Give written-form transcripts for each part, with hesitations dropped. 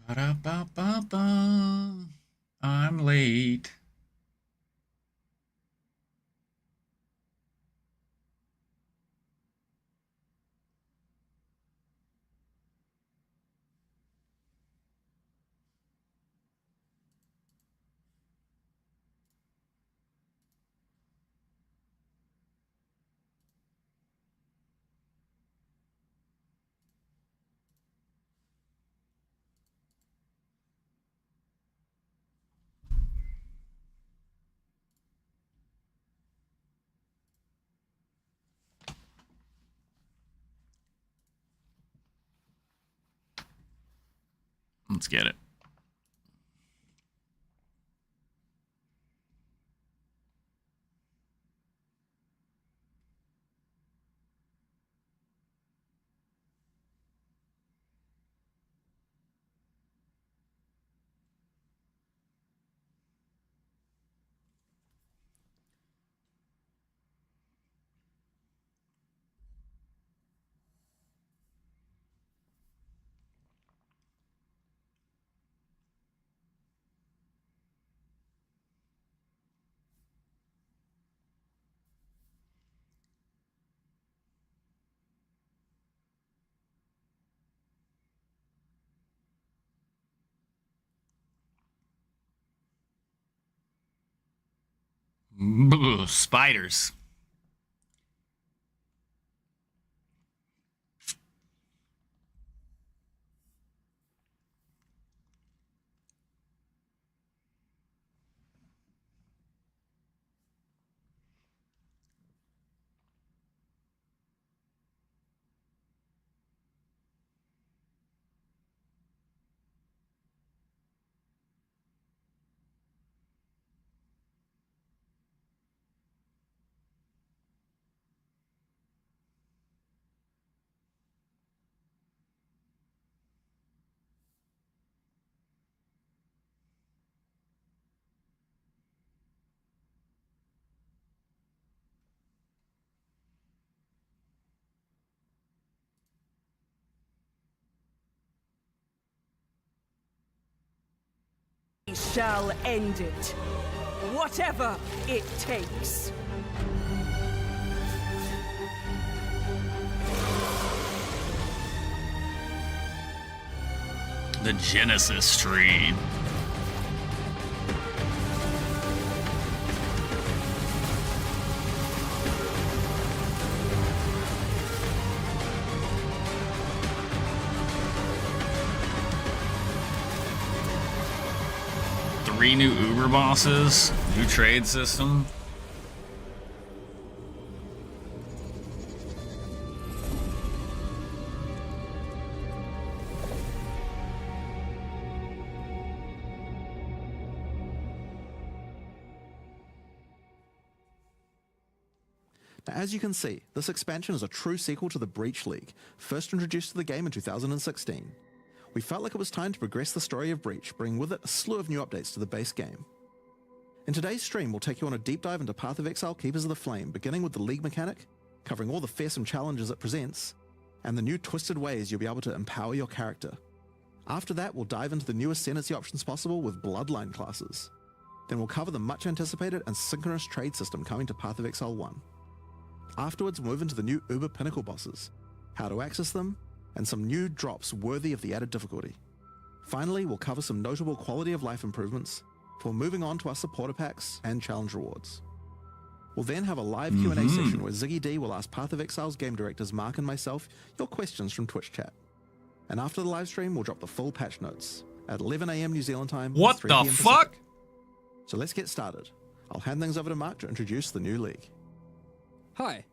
Ba-da-ba-ba-ba. I'm late. Let's get it. Spiders. We shall end it, whatever it takes. The Genesis tree. Three new Uber bosses, new trade system. Now, as you can see, this expansion is a true sequel to the Breach League, first introduced to the game in 2016. We felt like it was time to progress the story of Breach, bringing with it a slew of new updates to the base game. In today's stream, we'll take you on a deep dive into Path of Exile Keepers of the Flame, beginning with the League mechanic, covering all the fearsome challenges it presents, and the new twisted ways you'll be able to empower your character. After that, we'll dive into the newest ascendancy options possible with Bloodline classes. Then we'll cover the much anticipated and synchronous trade system coming to Path of Exile 1. Afterwards, we'll move into the new Uber Pinnacle bosses, how to access them, and some new drops worthy of the added difficulty. Finally, we'll cover some notable quality of life improvements before moving on to our supporter packs and challenge rewards. We'll then have a live Q&A session where Ziggy D will ask Path of Exile's game directors Mark and myself your questions from Twitch chat. And after the live stream, we'll drop the full patch notes at 11 AM New Zealand time. What 3 the PM fuck? Pacific. So let's get started. I'll hand things over to Mark to introduce the new league. Hi,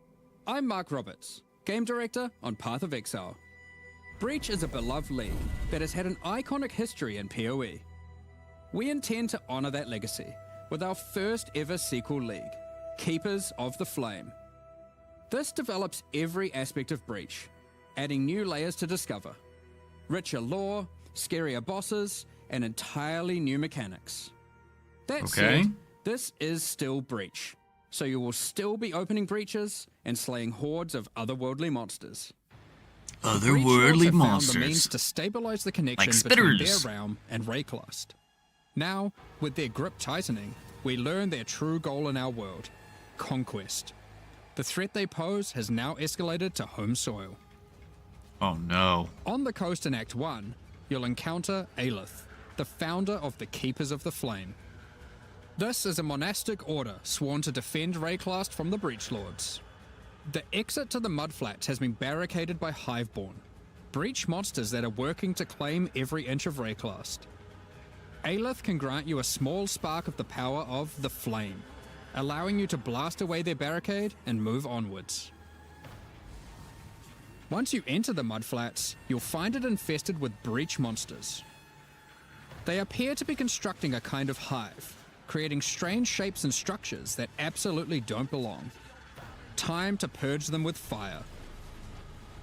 I'm Mark Roberts, Game Director on Path of Exile. Breach is a beloved league that has had an iconic history in POE. We intend to honour that legacy with our first ever sequel league, Keepers of the Flame. This develops every aspect of Breach, adding new layers to discover, richer lore, scarier bosses, and entirely new mechanics. That said, this is still Breach, so you will still be opening breaches and slaying hordes of otherworldly monsters. Breach Lords have found the means to stabilize the connection Like between their spitters. realm and Rayclust. Now, with their grip tightening, we learn their true goal in our world: conquest. The threat they pose has now escalated to home soil. Oh no. On the coast in Act 1, you'll encounter Aelith, the founder of the Keepers of the Flame. This is a monastic order sworn to defend Rayclast from the Breach Lords. The exit to the Mudflats has been barricaded by Hiveborn, breach monsters that are working to claim every inch of Rayclast. Aelith can grant you a small spark of the power of the Flame, allowing you to blast away their barricade and move onwards. Once you enter the Mudflats, you'll find it infested with breach monsters. They appear to be constructing a kind of hive, creating strange shapes and structures that absolutely don't belong. Time to purge them with fire.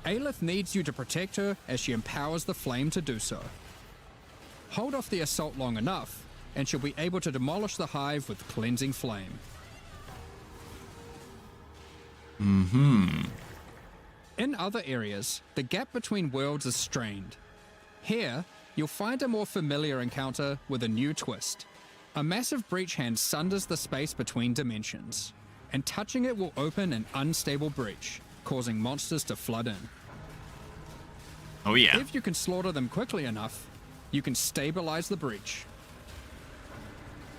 Aelith needs you to protect her as she empowers the flame to do so. Hold off the assault long enough, and she'll be able to demolish the hive with cleansing flame. In other areas, the gap between worlds is strained. Here, you'll find a more familiar encounter with a new twist. A massive breach hand sunders the space between dimensions, and touching it will open an unstable breach, causing monsters to flood in. Oh yeah. If you can slaughter them quickly enough, you can stabilize the breach.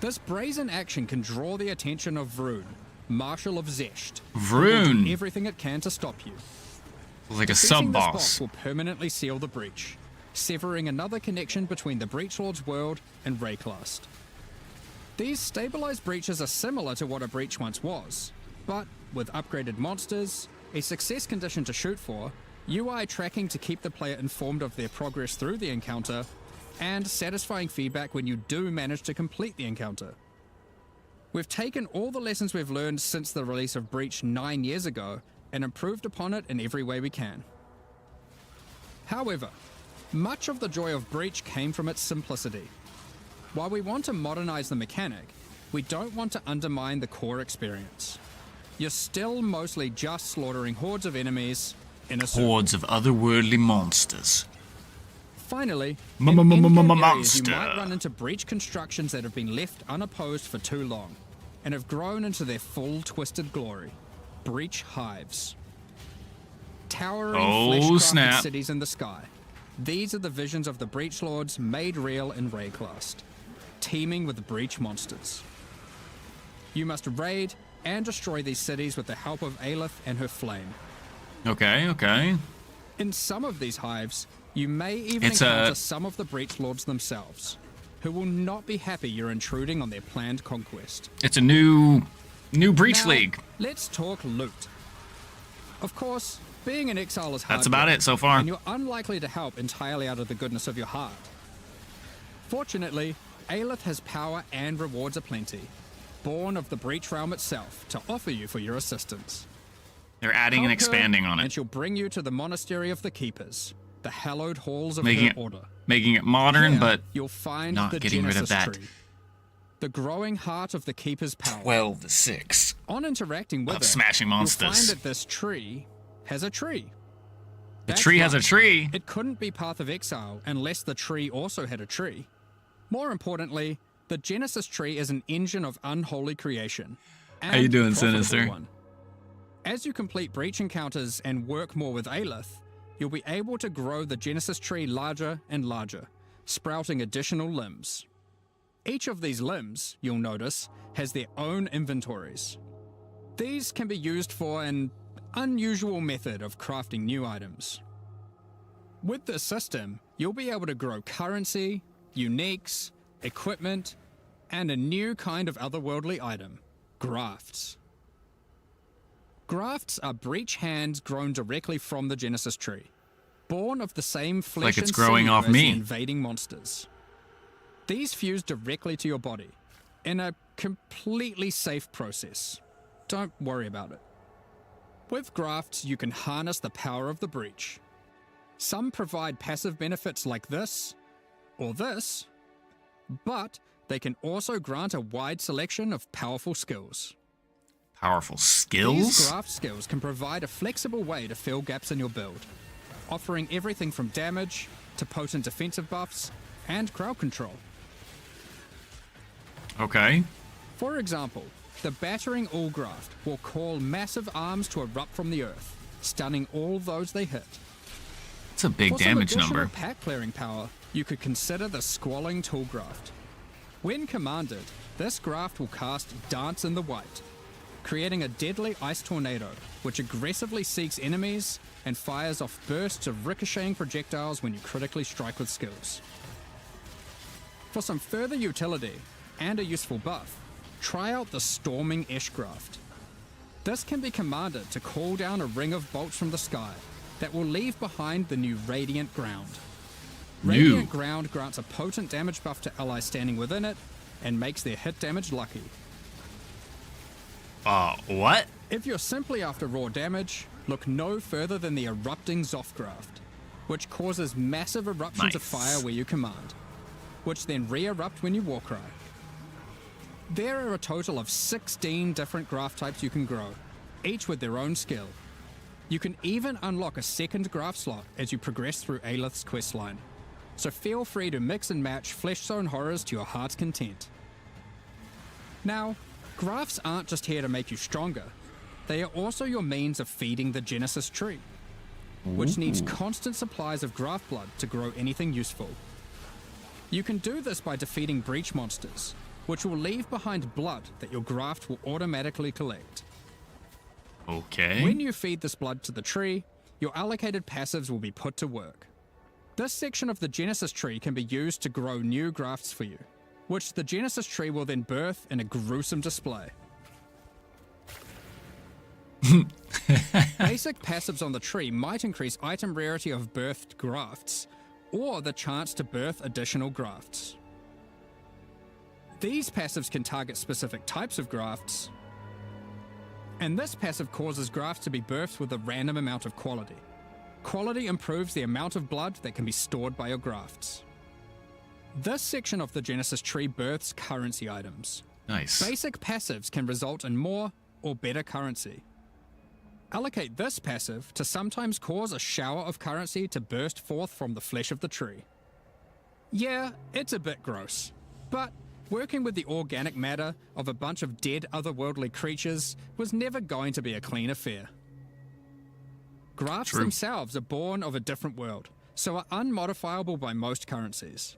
This brazen action can draw the attention of Vroon, Marshal of Zesht, who will do Vroon. everything it can to stop you. Like a Defeating this sub-boss. boss will permanently seal the breach, severing another connection between the Breach Lord's world and Rayclast. These stabilized breaches are similar to what a breach once was, but with upgraded monsters, a success condition to shoot for, UI tracking to keep the player informed of their progress through the encounter, and satisfying feedback when you do manage to complete the encounter. We've taken all the lessons we've learned since the release of Breach 9 years ago and improved upon it in every way we can. However, much of the joy of Breach came from its simplicity. While we want to modernize the mechanic, we don't want to undermine the core experience. You're still mostly just slaughtering hordes of enemies in a circle. Hordes of otherworldly monsters. Finally, in in-game areas you Monster. might run into breach constructions that have been left unopposed for too long and have grown into their full twisted glory. Breach hives. Towering Oh, flesh-crafted snap. cities in the sky. These are the visions of the Breach Lords made real in Rayclast, teeming with breach monsters. You must raid and destroy these cities with the help of Aelith and her flame. Okay. In some of these hives, you may even It's encounter a- some of the Breach Lords themselves, who will not be happy you're intruding on their planned conquest. It's a new Breach Now, League. Let's talk loot. Of course, being an exile is hard That's about work, it so far. and you're unlikely to help entirely out of the goodness of your heart. Fortunately, Aelith has power and rewards aplenty, born of the Breach Realm itself, to offer you for your assistance. They're adding and Help her, expanding on and it. she'll bring you to the Monastery of the Keepers, the hallowed halls of Making her it order. Making it modern, Here, but you'll find not the getting rid of Genesis that. tree, the growing heart of the Keeper's power. 12-6. On interacting with Of it, smashing you'll monsters. find that this tree has a tree. The That's tree has a right. tree. It couldn't be Path of Exile unless the tree also had a tree. More importantly, the Genesis tree is an engine of unholy creation. How you and doing, profitable Sinister? one. As you complete breach encounters and work more with Aelith, you'll be able to grow the Genesis tree larger and larger, sprouting additional limbs. Each of these limbs, you'll notice, has their own inventories. These can be used for an unusual method of crafting new items. With this system, you'll be able to grow currency, uniques, equipment, and a new kind of otherworldly item, grafts. Grafts are breach hands grown directly from the Genesis tree, born of the same flesh Like it's and growing sinew off as me. the invading monsters. These fuse directly to your body in a completely safe process. Don't worry about it. With grafts, you can harness the power of the breach. Some provide passive benefits like this, or this, but they can also grant a wide selection of powerful skills. Powerful These skills? graft skills can provide a flexible way to fill gaps in your build. offering everything from damage to potent defensive buffs and crowd control. Okay. For example, the Battering Allgraft will call massive arms to erupt from the earth, stunning all those they hit. It's a big For some damage additional number. pack clearing power, you could consider the Squalling Toolgraft. When commanded, this graft will cast Dance in the White, creating a deadly ice tornado which aggressively seeks enemies and fires off bursts of ricocheting projectiles when you critically strike with skills. For some further utility and a useful buff, try out the Storming Eshgraft. This can be commanded to call down a ring of bolts from the sky that will leave behind the new Radiant Ground. Radiant Ground grants a potent damage buff to allies standing within it and makes their hit damage lucky. What? If you're simply after raw damage, look no further than the Erupting Zothgraft, which causes massive eruptions of fire where you command, which then re-erupt when you Warcry. There are a total of 16 different graft types you can grow, each with their own skill. You can even unlock a second graft slot as you progress through Aelith's questline, so feel free to mix and match Flesh Zone horrors to your heart's content. Now, grafts aren't just here to make you stronger, they are also your means of feeding the Genesis tree, which needs constant supplies of graft blood to grow anything useful. You can do this by defeating breach monsters, which will leave behind blood that your graft will automatically collect. Okay. When you feed this blood to the tree, your allocated passives will be put to work. This section of the Genesis tree can be used to grow new grafts for you, which the Genesis tree will then birth in a gruesome display. Basic passives on the tree might increase item rarity of birthed grafts, or the chance to birth additional grafts. These passives can target specific types of grafts, and this passive causes grafts to be birthed with a random amount of quality. Quality improves the amount of blood that can be stored by your grafts. This section of the Genesis tree births currency items. Nice. Basic passives can result in more or better currency. Allocate this passive to sometimes cause a shower of currency to burst forth from the flesh of the tree. Yeah, it's a bit gross, but working with the organic matter of a bunch of dead otherworldly creatures was never going to be a clean affair. Grafts themselves are born of a different world, so are unmodifiable by most currencies.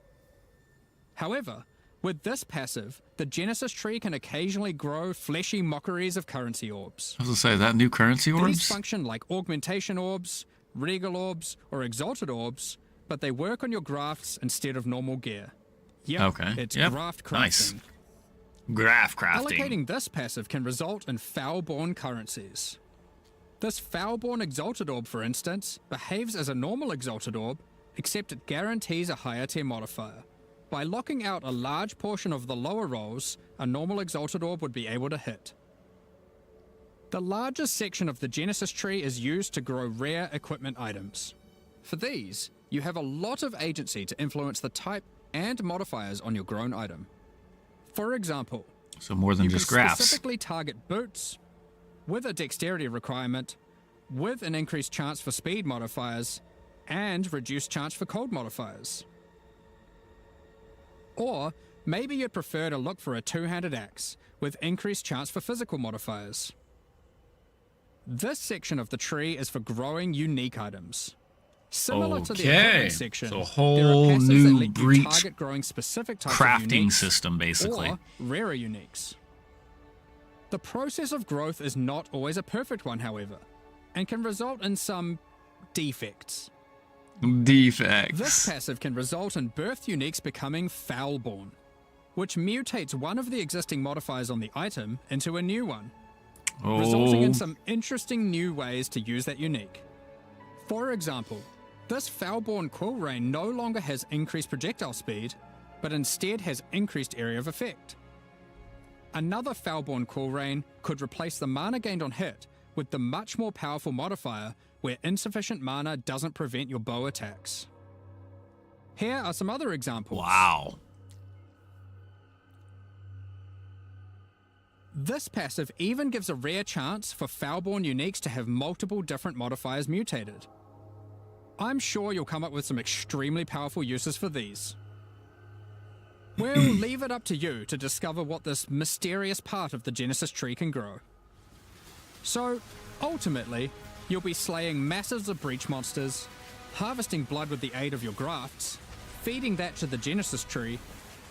However, with this passive, the Genesis tree can occasionally grow fleshy mockeries of currency orbs. I was gonna say, that new currency orbs? These function like augmentation orbs, regal orbs, or exalted orbs, but they work on your grafts instead of normal gear. Yep, Okay. it's Yep. graft crafting. Nice. Graph crafting. Allocating this passive can result in Foulborn currencies. This Foulborn Exalted Orb, for instance, behaves as a normal Exalted Orb, except it guarantees a higher tier modifier. By locking out a large portion of the lower rolls, a normal Exalted Orb would be able to hit. The largest section of the Genesis tree is used to grow rare equipment items. For these, you have a lot of agency to influence the type and modifiers on your grown item. For example, So more than you just can graphs. specifically target boots with a dexterity requirement, with an increased chance for speed modifiers, and reduced chance for cold modifiers. Or maybe you'd prefer to look for a two-handed axe with increased chance for physical modifiers. This section of the tree is for growing unique items. Similar to the Okay. equipment section, So a there are whole passives that new let you breach target growing specific types of crafting uniques, system, basically. or rarer uniques. The process of growth is not always a perfect one, however, and can result in some defects. Defects. This passive can result in birth uniques becoming Foulborn, which mutates one of the existing modifiers on the item into a new one, resulting in some interesting new ways to use that unique. For example, this Foulborn Quill Rain no longer has increased projectile speed, but instead has increased area of effect. Another Foulborn Quill Rain could replace the mana gained on hit with the much more powerful modifier where insufficient mana doesn't prevent your bow attacks. Here are some other examples. Wow. This passive even gives a rare chance for Foulborn uniques to have multiple different modifiers mutated. I'm sure you'll come up with some extremely powerful uses for these. We'll leave it up to you to discover what this mysterious part of the Genesis tree can grow. So, ultimately, you'll be slaying masses of breach monsters, harvesting blood with the aid of your grafts, feeding that to the Genesis tree,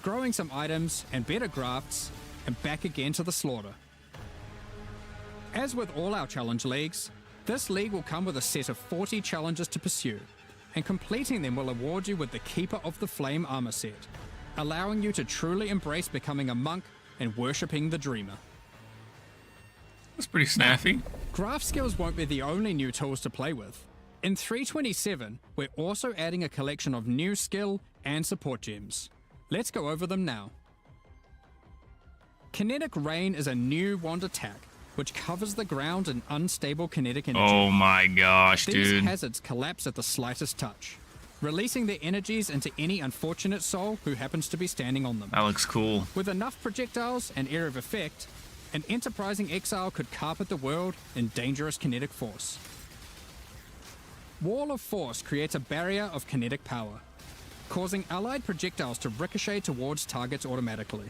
growing some items and better grafts, and back again to the slaughter. As with all our challenge leagues, this league will come with a set of 40 challenges to pursue, and completing them will award you with the Keeper of the Flame armor set, allowing you to truly embrace becoming a monk and worshipping the Dreamer. That's pretty snappy. Graft skills won't be the only new tools to play with. In 327, we're also adding a collection of new skill and support gems. Let's go over them now. Kinetic Rain is a new wand attack, which covers the ground in unstable kinetic energy. Oh my gosh, These dude. hazards collapse at the slightest touch, releasing their energies into any unfortunate soul who happens to be standing on them. That looks cool. With enough projectiles and area of effect, an enterprising exile could carpet the world in dangerous kinetic force. Wall of Force creates a barrier of kinetic power, causing allied projectiles to ricochet towards targets automatically.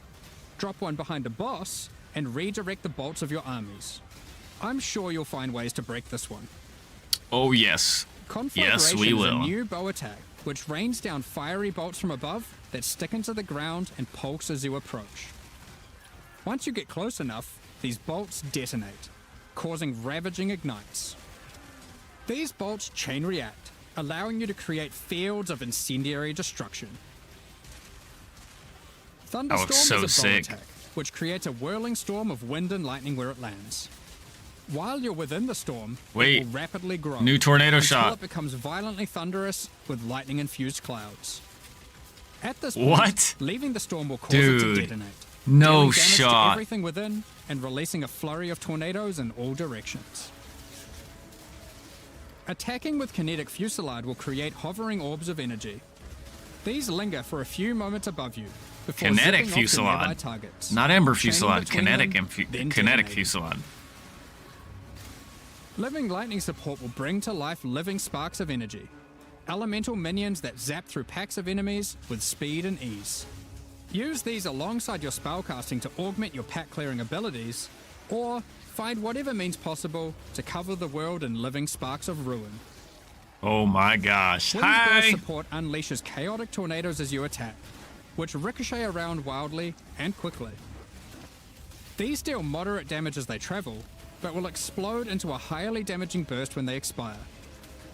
Drop one behind a boss and redirect the bolts of your armies. I'm sure you'll find ways to break this one. Oh, yes. Conflagration we is will. a new bow attack, which rains down fiery bolts from above that stick into the ground and pulse as you approach. Once you get close enough, these bolts detonate, causing ravaging ignites. These bolts chain react, allowing you to create fields of incendiary destruction. Thunderstorm so is a bow sick. attack, which creates a whirling storm of wind and lightning where it lands. While you're within the storm, Wait. it will rapidly grow. New tornado until shot. it becomes violently thunderous with lightning-infused clouds. At this point, What? leaving the storm will cause it to Dude. detonate. No dealing damage to shot. everything within and releasing a flurry of tornadoes in all directions. Attacking with kinetic fusillade will create hovering orbs of energy. These linger for a few moments above you before Kinetic zipping off to fusillade. nearby targets. Not Ember chaining Fusillade. between Kinetic, them, then kinetic detonating. Fusillade. Living Lightning support will bring to life living sparks of energy. Elemental minions that zap through packs of enemies with speed and ease. Use these alongside your spellcasting to augment your pack clearing abilities, or find whatever means possible to cover the world in living sparks of ruin. Oh my gosh. Wind Burst Hi. support unleashes chaotic tornadoes as you attack, which ricochet around wildly and quickly. These deal moderate damage as they travel, but will explode into a highly damaging burst when they expire.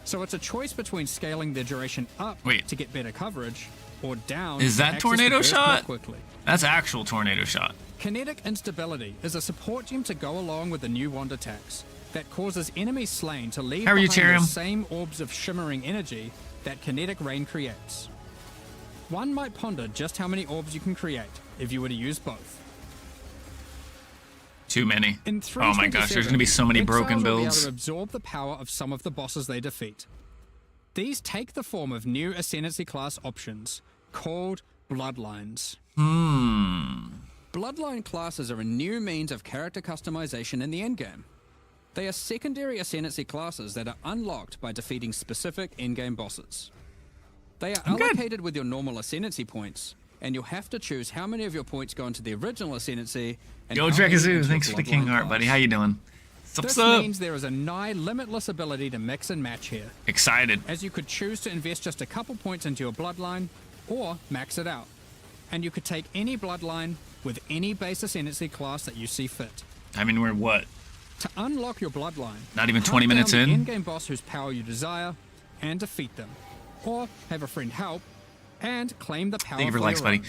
So it's a choice between scaling their duration up Wait. to get better coverage, or down Is to that access tornado the burst more shot? quickly. That's actual tornado shot. Kinetic Instability is a support gem to go along with the new wand attacks that causes enemies slain to leave How are you, behind Tyrion? the same orbs of shimmering energy that Kinetic Rain creates. One might ponder just how many orbs you can create if you were to use both. Too many. In Oh my gosh, there's gonna be so many Exiles broken will be able builds. to absorb the power of some of the bosses they defeat. These take the form of new Ascendancy class options, called Bloodlines. Bloodline classes are a new means of character customization in the endgame. They are secondary Ascendancy classes that are unlocked by defeating specific endgame bosses. They are good. allocated with your normal Ascendancy points, and you'll have to choose how many of your points go into the original Ascendancy and Yo, how many Drekazoo, into thanks your for the King Bloodline Heart, buddy. class. How you doing? What's This up? means there is a nigh limitless ability to mix and match here, Excited. as you could choose to invest just a couple points into your bloodline, or max it out. And you could take any bloodline with any base Ascendancy class that you see fit. I mean, we're what? To unlock your bloodline, Not even hunt 20 minutes down the in? in-game boss whose power you desire, and defeat them. Or have a friend help, and claim the power Thank you for for likes, your buddy. own.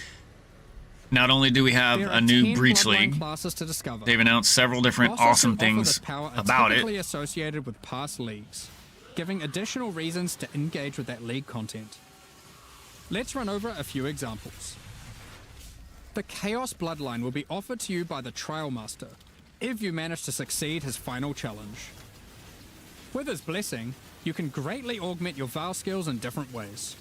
Not only do we have There a are new 10 Breach bloodline League, classes to discover. they've announced several different Bosses awesome who offer things this power are about typically it. associated with past leagues, giving additional reasons to engage with that league content. Let's run over a few examples. The Chaos Bloodline will be offered to you by the Trial Master, if you manage to succeed his final challenge. With his blessing, you can greatly augment your Val skills in different ways.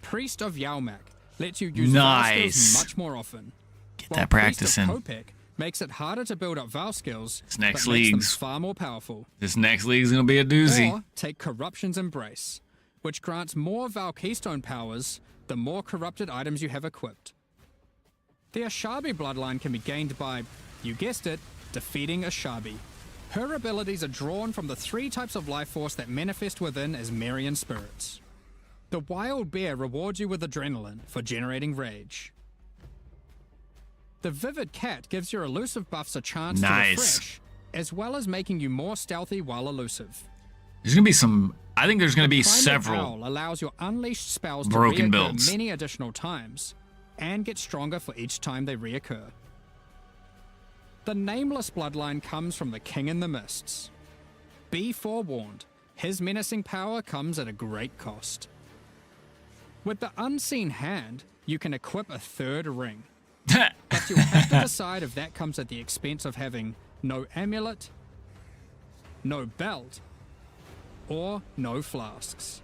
Priest of Yalmak lets you use Val Nice. skills much more often. Get while that Priest practice in. of Kopek makes it harder to build up Val skills, This next but makes them league's- far more powerful. This next league's gonna be a doozy. Or take Corruption's Embrace, which grants more Val Keystone powers the more corrupted items you have equipped. The Ashabi bloodline can be gained by, you guessed it, defeating Ashabi. Her abilities are drawn from the 3 types of life force that manifest within as Marian spirits. The Wild Bear rewards you with adrenaline for generating rage. The Vivid Cat gives your elusive buffs a chance to refresh, as well as making you more stealthy while elusive. There's gonna be some. I think there's gonna be Primal several Owl allows your unleashed spells broken to reoccur builds. many additional times, and get stronger for each time they reoccur. The Nameless bloodline comes from the King in the Mists. Be forewarned, his menacing power comes at a great cost. With the Unseen Hand, you can equip a 3rd ring, but you'll have to decide if that comes at the expense of having no amulet, no belt, or no flasks.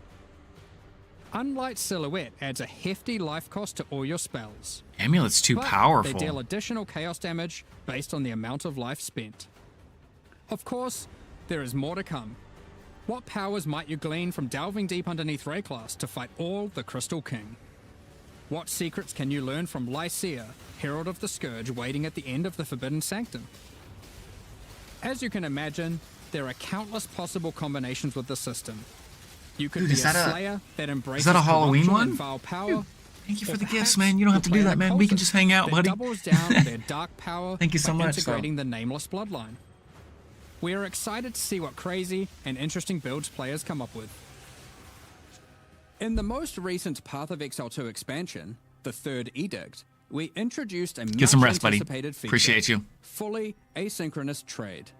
Unlight Silhouette adds a hefty life cost to all your spells. Amulet's too But powerful. They deal additional chaos damage based on the amount of life spent. Of course, there is more to come. What powers might you glean from delving deep underneath Rayclass to fight all the Crystal King? What secrets can you learn from Lycia, Herald of the Scourge, waiting at the end of the Forbidden Sanctum? As you can imagine, there are countless possible combinations with the system. You could Dude, be is a that a- Slayer that embraces that a Halloween corruption one? and vile power. Thank you or for the gifts, perhaps man. You don't have to you'll do play that, an man. We can occultist just hang out, that buddy. doubles down their dark power Thank you so by much, integrating the Nameless bloodline. We are excited to see what crazy and interesting builds players come up with. In the most recent Path of Exile 2 expansion, the 3rd Edict, we introduced a Get some rest, buddy. anticipated feature, Appreciate you. fully asynchronous trade.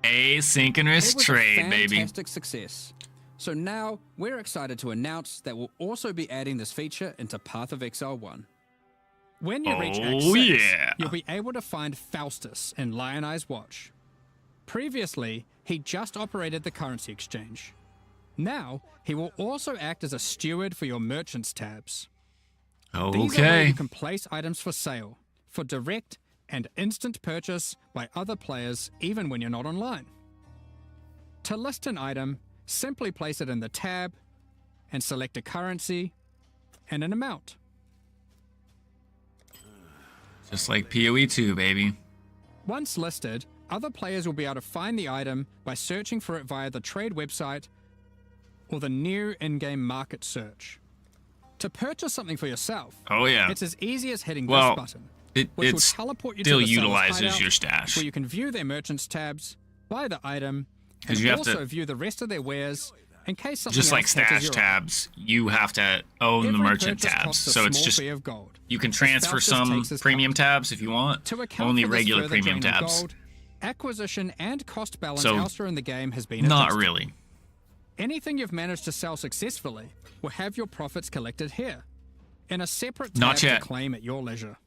Asynchronous It was trade, a baby. fantastic success. So now we're excited to announce that we'll also be adding this feature into Path of Exile 1. When you reach Act 6, yeah. you'll be able to find Faustus in Lion Eye's Watch. Previously, he just operated the currency exchange. Now, he will also act as a steward for your merchants tabs. These are where Okay. you can place items for sale, for direct and instant purchase by other players even when you're not online. To list an item, simply place it in the tab and select a currency and an amount. Just like POE2, baby. Once listed, other players will be able to find the item by searching for it via the trade website or the new in-game market search. To purchase something for yourself, Oh, yeah. it's as easy as hitting Well, this button, It which will it's teleport you still to the seller's utilizes hideout, your stash. where you can view their merchants tabs, buy the item, 'Cause and you have also to- view the rest of their wares in case something Just like else catches stash your eye. tabs, you have to own the Every merchant purchase tabs. costs a So it's small just fee of gold. you can As transfer Faustus some takes his premium cut. tabs if you want. To account Only for this regular further premium drain on tabs. gold, acquisition and cost balance So, elsewhere in the game has been Not adjusted. really. Anything you've managed to sell successfully will have your profits collected here, in a separate tab Not yet. to claim at your leisure.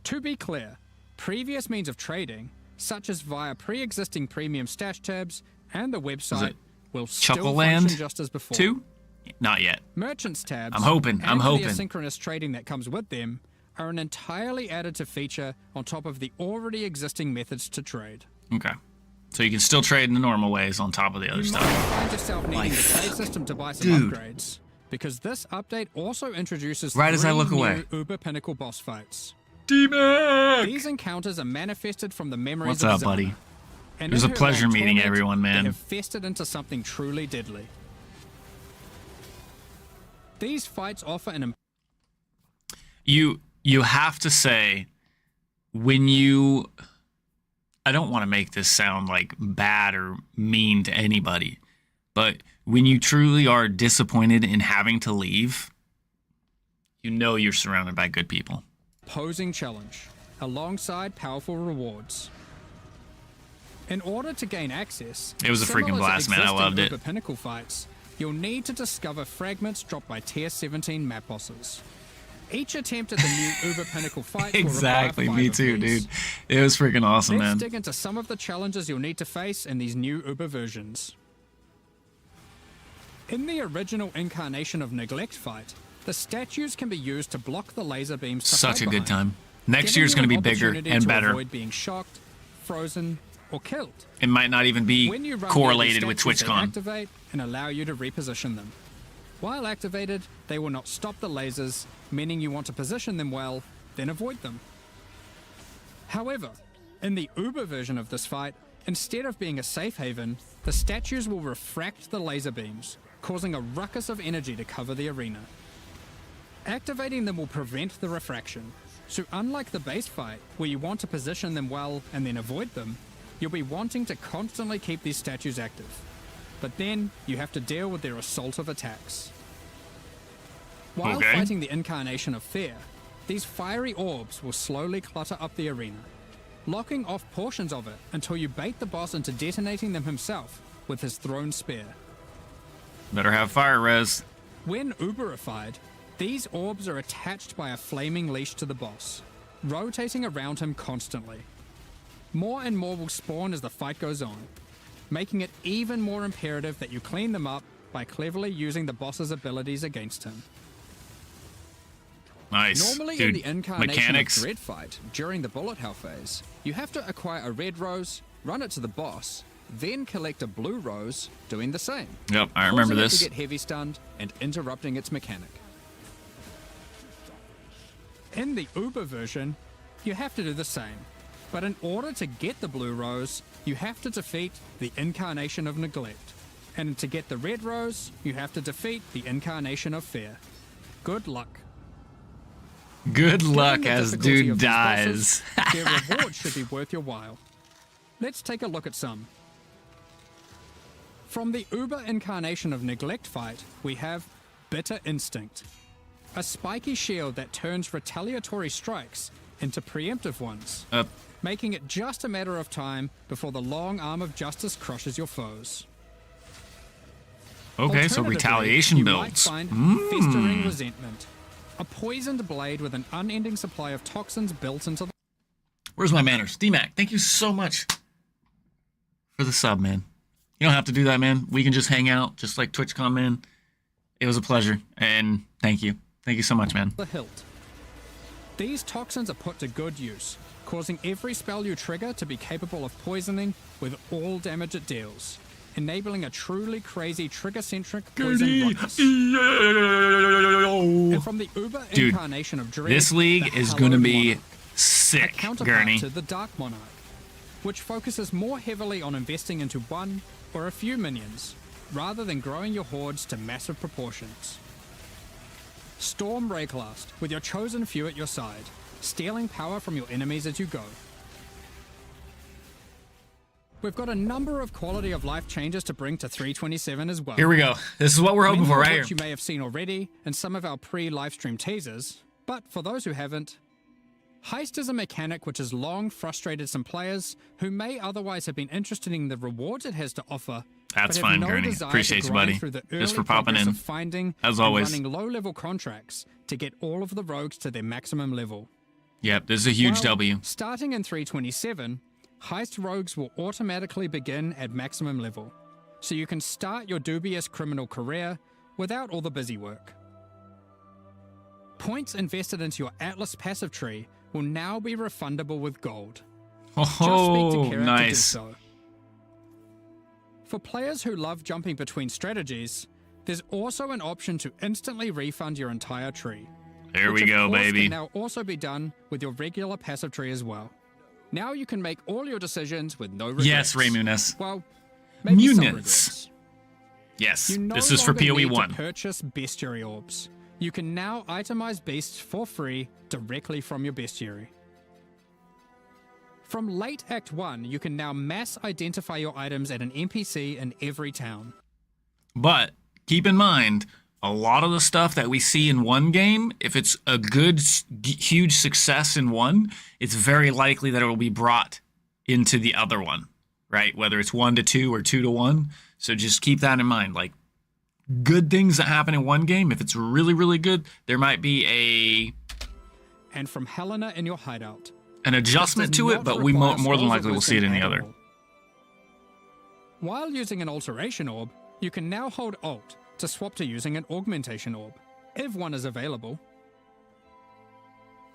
To be clear, previous means of trading, such as via pre-existing premium stash tabs and the website, it will still Chuckle function Land just as before. 2? Not yet. Merchants tabs I'm hoping, and I'm hoping. the asynchronous trading that comes with them are an entirely additive feature on top of the already existing methods to trade. Okay. So you can still trade in the normal ways on top of the other You stuff. might find yourself needing My the trade system to buy some dude. upgrades, because this update also introduces Right as I 3 look new away. Uber Pinnacle boss fights. D-Mac! These encounters are manifested from the memories What's of up, Xana, buddy? and It was in a her pleasure long meeting torment, everyone, man. They have festered into something truly deadly. These fights offer an You have to say when you I don't want to make this sound like bad or mean to anybody, but when you truly are disappointed in having to leave, you know you're surrounded by good people. posing challenge, alongside powerful rewards. In order to gain access, It was a freaking similar to blast, man. I existing loved it. Uber Pinnacle fights, you'll need to discover fragments dropped by Tier 17 map bosses. Each attempt at the new Uber Pinnacle fight will Exactly, require me 5 of too, these. dude. It was freaking awesome, Let's man. dig into some of the challenges you'll need to face in these new Uber versions. In the original incarnation of Neglect fight, the statues can be used to block the laser beams to Such hide a good behind. time. Next giving year's you going to an be bigger opportunity and to better. Avoid being shocked, frozen, or killed. It might not even be When you run correlated daily with statues, they TwitchCon. activate and allow you to reposition them. While activated, they will not stop the lasers, meaning you want to position them well, then avoid them. However, in the Uber version of this fight, instead of being a safe haven, the statues will refract the laser beams, causing a ruckus of energy to cover the arena. Activating them will prevent the refraction, so unlike the base fight, where you want to position them well and then avoid them, you'll be wanting to constantly keep these statues active. But then, you have to deal with their assault of attacks. While Okay. fighting the incarnation of fear, these fiery orbs will slowly clutter up the arena, locking off portions of it until you bait the boss into detonating them himself with his thrown spear. Better have fire res. When Uberified, these orbs are attached by a flaming leash to the boss, rotating around him constantly. More and more will spawn as the fight goes on, making it even more imperative that you clean them up by cleverly using the boss's abilities against him. Nice. Normally Dude, in the incarnation mechanics. of Dread fight, during the bullet hell phase, you have to acquire a red rose, run it to the boss, then collect a blue rose, doing the same. Yep, I remember causing it this. to get heavy stunned and interrupting its mechanic. In the Uber version, you have to do the same, but in order to get the blue rose, you have to defeat the incarnation of neglect, and to get the red rose, you have to defeat the incarnation of fear. Good luck. Good Given luck the as difficulty dude of these dies. bosses, their reward should be worth your while. Let's take a look at some. From the Uber incarnation of neglect fight, we have Bitter Instinct, a spiky shield that turns retaliatory strikes into preemptive ones, making it just a matter of time before the long arm of justice crushes your foes. Okay, so Alternatively, retaliation you builds. might find Festering Resentment, a poisoned blade with an unending supply of toxins built into the... Where's my manners? DMAC, thank you so much for the sub, man. You don't have to do that, man. We can just hang out, just like TwitchCon, man. It was a pleasure, and thank you. Thank you so much, man. the hilt. These toxins are put to good use, causing every spell you trigger to be capable of poisoning with all damage it deals, enabling a truly crazy trigger-centric poison ruckus. And from the Uber Dude, incarnation of Dread, This league the is going to Hallowed be Monarch, a sick, counterpart Gurney. to the Dark Monarch, which focuses more heavily on investing into one or a few minions, rather than growing your hordes to massive proportions. Storm Rayclast, with your chosen few at your side, stealing power from your enemies as you go. We've got a number of quality of life changes to bring to 327 as well. Here we go. This is what we're hoping Many for of right here. which you may have seen already in some of our pre-livestream teasers, but for those who haven't, Heist is a mechanic which has long frustrated some players who may otherwise have been interested in the rewards it has to offer. That's but have fine, no Gurney. desire to Appreciate you, grind buddy. through the Just early for popping progress in. of finding As and always. running low-level contracts to get all of the rogues to their maximum level. Yep, this is a huge Well, W. Starting in 327, Heist rogues will automatically begin at maximum level, so you can start your dubious criminal career without all the busy work. Points invested into your Atlas passive tree will now be refundable with gold. Just speak to Oh, character to do nice. so. For players who love jumping between strategies, there's also an option to instantly refund your entire tree. There which we of go, course baby. Can now also be done with your regular passive tree as well. Now you can make all your decisions with no regrets. Yes, Ray Muniz. Well, maybe some Muniz. regrets. Yes, You no this is for longer need to POE1. purchase bestiary orbs. You can now itemize beasts for free directly from your bestiary. From late Act 1, you can now mass identify your items at an NPC in every town. But keep in mind, a lot of the stuff that we see in one game, if it's a good, huge success in one, it's very likely that it will be brought into the other one, right? Whether it's 1 to 2 or 2 to 1. So just keep that in mind. Like, good things that happen in one game, if it's really, really good, there might be And from Helena in your hideout. an adjustment This to does it, not but we require more than scrolls of likely will see it in wisdom the at other. all. While using an alteration orb, you can now hold Alt to swap to using an augmentation orb, if one is available.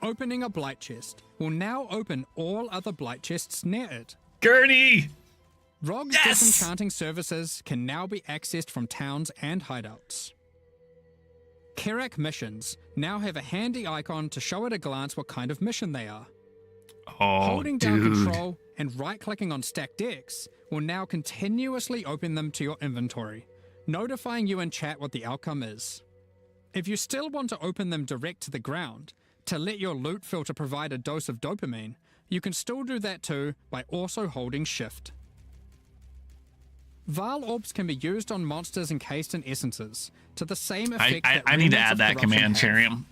Opening a blight chest will now open all other blight chests near it. Gurney! Rogue's Yes! disenchanting services can now be accessed from towns and hideouts. Kerak missions now have a handy icon to show at a glance what kind of mission they are. Oh, Holding down dude. control and right-clicking on stacked decks will now continuously open them to your inventory, notifying you in chat what the outcome is. If you still want to open them direct to the ground, to let your loot filter provide a dose of dopamine, you can still do that too by also holding shift. Val orbs can be used on monsters encased in essences, to the same effect that I need to remnants add of that corruption command, have. Charium.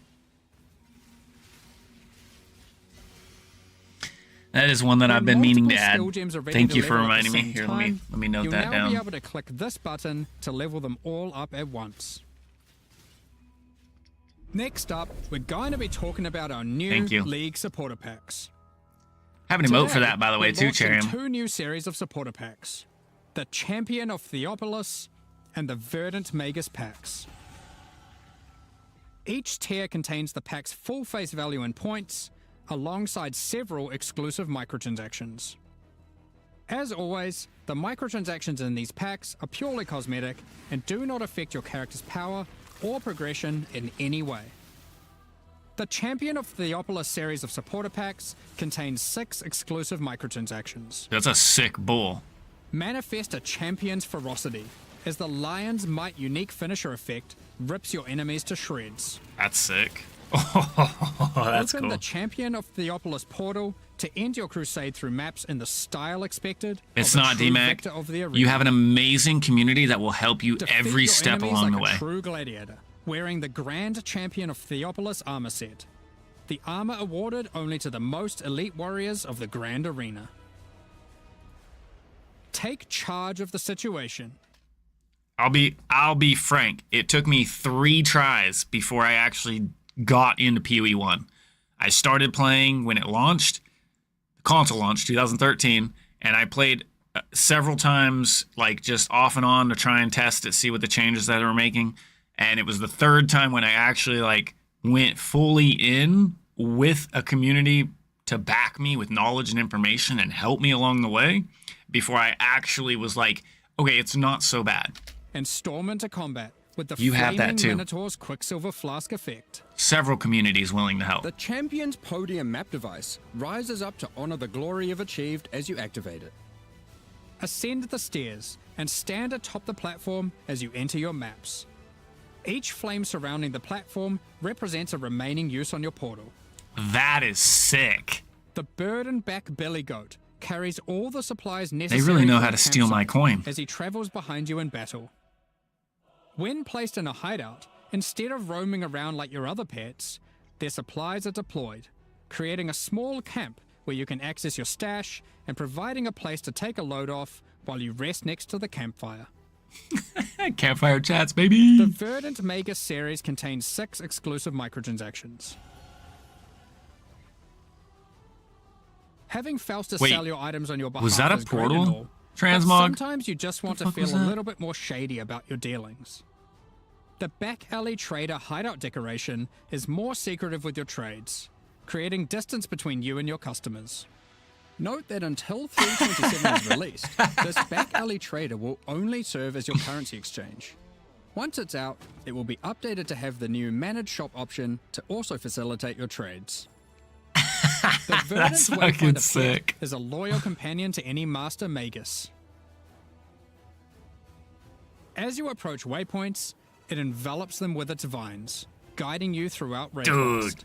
That is one that I've been meaning to Multiple add. skill gems are ready Thank to you for level at the reminding me. same Here, time, let me note you'll that now be down. able to click this button to level them all up at once. Next up, we're going to be talking about our new Thank you. League supporter packs. Have an emote for Today, that, by the way, we're too, launching Charium. two new series of supporter packs: the Champion of Theopolis and the Verdant Magus packs. Each tier contains the pack's full face value in points, alongside several exclusive microtransactions. As always, the microtransactions in these packs are purely cosmetic and do not affect your character's power or progression in any way. The Champion of Theopolis series of supporter packs contains 6 exclusive microtransactions. That's a sick bull. Manifest a champion's ferocity, as the Lion's Might unique finisher effect rips your enemies to shreds. That's sick. Oh, that's Open cool. the Champion of Theopolis portal to end your crusade through maps in the style expected. It's of a not true DMAC. victor of the arena. You have an amazing community that will help you Defeat every your step enemies along like the way. a true gladiator, wearing the Grand Champion of Theopolis armor set. The armor awarded only to the most elite warriors of the Grand Arena. Take charge of the situation. I'll be frank. It took me 3 tries before I actually got into POE1. I started playing when it launched, the console launched 2013, and I played several times, like just off and on to try and test it, see what the changes that they were making. And it was the 3rd time when I actually like went fully in with a community to back me with knowledge and information and help me along the way before I actually was like, okay, it's not so bad. And storm into combat with the You have that Flaming too. Minotaur's Quicksilver Flask effect. Several communities willing to help. The Champion's Podium map device rises up to honor the glory you've achieved as you activate it. Ascend the stairs and stand atop the platform as you enter your maps. Each flame surrounding the platform represents a remaining use on your portal. That is sick. The burden-back belly goat carries all the supplies They necessary really know for how the to steal my campsite coin. as he travels behind you in battle. When placed in a hideout, instead of roaming around like your other pets, their supplies are deployed, creating a small camp where you can access your stash and providing a place to take a load off while you rest next to the campfire. Campfire chats, baby. The Verdant Magus series contains 6 exclusive microtransactions. Having Faustus Wait, sell your items on your behalf was that a is great and portal? all, Transmog? but sometimes you just want to fuck was feel a that? little bit more shady about your dealings. The Back Alley Trader hideout decoration is more secretive with your trades, creating distance between you and your customers. Note that until 327 is released, this Back Alley Trader will only serve as your currency exchange. Once it's out, it will be updated to have the new Managed Shop option to also facilitate your trades. The Verdant That's fucking Wayfinder Pet sick. Is a loyal companion to any Master Magus. As you approach waypoints, it envelops them with its vines, guiding you throughout Rainforest.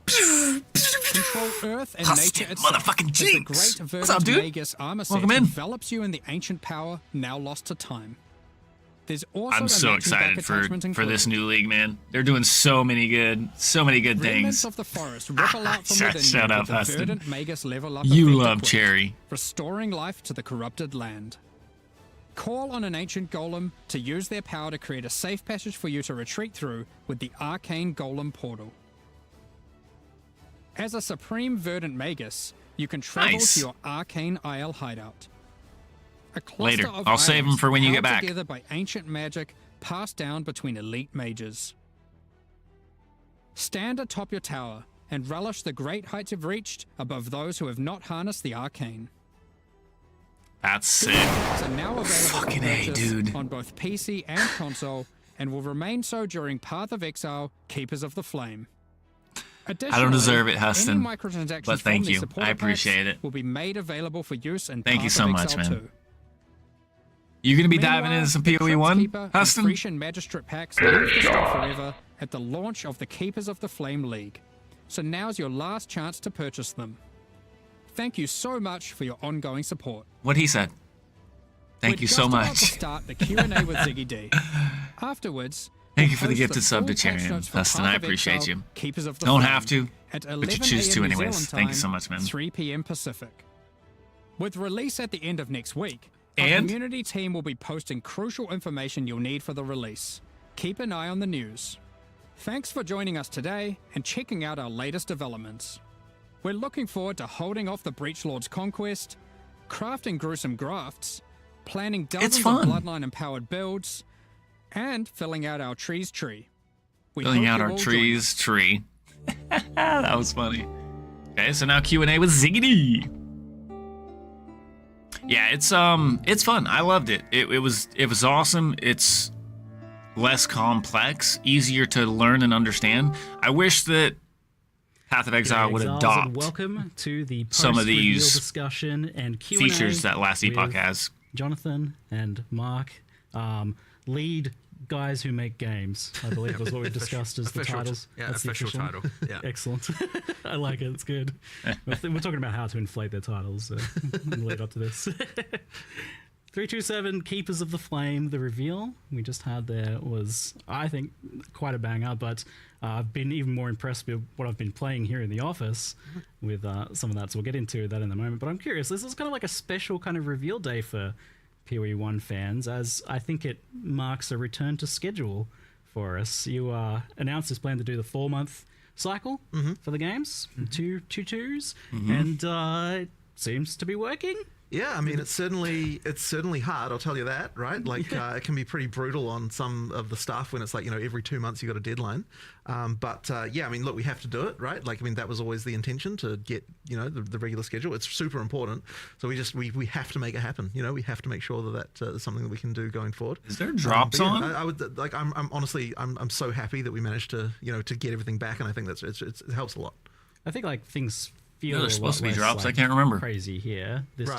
Control Earth and Busted nature itself motherfucking as the jinx. great What's up, Verdant dude? Magus armor set Welcome in. envelops you in the ancient power now lost to time. There's also I'm a so matching back excited for attachment this included. new league, man. They're doing so many good Remnants things. of the forest ripple out from within Shut you up, with the Huston. Verdant Magus level up You effect love equipped, Cherry. restoring life to the corrupted land. Call on an ancient golem to use their power to create a safe passage for you to retreat through with the Arcane Golem portal. As a Supreme Verdant Magus, you can travel Nice. to your Arcane Isle hideout. A cluster Later. of I'll save 'em items for when you held get back. together by ancient magic passed down between elite mages. Stand atop your tower and relish the great heights you've reached above those who have not harnessed the arcane. That's sick. Packs are now available Fucking for A, purchase dude. on both PC and console, and will remain so during Path of Exile: Keepers of the Flame. I don't deserve it, Huston, any microtransactions but from thank these you. supporter I appreciate packs it. will be made available for use in Thank Path you of so much, Exile man. 2. You gonna be diving Meanwhile, into some the POE1, Cryptkeeper and Huston? Frisian Magistrate packs leave the store forever at the launch of the Keepers of the Flame League. So now's your last chance to purchase them. Thank you so much for your ongoing support. What he said. Thank We're you just so about to much. start the Q&A with Ziggy D. Afterwards, Thank we'll you for the post gifted sub to full patch Charian, notes for Huston. Path I of appreciate Exile, you. Keepers of the Don't Flame have to, at but you 11 choose to a.m. New anyways. Zealand Thank you time, so much, man. 3 p.m. Pacific. With release at the end of next week, our And? community team will be posting crucial information you'll need for the release. Keep an eye on the news. Thanks for joining us today and checking out our latest developments. We're looking forward to holding off the Breachlord's conquest, crafting gruesome grafts, planning dozens of fun. Bloodline-empowered builds, and filling out our trees tree. We Filling hope out you our all join trees us. tree. That was funny. Okay, so now Q&A with Ziggity. Yeah, it's fun. I loved it. It was awesome. It's less complex, easier to learn and understand. I wish that Path of Exile would Exiles, adopt and welcome to the some of post-reveal these discussion and Q&A features that Last Epoch with has. Jonathan and Mark, lead guys who make games, I believe was what we discussed as the Official titles. yeah, That's the official title. Yeah. Excellent. I like it. It's good. We're talking about how to inflate their titles in the lead up to this. 327 Keepers of the Flame, the reveal we just had there was, I think, quite a banger, but I've been even more impressed with what I've been playing here in the office with some of that, so we'll get into that in a moment. But I'm curious, this is kind of like a special kind of reveal day for POE1 fans, as I think it marks a return to schedule for us. You announced this plan to do the 4-month cycle for the games, two twos, and it seems to be working. Yeah, I mean, it's certainly hard, I'll tell you that, right? Like, it can be pretty brutal on some of the stuff when it's like, every 2 months you got a deadline. But yeah, I mean, look, we have to do it, right? Like, I mean, that was always the intention, to get, the regular schedule. It's super important. So we have to make it happen. We have to make sure that is something that we can do going forward. Is there drops But yeah, on? I would, like, I'm honestly, I'm so happy that we managed to, to get everything back. And I think it helps a lot. I think like things feel there's a supposed lot to be less, drops. like, I can't remember. crazy here this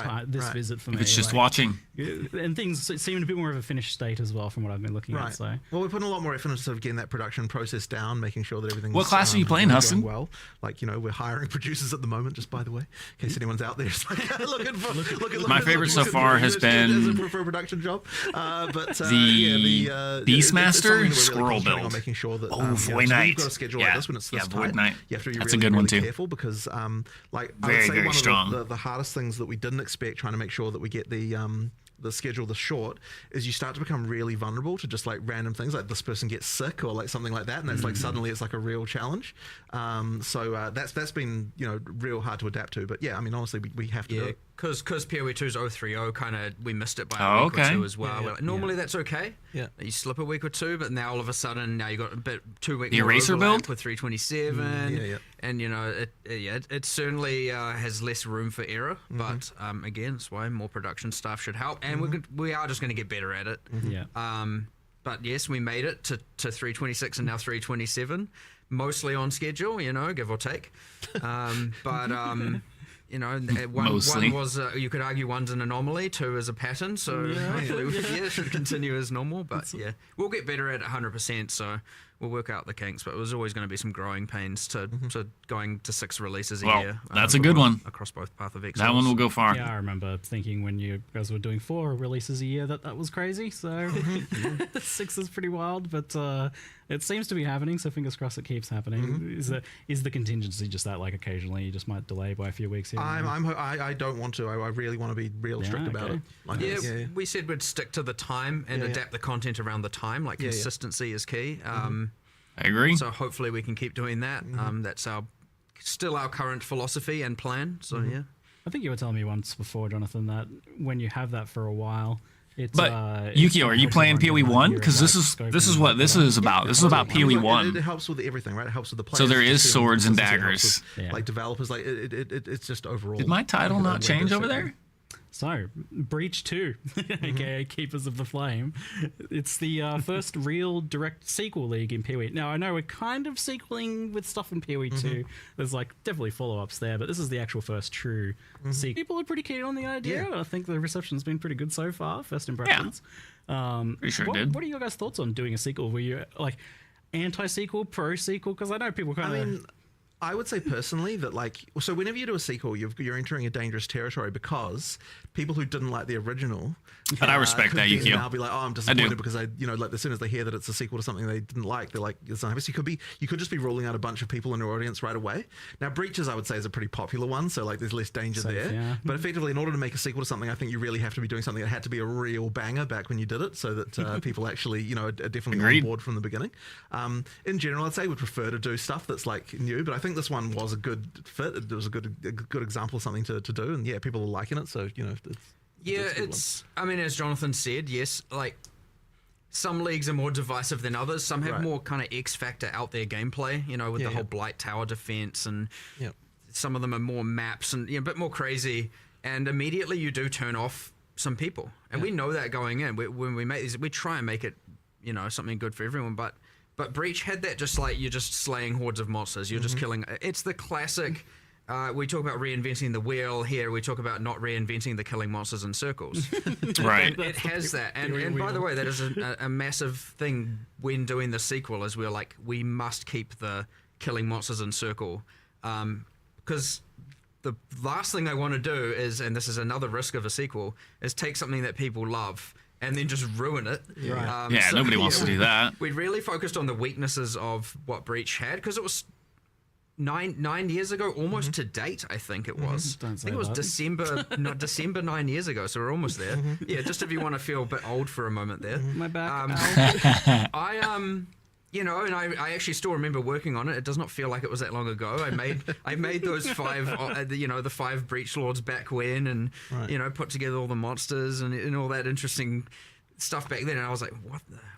visit for me. If it's just like, watching. and things seem a bit more of a finished state as well from what I've been looking at. So Well, we're putting a lot more effort into sort of getting that production process down, making sure that everything's... What class are you playing, going Huston? Well, like, we're hiring producers at the moment, just by the way, in case anyone's out there. It's like, looking for... My favorite so far has been for a production job. But the Beastmaster Squirrel build. On making sure that, Void so Knight. you've got a schedule Yeah. like this when it's this Yeah, Void tight. Knight. You have to be That's a really, good one really too. careful, because like, I Very, would say very one strong. of the hardest things that we didn't expect, trying to make sure that we get the schedule this short, is you start to become really vulnerable to just like random things, like this person gets sick or like something like that, and it's like suddenly it's like a real challenge. So that's been real hard to adapt to. But yeah, I mean, honestly, we have to do Yeah, it. because POE2's 030 kind of, we missed it by Oh, a week okay. or two as well. Yeah, We're like, normally that's okay. Yeah. You slip a week or two, but now all of a sudden, now you got a bit 2 weeks The eraser build? with 327. yeah. And it certainly has less room for error. But again, that's why more production staff should help, and we are just going to get better at it. yeah. But yes, we made it to 326 and now 327, mostly on schedule, give or take. Mostly. one was, you could argue one's an anomaly, 2 is a pattern, so hopefully it should continue as normal. But yeah, we'll get better at 100%, so we'll work out the kinks. But it was always going to be some growing pains to going to 6 releases a Well, year. that's a good one. Across both Path of Exile. That one will go far. Yeah, I remember thinking when you guys were doing 4 releases a year that was crazy. So 6 is pretty wild, but it seems to be happening. So fingers crossed it keeps happening. Is the contingency just that, like, occasionally you just might delay by a few weeks here? I don't want to. I really want to be real strict about okay. it. Like, Yeah, we said we'd stick to the time and adapt the content around the time. Like, consistency is key. I agree. So hopefully we can keep doing that. That's still our current philosophy and plan. So yeah. I think you were telling me once before, Jonathan, that when you have that for a while, It's, But it Yukio, are you helps playing everyone get an POE1? idea of, Because like, this is what this is about. This is about It POE1. helps with everything, right? It helps with the players. So there is to see swords and it helps daggers. with, Yeah. like developers, like it's just overall. Did my title like, not way change better over set. there? So, Breach 2, aka Keepers of the Flame. It's the first real direct sequel league in PoE. Now, I know we're kind of sequeling with stuff in PoE 2. There's like definitely follow-ups there, but this is the actual first true sequel. People are pretty keen on the idea. Yeah. I think the reception's been pretty good so far, first impressions. Pretty sure it what, did. what are your guys' thoughts on doing a sequel? Were you like anti-sequel, pro-sequel? Because I know people kind of... I mean, I would say personally that, like, so whenever you do a sequel, you're entering a dangerous territory because people who didn't like the original, But I respect could that, then Yukio. now be like, oh, I'm do. disappointed because like as soon as they hear that it's a sequel to something they didn't like, they're like, it's unhappy. So you could just be ruling out a bunch of people in your audience right away. Now, Breaches, I would say, is a pretty popular one, so like there's less danger Safe, there. yeah. But effectively, in order to make a sequel to something, I think you really have to be doing something that had to be a real banger back when you did it, so that people actually, are definitely Agreed. on board from the beginning. In general, I'd say we'd prefer to do stuff that's like new, but I think this one was a good fit. It was a good example of something to do, and yeah, people are liking it. So It's I mean, as Jonathan said, yes, like some leagues are more divisive than others. Some have Right. more kind of X factor out there gameplay, with Yeah, the whole yeah. Blight Tower defense, and Yep. some of them are more maps and a bit more crazy. And immediately you do turn off some people, and we know that going in. When we make these, we try and make it, something good for everyone. But Breach had that, just like you're just slaying hordes of monsters. You're just killing. It's the classic. We talk about reinventing the wheel here. We talk about not reinventing the killing monsters in circles. Right. And it has that. And by the way, that is a massive thing when doing the sequel, is we're like, we must keep the killing monsters in circle. Because the last thing I want to do is, and this is another risk of a sequel, is take something that people love and then just ruin it. Right. Yeah, nobody wants to do that. We really focused on the weaknesses of what Breach had, because it was nine years ago, almost to date, I think it was. Don't I say think it was that. December 9 years ago, so we're almost there. Yeah, just if you want to feel a bit old for a moment there. My back. And I actually still remember working on it. It does not feel like it was that long ago. I made those five, the 5 Breach Lords back when, and put together all the monsters and all that interesting stuff back then. And I was like,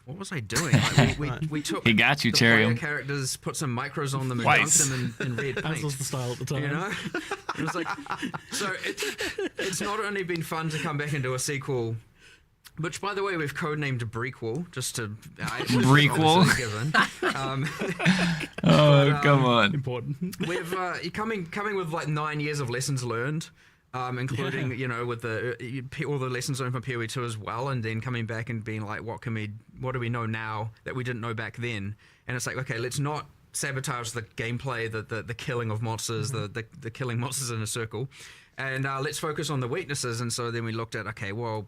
what was I doing? Like, we took He got you, the player Cheerio. characters, put some micros on them, and Twice. dunked them in red That paint. was the style at the time. It was like, so it's not only been fun to come back and do a sequel, which, by the way, we've codenamed Breakwall, just to... Breakwall? Come on. Important. We've coming with like 9 years of lessons learned, including with all the lessons learned from POE2 as well, and then coming back and being like, what do we know now that we didn't know back then? And it's like, okay, let's not sabotage the gameplay, the killing of monsters, the killing monsters in a circle, and let's focus on the weaknesses. And so then we looked at, okay, well,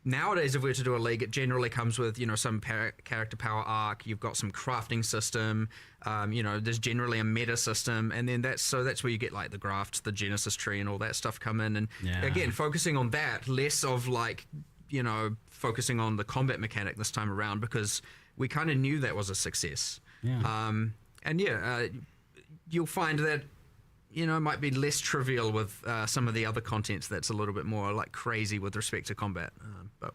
nowadays, if we were to do a league, it generally comes with, some character power arc. You've got some crafting system. There's generally a meta system, and then that's where you get like the grafts, the Genesis tree, and all that stuff come in. And again, focusing on that, less of like, focusing on the combat mechanic this time around, because we kind of knew that was a success. Yeah. You'll find that. It might be less trivial with some of the other contents that's a little bit more like crazy with respect to combat. But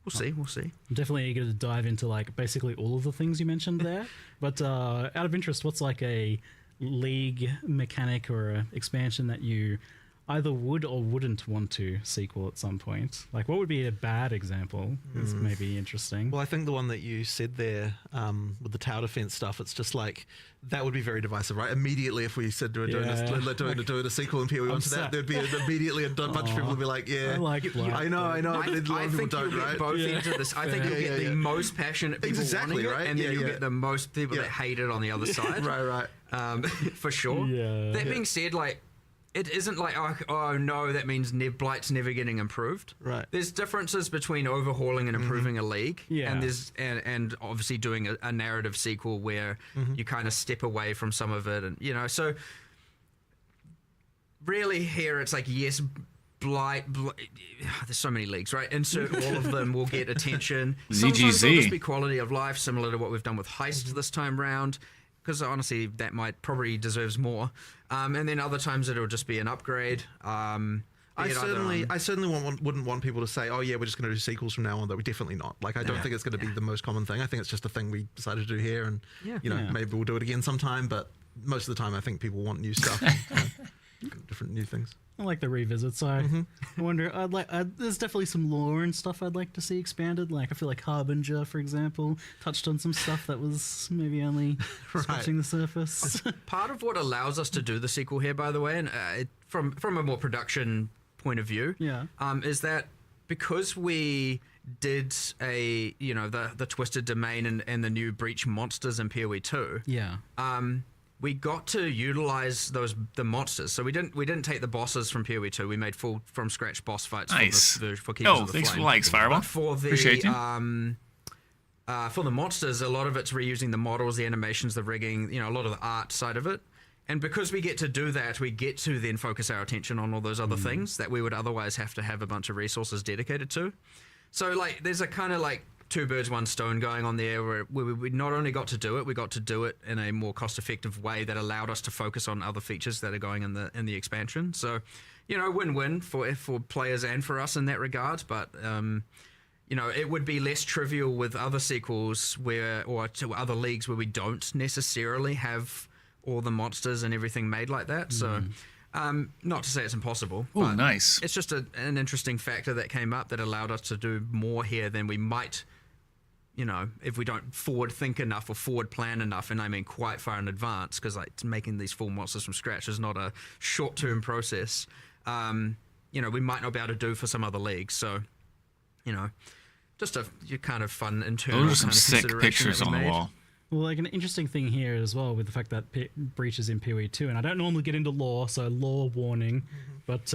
we'll see. I'm definitely eager to dive into like basically all of the things you mentioned there. But out of interest, what's like a league mechanic or a expansion that you either would or wouldn't want to sequel at some point? Like, what would be a bad example? Is maybe interesting. Well, I think the one that you said there with the tower defense stuff, it's just like that would be very divisive, right? Immediately, if we said doing a sequel in POE1 to that, there'd be immediately a bunch of people would be like, yeah, I like Blight. I know, but a lot of people I think don't, you'll right? get both ends of this. I think you'll get the most passionate people Exactly, wanting right? it, and then Yeah, you'll yeah. get the most people that hate it on the other side. Right. For sure. Yeah. That being said, like, it isn't like, oh no, that means Blight's never getting improved. Right. There's differences between overhauling and improving a league. Yeah. And there's and obviously doing a narrative sequel where you kind of step away from some of it, and so really here it's like, yes, Blight, there's so many leagues, right? Insert all of them will get attention. Sometimes it'll just be quality of life, similar to what we've done with Heist this time round, because honestly that probably deserves more. And then other times it'll just be an upgrade. I Be it either on- certainly wouldn't want people to say, "Oh yeah, we're just going to do sequels from now on." That we're definitely not. Like, I don't think it's going to be the most common thing. I think it's just a thing we decided to do here, and maybe we'll do it again sometime. But most of the time, I think people want new stuff, different new things. I like the revisits. So I wonder. There's definitely some lore and stuff I'd like to see expanded. Like I feel like Harbinger, for example, touched on some stuff that was maybe only scratching the surface. Part of what allows us to do the sequel here, by the way, and from a more production point of view, is that because we did the Twisted Domain and the new Breach monsters in PoE2. Yeah. We got to utilize the monsters. So we didn't take the bosses from PoE2. We made full from scratch boss fights Nice. for Keepers of the thanks for Flame. the likes, Fireball. But for the Appreciate you. for the monsters, a lot of it's reusing the models, the animations, the rigging, a lot of the art side of it. And because we get to do that, we get to then focus our attention on all those other things that we would otherwise have to have a bunch of resources dedicated to. So like there's a kind of like two birds, one stone going on there where we not only got to do it, we got to do it in a more cost-effective way that allowed us to focus on other features that are going in the expansion. So, win-win for players and for us in that regard. But, it would be less trivial with other sequels or to other leagues where we don't necessarily have all the monsters and everything made like that. So, not to say it's impossible. Oh, but nice. It's just an interesting factor that came up that allowed us to do more here than we might, if we don't forward think enough or forward plan enough, and I mean quite far in advance, because like making these full monsters from scratch is not a short-term process. We might not be able to do for some other leagues. So, just a kind of fun internal. Those are some kind of sick consideration pictures that we on the made. wall. Well, like an interesting thing here as well with the fact that Breach is in PoE2, and I don't normally get into lore, so lore warning, but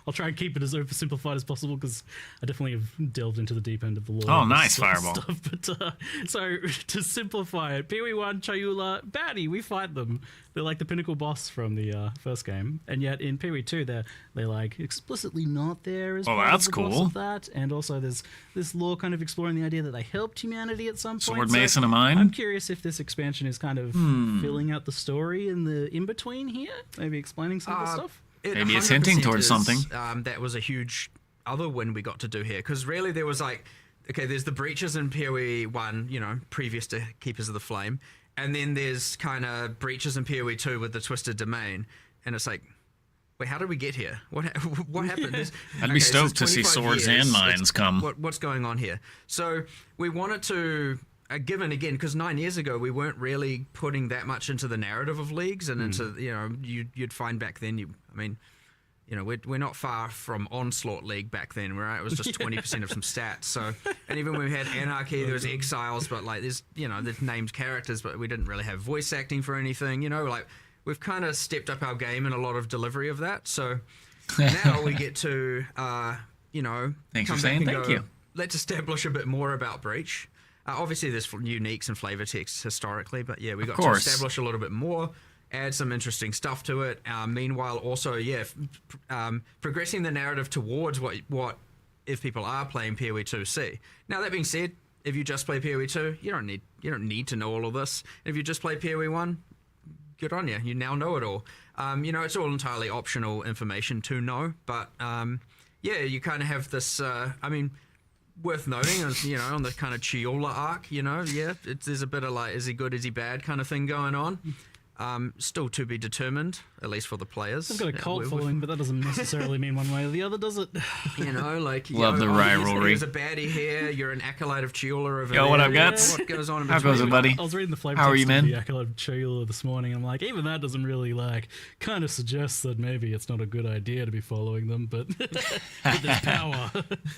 I'll try and keep it as oversimplified as possible because I definitely have delved into the deep end of the lore. Oh, and nice, sort of Fireball. Stuff. But so to simplify it, PoE1, Chayula, baddie, we fight them. They're like the pinnacle boss from the first game, and yet in PoE2 they're like explicitly not there as part that's of the boss cool. of that, and also there's this lore kind of exploring the idea that they helped humanity at some point. Sword So Mason of mine. I'm curious if this expansion is kind of filling out the story in the in-between here, maybe explaining some of the stuff. Maybe it's hinting 100% towards is, something. That was a huge other win we got to do here, because really there was like, okay, there's the breaches in PoE1, previous to Keepers of the Flame, and then there's kind of breaches in PoE2 with the Twisted Domain, and it's like, wait, how did we get here? What happened? I'd be stoked to see 25 swords years. and mines come. What's going on here? So we wanted to, given again, because 9 years ago we weren't really putting that much into the narrative of leagues and into, you'd find back then, we're not far from Onslaught League back then, right? It was just 20% of some stats. So, and even when we had Anarchy, there was Exiles, but like there's named characters, but we didn't really have voice acting for anything. Like we've kind of stepped up our game in a lot of delivery of that. So now we get to, Thanks come for back saying and thank go, you. let's establish a bit more about Breach. Obviously, there's uniques and flavor text historically, but yeah, we got to establish a little bit more. Add some interesting stuff to it. Meanwhile, also, progressing the narrative towards what if people are playing PoE2 see. Now that being said, if you just play PoE2, you don't need to know all of this. If you just play PoE1, good on you. You now know it all. It's all entirely optional information to know, but you kind of have this. Worth noting, on the kind of Chiola arc, there's a bit of like, is he good, is he bad kind of thing going on. Still to be determined, at least for the players. I've got a cult following, but that doesn't necessarily mean one way or the other, does it? Love the rivalry. He's a baddie here. You're an acolyte of Chiola over Yo, there. what up, guts? What goes on in How between? goes it, buddy? I was reading the flavor How are text you, of man? the Acolyte of Chayula this morning. I'm like, even that doesn't really kind of suggests that maybe it's not a good idea to be following them, but there's power.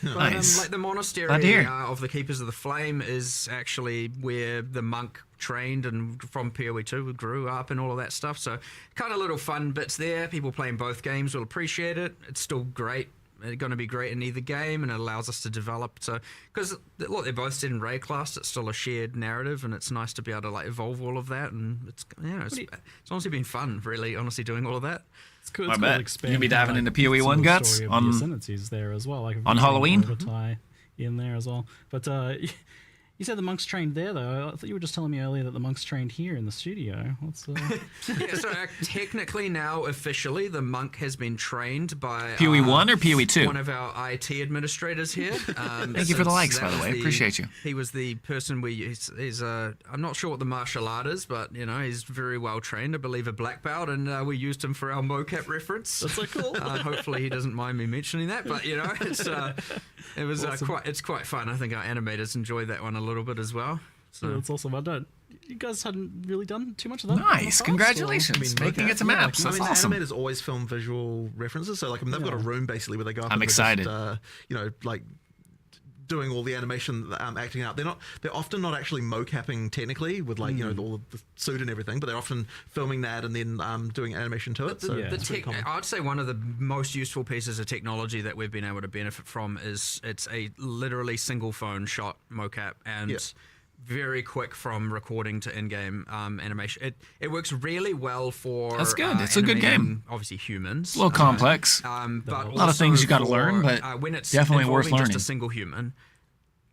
Nice. Like the monastery of the Keepers of the Flame is actually where the monk trained and from PoE2 grew up and all of that stuff. So kind of little fun bits there. People playing both games will appreciate it. It's still great. It's going to be great in either game, and it allows us to develop. So because look, they're both set in Ray class, it's still a shared narrative, and it's nice to be able to like evolve all of that. And it's honestly been fun, really, honestly doing all of that. It's cool. I It's bet. cool expanding, You'll be diving into PoE1 some of the guts story of on- the Ascendancies there as well, like on Halloween? tie in there as well. But You said the monks trained there, though. I thought you were just telling me earlier that the monks trained here in the studio. What's Yeah, so technically now, officially, the monk has been trained by POE1 or POE2? one of our IT administrators here. Thank you for the likes, by the way. Appreciate you. He was the person he's I'm not sure what the martial art is, but he's very well trained. I believe a black belt, and we used him for our mocap reference. That's so cool. Hopefully he doesn't mind me mentioning that, but it's Awesome. it's quite fun. I think our animators enjoyed that one a little bit as well. So That's awesome. I don't. You guys hadn't really done too much of that. in the Nice. past, Congratulations. Making it to maps. That's awesome. Animators always film visual references, so like they've got a room basically where they go up. I'm and excited. Just, like doing all the animation, acting out. They're often not actually mocapping technically with like all of the suit and everything, but they're often filming that and then doing animation to it. So the it's pretty common. I'd say one of the most useful pieces of technology that we've been able to benefit from is it's a literally single phone shot mocap and very quick from recording to in-game animation. It works really well for That's good. It's a good game. animating, obviously humans. A little complex. But a lot of things you got to learn, but when it's definitely worth involving learning. just a single human,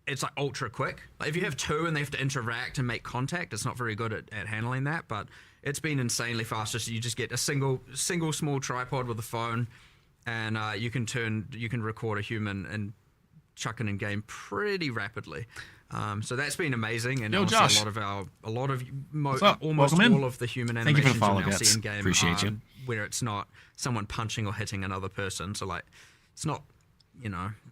it's like ultra quick. Like if you have two and they have to interact and make contact, it's not very good at handling that. But it's been insanely fast. So you just get a single small tripod with a phone, and you can record a human and chuck it in game pretty rapidly. So that's been amazing, and Yo, also Josh. almost Welcome in. all of the human Thank you for animations the follow, you now Gets. see in game Appreciate you. where it's not someone punching or hitting another person. So like, it's not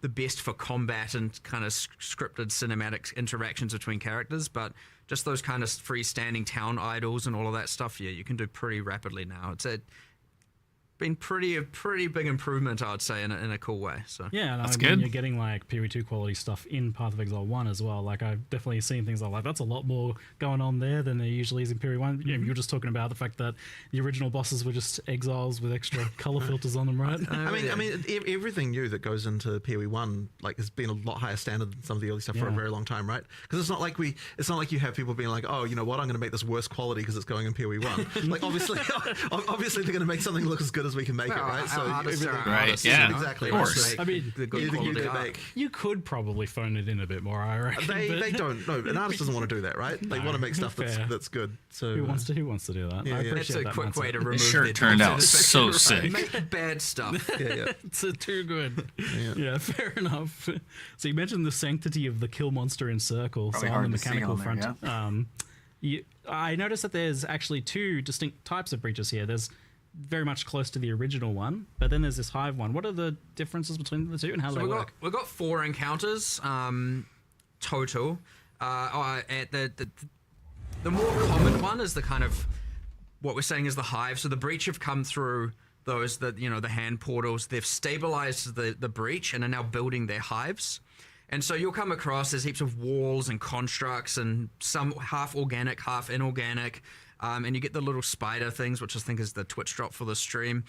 the best for combat and kind of scripted cinematic interactions between characters, but just those kind of freestanding town idols and all of that stuff, you can do pretty rapidly now. It's been a pretty big improvement, I'd say, in a cool way. So Yeah, and That's I mean, good. you're getting like POE2 quality stuff in Path of Exile 1 as well. Like I've definitely seen things like that's a lot more going on there than there usually is in POE1. You were just talking about the fact that the original bosses were just exiles with extra color filters on them, right? I mean, everything new that goes into POE1 like has been a lot higher standard than some of the early stuff for a Yeah. very long time, right? Because it's not like you have people being like, oh, you know what, I'm going to make this worse quality because it's going in POE1. Like obviously they're going to make something look as good as we can make it, right? So artists are everything- Right, artists, yeah, exactly. of course. Right? I mean, the good You quality could art. make. you could probably phone it in a bit more, I reckon. but They don't. No, an artist doesn't want to do that, right? They want to make stuff fair. that's good. So Who wants to do that? Yeah, I yeah. appreciate That's a that quick mindset. way to remove shirt their turned out satisfaction, so right? sick. Make bad stuff. Yeah. It's too good. Yeah, fair enough. So you mentioned the sanctity of the kill monster in circle. Probably so on hard the to see mechanical on there, front, I noticed that there's actually two distinct types of breaches here. There's very much close to the original one, but then there's this hive one. What are the differences between the two, and how do So they work? we've got 4 encounters total. At the more common one is the kind of what we're saying is the hive. So the breach have come through those the hand portals. They've stabilized the breach and are now building their hives. And so you'll come across there's heaps of walls and constructs and some half organic, half inorganic. And you get the little spider things, which I think is the Twitch drop for the stream.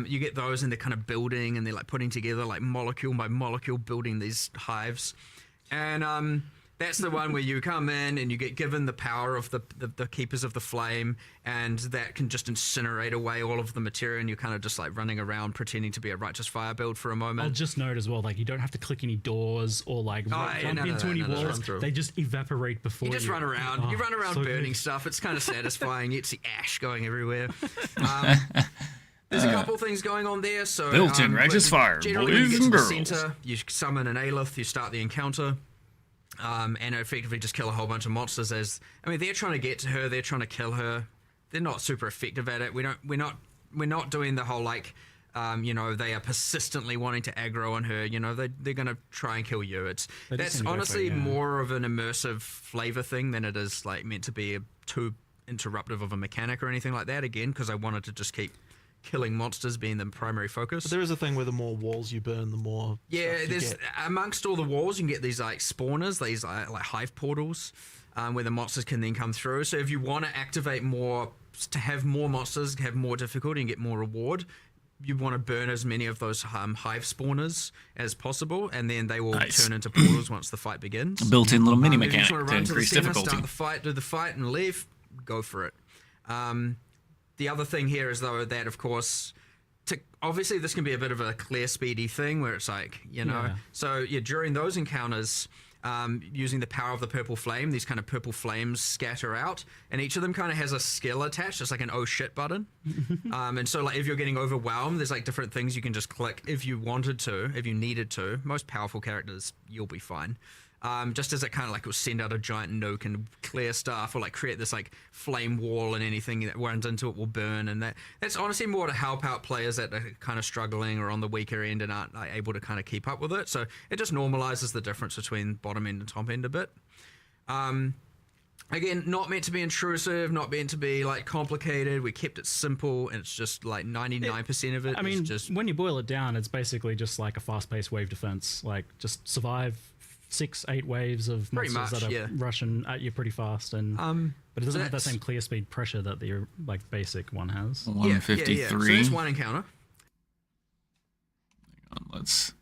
You get those and they're kind of building and they're like putting together like molecule by molecule building these hives. And that's the one where you come in and you get given the power of the Keepers of the Flame, and that can just incinerate away all of the materia, and you're kind of just like running around pretending to be a Righteous Fire build for a I'll moment. just note as well, like you don't have to click any doors or like yeah, jump no, into any no, walls. run through. They just evaporate before You just run around. You run around so burning good. stuff. It's kind of satisfying. You see ash going everywhere. There's a couple things going on there. So Built-in Righteous Fire, Generally, you boys get to and the girls. center. You summon an Aelith. You start the encounter. And effectively just kill a whole bunch of monsters. They're trying to get to her. They're trying to kill her. They're not super effective at it. We're not doing the whole like, they are persistently wanting to aggro on her. They're going to try and kill you. They just That's seem to go for it, honestly yeah. more of an immersive flavor thing than it is like meant to be too interruptive of a mechanic or anything like that. Again, because I wanted to just keep killing monsters being the primary focus. But there is a thing where the more walls you burn, the more Yeah, stuff you there's get. amongst all the walls you can get these like spawners, these like hive portals, where the monsters can then come through. So if you want to activate more, to have more monsters, have more difficulty and get more reward, you want to burn as many of those hive spawners as possible, and then they will Nice. turn into portals once the fight begins. Built-in little mini If you mechanic just want to run increase the center, difficulty. Start the fight, do the fight, and leave. Go for it. The other thing here is though that of course, obviously this can be a bit of a clear, speedy thing where it's like Yeah. So during those encounters, using the power of the purple flame. These kind of purple flames scatter out, and each of them kind of has a skill attached, just like an oh shit button. And so like if you're getting overwhelmed, there's like different things you can just click if you wanted to, if you needed to. Most powerful characters, you'll be fine. Just as it kind of like will send out a giant nuke and clear stuff, or like create this like flame wall, and anything that runs into it will burn. And that's honestly more to help out players that are kind of struggling or on the weaker end and aren't like, able to kind of keep up with it. So it just normalizes the difference between bottom end and top end a bit. Again, not meant to be intrusive, not meant to be like complicated. We kept it simple, and it's just like 99% of it. I mean, just when you boil it down, it's basically just like a fast-paced wave defense. Like, just survive 6-8 waves of monsters that are rushing at you pretty fast, and but it doesn't have that same clear speed pressure that the like basic one has. 153. Yeah. So there's one encounter. Hang on, let's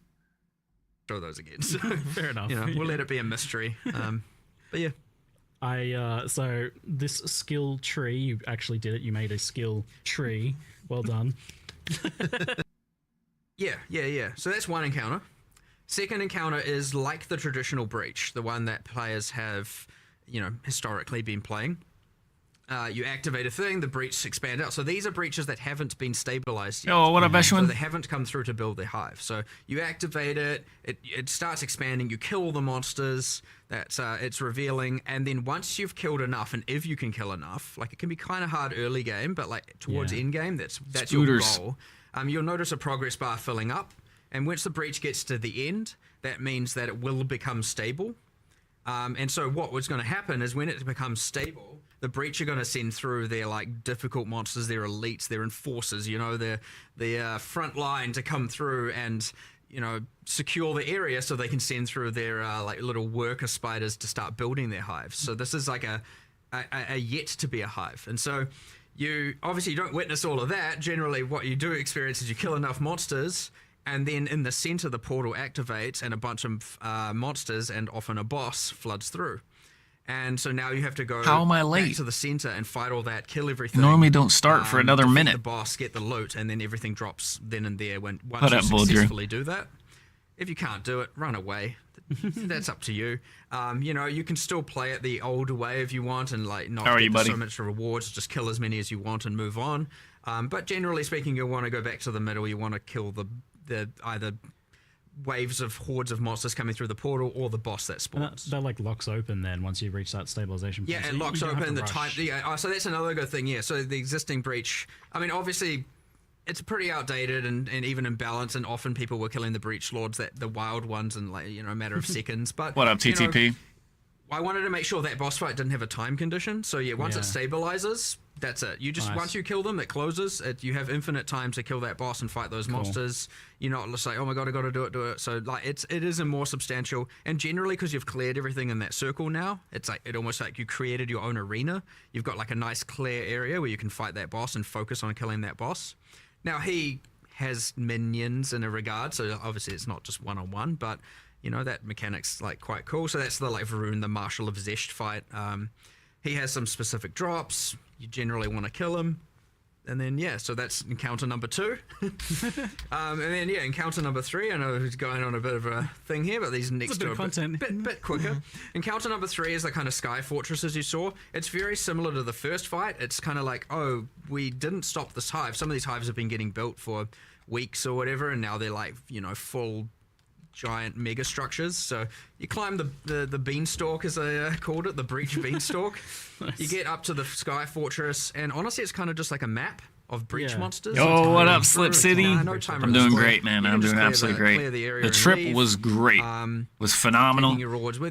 show those again. So, fair enough. We'll let it be a mystery. But yeah. So this skill tree, you actually did it. You made a skill tree. Well done. Yeah. So that's one encounter. Second encounter is like the traditional breach, the one that players have, historically been playing. You activate a thing, the breach expand out. So these are breaches that haven't been stabilized yet. Oh, what up, Eshwin? So they haven't come through to build their hive. So you activate it, it starts expanding, you kill all the monsters, it's revealing, and then once you've killed enough, and if you can kill enough, like it can be kind of hard early game, but like towards end game, that's your goal. You'll notice a progress bar filling up. And once the breach gets to the end, that means that it will become stable. And so what was going to happen is when it becomes stable, the breach are going to send through their like difficult monsters, their elites, their enforcers, their front line to come through and secure the area so they can send through their like little worker spiders to start building their hives. So this is like a yet to be a hive. And so you don't witness all of that. Generally, what you do experience is you kill enough monsters, and then in the center, the portal activates, and a bunch of monsters and often a boss floods through. And so now you have to go back to the center and fight all that, kill everything. Normally don't start for another minute. The boss, get the loot, and then everything drops then and there once you successfully do that. If you can't do it, run away. That's up to you. You can still play it the old way if you want, and like not get so much rewards. Just kill as many as you want and move on. But generally speaking, you'll want to go back to the middle. You want to kill the either waves of hordes of monsters coming through the portal or the boss that spawns. That like locks open then once you reach that stabilization point. Yeah, it locks open the time. Yeah, so that's another good thing. Yeah, so the existing breach. I mean, obviously, it's pretty outdated and even imbalanced, and often people were killing the breach lords, the wild ones, in like a matter of seconds. But what up, TTP? I wanted to make sure that boss fight didn't have a time condition. So once it stabilizes, that's it. You just once you kill them, it closes. You have infinite time to kill that boss and fight those monsters. You're not just like, oh my god, I got to do it. So like it is a more substantial, and generally because you've cleared everything in that circle now, it's like it almost like you created your own arena. You've got like a nice clear area where you can fight that boss and focus on killing that boss. Now he has minions in a regard, so obviously it's not just one-on-one, but that mechanic's like quite cool. So that's the like Varun, the Marshal of Zesht fight. He has some specific drops. You generally want to kill him. And then, so that's encounter number 2. And then, encounter number 3. I know who's going on a bit of a thing here, but these next to a bit quicker. Encounter number 3 is the kind of sky fortresses you saw. It's very similar to the first fight. It's kind of like, oh, we didn't stop this hive. Some of these hives have been getting built for weeks or whatever, and now they're like, full giant mega structures. So you climb the beanstalk, as I called it, the breach beanstalk. Nice. You get up to the sky fortress, and honestly it's kind of just like a map of breach monsters. Oh, what up, Slip City? I'm doing great, man. I'm doing absolutely great. The trip was great. Was phenomenal.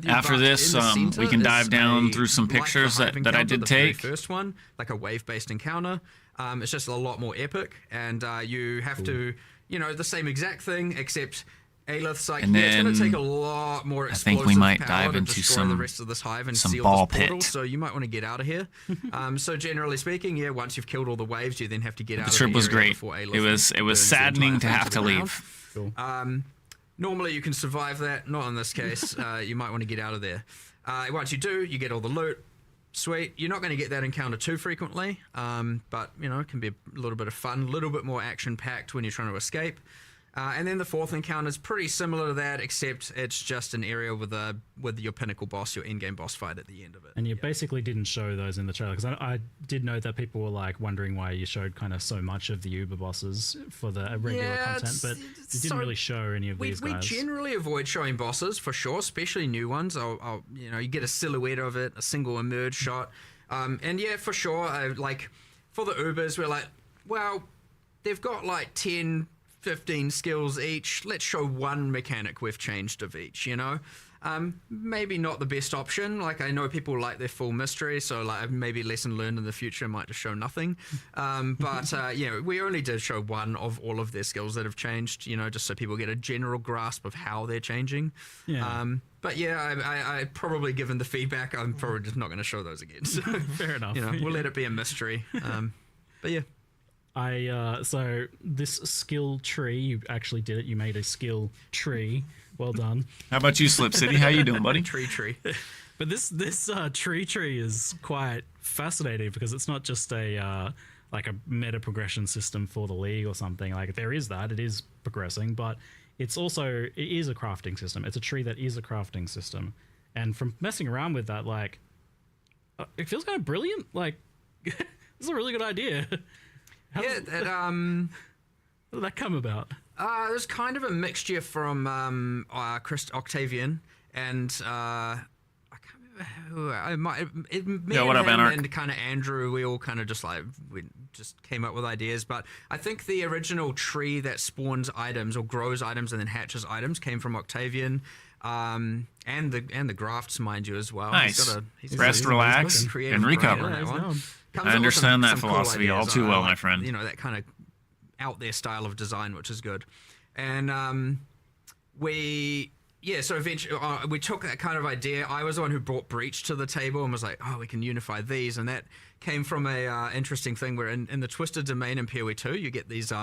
After this, we can dive down through some pictures that I did take. First one, like a wave-based encounter. It's just a lot more epic, and you have to, the same exact thing, except Aelith's like, it's going to take a lot more explosive I think we might power dive to into destroy the rest of this hive and seal ball this portal, pit. so you might want to get out of here. So generally speaking, once you've killed all the waves, you then have to get out of the trip was great. Aelith It was saddening to have to leave. Cool. Normally you can survive that, not in this case. You might want to get out of there. Once you do, you get all the loot. Sweet. You're not going to get that encounter too frequently, but it can be a little bit of fun, a little bit more action-packed when you're trying to escape. And then the fourth encounter is pretty similar to that, except it's just an area with your pinnacle boss, your in-game boss fight at the end of it. And you basically didn't show those in the trailer, because I did note that people were like wondering why you showed kind of so much of the Uber bosses for the regular content, but you didn't really show any of these guys. We generally avoid showing bosses for sure, especially new ones. You get a silhouette of it, a single emerge shot, and yeah, for sure. Like for the Ubers, we're like, well, they've got like 10. 15 skills each. Let's show one mechanic we've changed of each, you know? Maybe not the best option. Like, I know people like their full mystery, so like maybe lesson learned in the future might just show nothing. But we only did show one of all of their skills that have changed, you know, just so people get a general grasp of how they're changing. Yeah. But yeah, I probably, given the feedback, I'm probably just not going to show those again. So, Fair enough. You know, we'll let it be a mystery. But yeah. So this skill tree, you actually did it. You made a skill tree. Well done. How about you, Slip City? How you doing, buddy? Tree. But this tree is quite fascinating, because it's not just a like a meta progression system for the league or something. Like, there is that, it is progressing, but it is a crafting system. It's a tree that is a crafting system, and from messing around with that, like, it feels kind of brilliant. Like, this is a really good idea. How did that come about? It was kind of a mixture from Chris Octavian and I can't remember who. What up, Anarch? And kind of Andrew. We all kind of just came up with ideas. But I think the original tree that spawns items or grows items and then hatches items came from Octavian. And the grafts, mind you, as well. Nice. Rest, relax, and recover. I understand that philosophy all too well, my friend. You know, that kind of out there style of design, which is good. And so eventually we took that kind of idea. I was the one who brought Breach to the table and was like, oh, we can unify these. And that came from a interesting thing where in the Twisted Domain in POE2, you get these,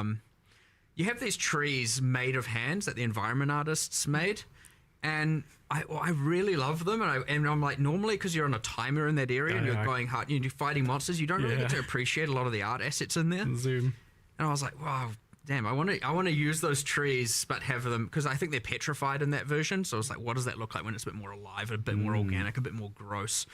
you have these trees made of hands that the environment artists made. And I really love them, and I'm like, normally, because you're on a timer in that area and you're going hard, you're fighting monsters, you don't really get to appreciate a lot of the art assets in there. Zoom. And I was like, wow, damn, I want to use those trees, but have them, because I think they're petrified in that version. So I was like, what does that look like when it's a bit more alive, a bit more organic, a bit more gross?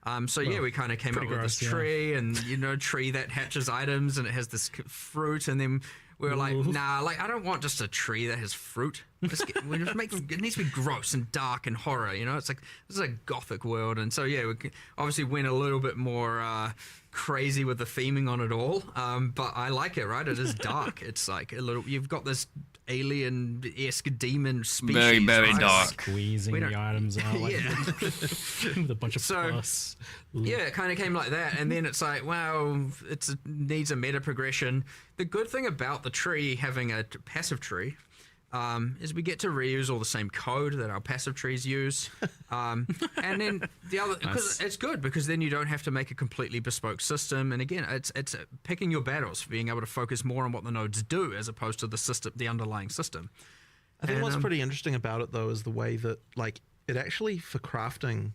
We kind of came up with this tree, and tree that hatches items, and it has this fruit, and then we were like, nah, like, I don't want just a tree that has fruit. It needs to be gross and dark and horror, It's like, this is a gothic world. And so, yeah, we obviously went a little bit more crazy with the theming on it all. But I like it, right? It is dark. It's like you've got this alien-esque demon species. Very, very right? dark. Squeezing the items out with a bunch of plus. Yeah, it kind of came like that, and then it's like, wow, it needs a meta progression. The good thing about the tree having a passive tree is we get to reuse all the same code that our passive trees use, and then the other, because it's good, because then you don't have to make a completely bespoke system. And again, it's picking your battles, being able to focus more on what the nodes do as opposed to the underlying system. I think what's pretty interesting about it, though, is the way that, like, it actually, for crafting,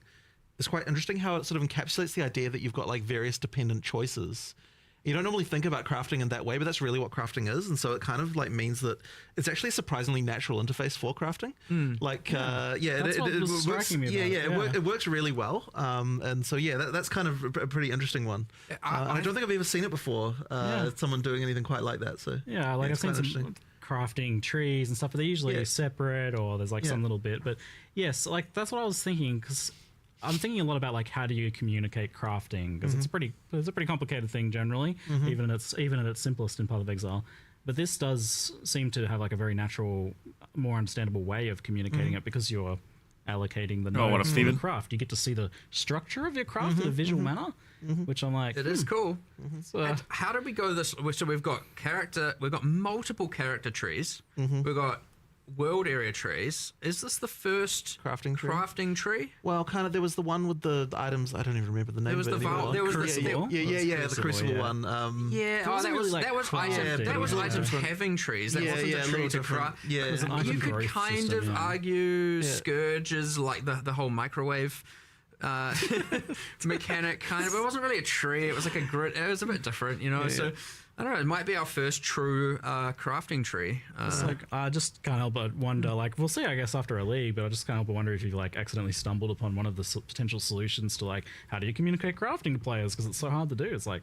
it's quite interesting how it sort of encapsulates the idea that you've got, like, various dependent choices. You don't normally think about crafting in that way, but that's really what crafting is. And so it kind of like means that it's actually a surprisingly natural interface for crafting. It works really well. And so, that's kind of a pretty interesting one. I don't think I've ever seen it before, someone doing anything quite like that. So I've seen some crafting trees and stuff, but they're usually separate, or there's like some little bit. But yes, like that's what I was thinking, because I'm thinking a lot about like how do you communicate crafting, because it's a pretty complicated thing generally, even in its simplest in Path of Exile. But this does seem to have like a very natural, more understandable way of communicating it, because you're allocating the nodes to the craft. You get to see the structure of your craft in a visual manner, which I'm like, it is cool. So, how did we go this? So we've got multiple character trees. We've got world area trees. Is this the first crafting tree? Well, kind of. There was the one with the items. I don't even remember the name. There was the Crucible one. That was items having trees. That wasn't a tree to craft. You could kind of argue Scourge is like the whole microwave mechanic, kind of. It wasn't really a tree. It was like a grid. It was a bit different, So I don't know. It might be our first true crafting tree. It's like I just can't help but wonder. Like we'll see, I guess, after a league, but I just can't help but wonder if you like accidentally stumbled upon one of the potential solutions to like how do you communicate crafting to players because it's so hard to do. It's like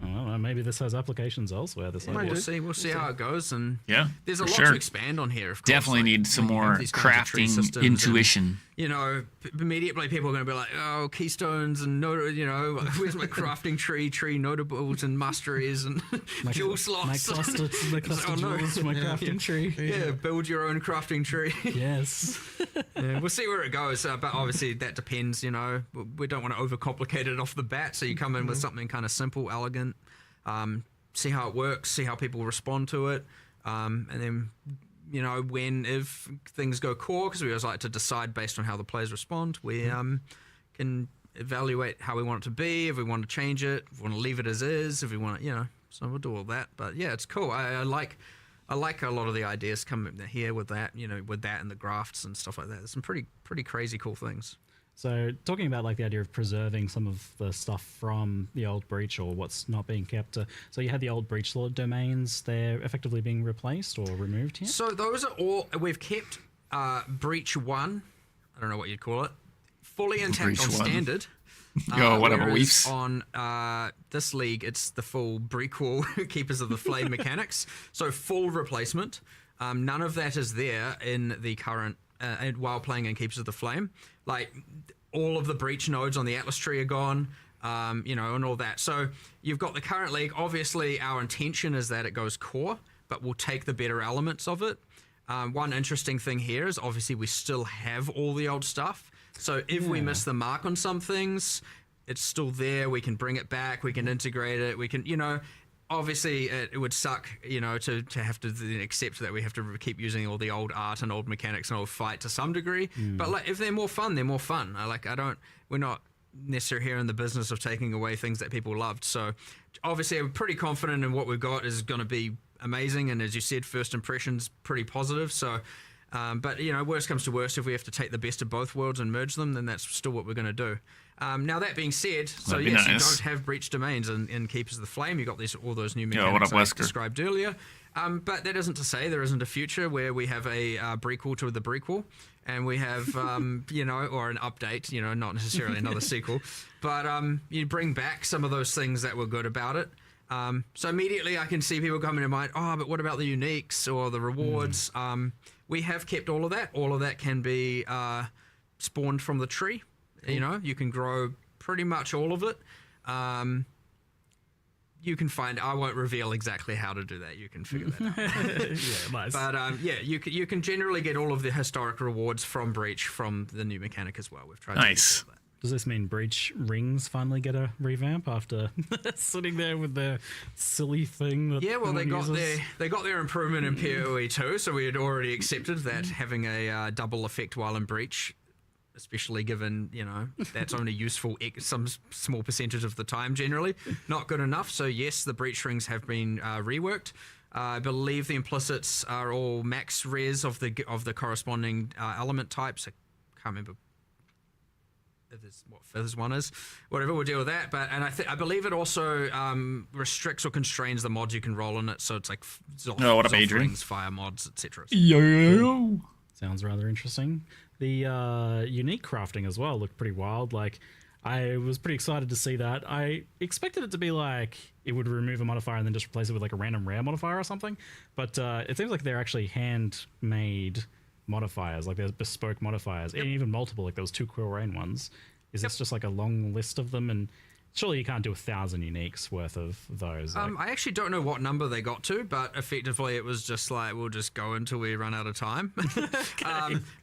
I don't know, maybe this has applications elsewhere. This idea. We'll see how it goes, and Yeah, there's a for lot sure. to expand on here. Of course. Definitely Like, need some when you have more these kinds of tree crafting systems intuition. and, immediately people are going to be like, oh, keystones and where's my crafting tree notables and masteries and jewel slots. My cluster Oh, no. jewels for my crafting tree. Yeah, build your own crafting tree. Yes. Yeah, we'll see where it goes, but obviously that depends. We don't want to overcomplicate it off the bat, so you come in with something kind of simple, elegant, see how it works, see how people respond to it, and then if things go core, because we always like to decide based on how the players respond, we can evaluate how we want it to be, if we want to change it, if we want to leave it as is, if we want to, so we'll do all that. But yeah, it's cool. I like a lot of the ideas coming here with that, with that and the grafts and stuff like that. There's some pretty crazy cool things. So talking about like the idea of preserving some of the stuff from the old breach or what's not being kept. So you had the old breach lord domains. They're effectively being replaced or removed here. So those are all we've kept. Breach 1, I don't know what you'd call it, fully intact Breach on 1. standard. Whatever whereas weeps. on this league, it's the full Breakwall Keepers of the Flame mechanics. So full replacement. None of that is there in the current while playing in Keepers of the Flame. Like all of the breach nodes on the Atlas tree are gone. And all that. So you've got the current league. Obviously, our intention is that it goes core, but we'll take the better elements of it. One interesting thing here is obviously we still have all the old stuff. So if we miss the mark on some things, it's still there. We can bring it back. We can integrate it. We can, obviously it would suck, to have to then accept that we have to keep using all the old art and old mechanics and old fight to some degree. But like, if they're more fun, they're more fun. We're not necessarily here in the business of taking away things that people loved. So obviously I'm pretty confident in what we've got is going to be amazing. And as you said, first impressions, pretty positive. So, but worst comes to worst, if we have to take the best of both worlds and merge them, then that's still what we're going to do. Now that being said, so That'd be yes, nice. you don't have breach domains in Keepers of the Flame. You got all those new Yeah, what mechanics up, I Wesker? described earlier. But that isn't to say there isn't a future where we have a prequel to the prequel, and we have or an update. Not necessarily another sequel, but you bring back some of those things that were good about it. So immediately I can see people coming to mind. Oh, but what about the uniques or the rewards? We have kept all of that. All of that can be spawned from the tree. You can grow pretty much all of it. You can find. I won't reveal exactly how to do that. You can figure that out. Yeah, nice. But you can generally get all of the historic rewards from Breach from the new mechanic as well. We've tried. Nice. To do that. Does this mean breach rings finally get a revamp after sitting there with the silly thing that Yeah, well, no they one got uses? their improvement in POE2, so we had already accepted that having a double effect while in Breach, especially given, that's only useful some small percentage of the time generally, not good enough. So yes, the breach rings have been reworked. I believe the implicits are all max res of the corresponding element types. I can't remember if it's what Fizz one is. Whatever, we'll deal with that. But I believe it also restricts or constrains the mods you can roll in it. So it's like what up, Zoth Adrian? rings, fire mods, etc. Yo. Sounds rather interesting. The unique crafting as well looked pretty wild. Like, I was pretty excited to see that. I expected it to be like it would remove a modifier and then just replace it with like a random rare modifier or something. But it seems like they're actually handmade modifiers, like there's bespoke modifiers, and even multiple, like those 2 Quill Rain ones. Is this just like a long list of them? And surely you can't do 1,000 uniques worth of those. Like, I actually don't know what number they got to, but effectively it was just like, we'll just go until we run out of time.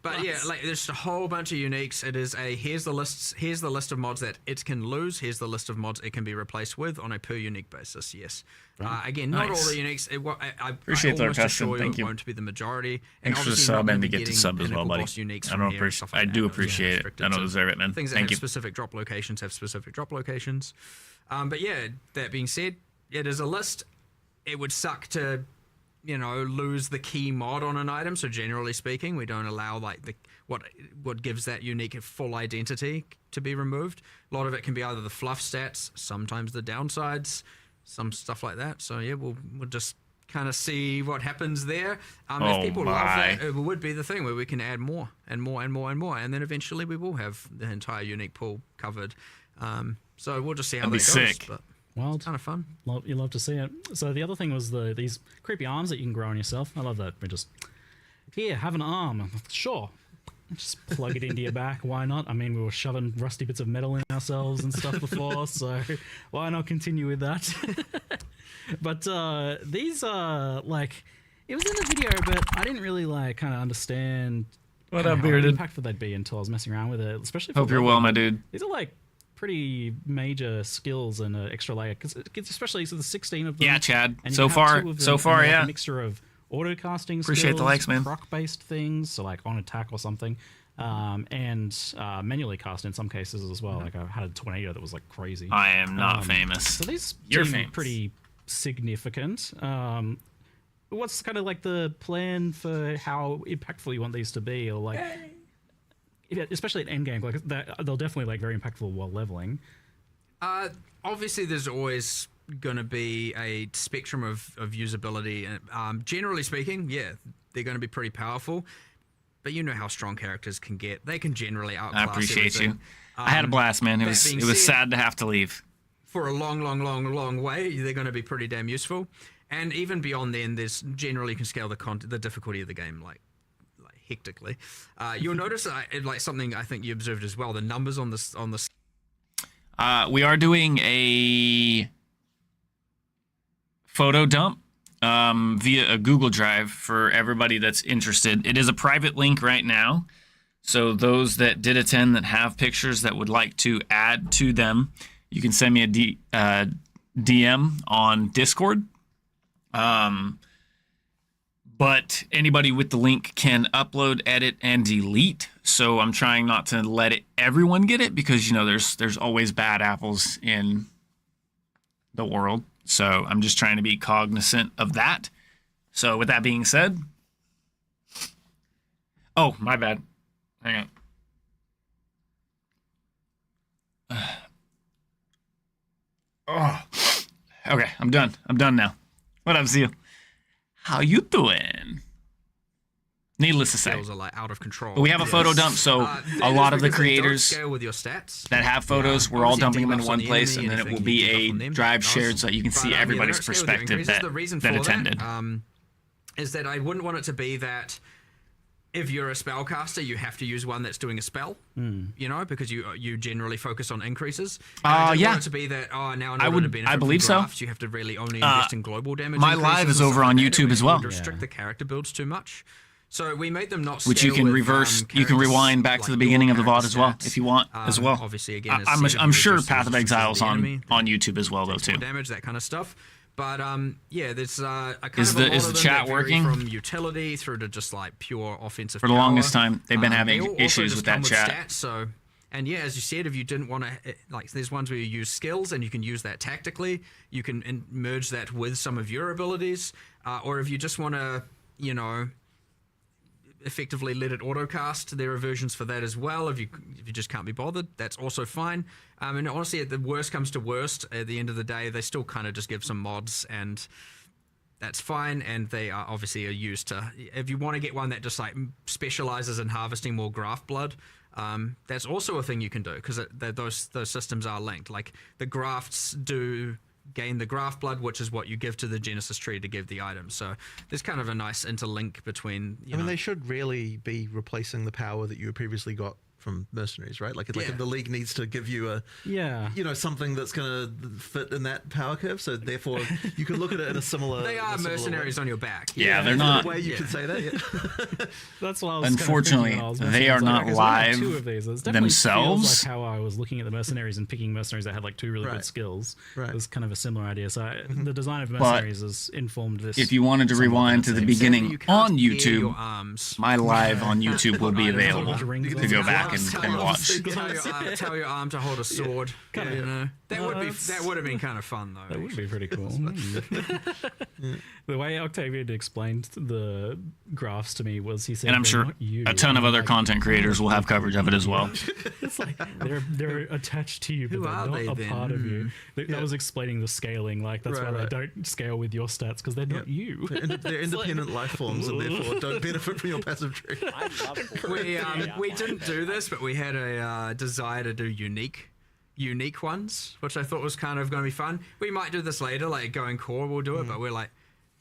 But yeah, like there's a whole bunch of uniques. It is here's the list of mods that it can lose. Here's the list of mods it can be replaced with on a per unique basis. Yes. Again, not Nice. all the uniques. I Appreciate the almost request, assure you thank it you. won't be the majority. Thanks for the obviously not sub gonna and be to get the getting sub as well, pinnacle buddy. boss uniques I from don't here and appreciate. stuff I like do that. appreciate it. Restricted I don't to deserve it, man. Things that Thank have you. specific drop locations have specific drop locations. But yeah, that being said, it is a list. It would suck to, lose the key mod on an item. So generally speaking, we don't allow like what gives that unique full identity to be removed. A lot of it can be either the fluff stats, sometimes the downsides. some stuff like that. So yeah, we'll just kind of see what happens there. Oh If people my. love that, it would be the thing where we can add more and more and more and more, and then eventually we will have the entire unique pool covered. So we'll just see how That'd that be goes. sick. But Wild. kind of fun. You love to see it. So the other thing was these creepy arms that you can grow on yourself. I love that. We just, here, have an arm. Sure. Just plug it into your back. Why not? I mean, we were shoving rusty bits of metal in ourselves and stuff before, so why not continue with that? But these are like, it was in the video, but I didn't really like kind of understand What kinda up, how Bearded? impactful they'd be until I was messing around with it. Especially for Hope you're well, my dude. These are like pretty major skills and an extra layer, because especially so the 16 of them. Yeah, Chad. And you So can have far, 2 of them, so far, and like yeah. a mixture of auto casting Appreciate the skills, likes, man. proc-based things, so like on attack or something, and manually cast in some cases as well. Like I had a tornado that was like crazy. I am not famous. So these You're seem famous. pretty significant. What's kind of like the plan for how impactful you want these to be, or like, especially at endgame, like they'll definitely like very impactful while leveling. Obviously, there's always going to be a spectrum of usability. Generally speaking, yeah, they're going to be pretty powerful. But you know how strong characters can get. They can generally outclass I appreciate everything. you. I had a blast, man. It that was being it was said- sad to have to leave. For a long way, they're going to be pretty damn useful. And even beyond then, there's generally can scale the difficulty of the game like hectically. You'll notice like something I think you observed as well. The numbers on this We are doing a photo dump via a Google Drive for everybody that's interested. It is a private link right now, so those that did attend that have pictures that would like to add to them, you can send me a DM on Discord. But anybody with the link can upload, edit, and delete. So I'm trying not to let everyone get it, because you know there's always bad apples in the world. So I'm just trying to be cognizant of that. So with that being said, oh my bad, hang on. Oh, okay, I'm done. I'm done now. What up, Zeal? How you doing? Needless to say, skills are like out of control. but we have a photo dump, so That a is lot of the because they don't creators scale with your stats. that have photos, we're all Obviously, dumping them in debuffs on one the place, enemy, and then it will anything be you debuff a on them, drive does. shared so that you can see But, everybody's they don't scale with your perspective increases. The reason that for attended. Is that I wouldn't want it to be that if you're a spellcaster, you have to use one that's doing a spell, you know, because you generally focus on increases. And I didn't yeah. want it to be that, now in I order would- to benefit I from believe so. drafts, you have to really only invest in global damage. my increases live is or over something on like that. YouTube It as would well. restrict the character builds too much. So we made them not Which you scale can with, reverse. You can characters rewind back like to the your beginning of the VOD character as well, stats. if you want, as well. Obviously, again, as I'm said, I'm if sure reduce Path of the Exile's the on enemy, YouTube as well, though, takes more too. damage, that kind of stuff. But yeah, there's a kind Is of the- a lot is of the them chat that vary working? from utility through to just like pure offensive. For the longest power. time, they've been having they all also issues just with that come chat. Stats, so and yeah, as you said, if you didn't want to like, there's ones where you use skills and you can use that tactically. You can merge that with some of your abilities, or if you just want to, you know, effectively let it autocast. There are versions for that as well. If you just can't be bothered, that's also fine. And honestly, at the worst comes to worst, at the end of the day, they still kind of just give some mods, and that's fine. And they are obviously used to. If you want to get one that just like specializes in harvesting more graft blood, that's also a thing you can do, because those systems are linked. Like the grafts do gain the graft blood, which is what you give to the Genesis tree to give the item. So there's kind of a nice interlink between. I mean, they should really be replacing the power that you previously got from mercenaries, right? Like if the league needs to give you something that's going to fit in that power curve, so therefore you could look at it in a similar. They are in a similar mercenaries way. on your back. Yeah, they're Is not. there a way you could say that. Yeah. That's what I was. Unfortunately, kind of thinking when I was they are messing not with, like, okay, so we have live 2 of these. It definitely themselves. feels like how I was looking at the mercenaries and picking mercenaries that had like 2 really good Right. skills. Right. It was kind of a similar idea. So the design of mercenaries has informed this. If you wanted to somewhat rewind to in the the same Sadly, beginning you can't on gear YouTube, your arms. my live on YouTube will be Items available on rings to go on back and watch. Tell your arm to hold a sword. Kinda. You know, that that's- would have been kind of fun though. That would be pretty cool. The way Octavian explained the graphs to me was he said, And I'm "They're sure not you." a ton of And other like, content creators will have coverage of it as well. It's like they're attached to you, but Who they're are not they a then? part of you. That was explaining the scaling. Like that's Right, why right. they don't scale with your stats because they're not you. They're independent life forms and therefore don't benefit from your passive tree. I love We didn't do this, but we had a desire to do unique ones, which I thought was kind of going to be fun. We might do this later, like going core, we'll do it, but we're like,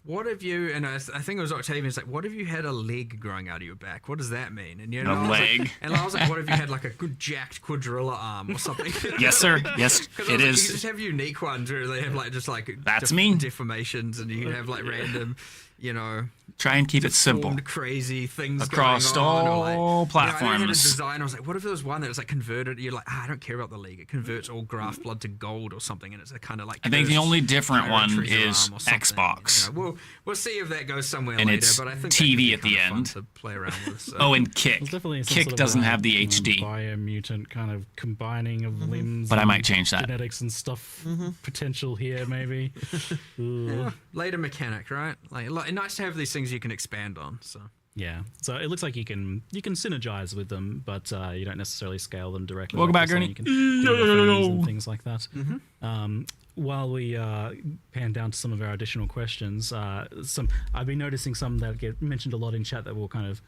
what if you, and I think it was Octavian's like, what if you had a leg growing out of your back? What does that mean? And you know, A I was like- leg? and I was like, what if you had like a good jacked quadrilla arm or something? Yes, sir. Yes, Because it you is. just have unique ones where they have like just like That's me. deformations, and you can have like random, you know, Try and keep it simple. formed crazy things Across going on, or like, all I had a platforms. design. I was like, what if there was one that was like converted? You're like, I don't care about the league. It converts all graft blood to gold or something, and it's a kind of like. I think the cursed only different one Tyrant's is arm or something, Xbox. you know. We'll see if that goes somewhere And later. it's but I think TV that could be at the kinda fun end. to play around with. So. Oh, and Kick. There's definitely some Kick sort of doesn't a, have the HD. biomutant kind of combining of limbs. But I and might change that. Genetics and stuff potential here, maybe. yeah, later mechanic, right? Like nice to have these things you can expand on. So. Yeah, so it looks like you can synergize with them, but you don't necessarily scale them directly. Welcome like back, you're Ernie. saying. You can do your things and things like that. While we pan down to some of our additional questions, I've been noticing some that get mentioned a lot in chat that we'll kind of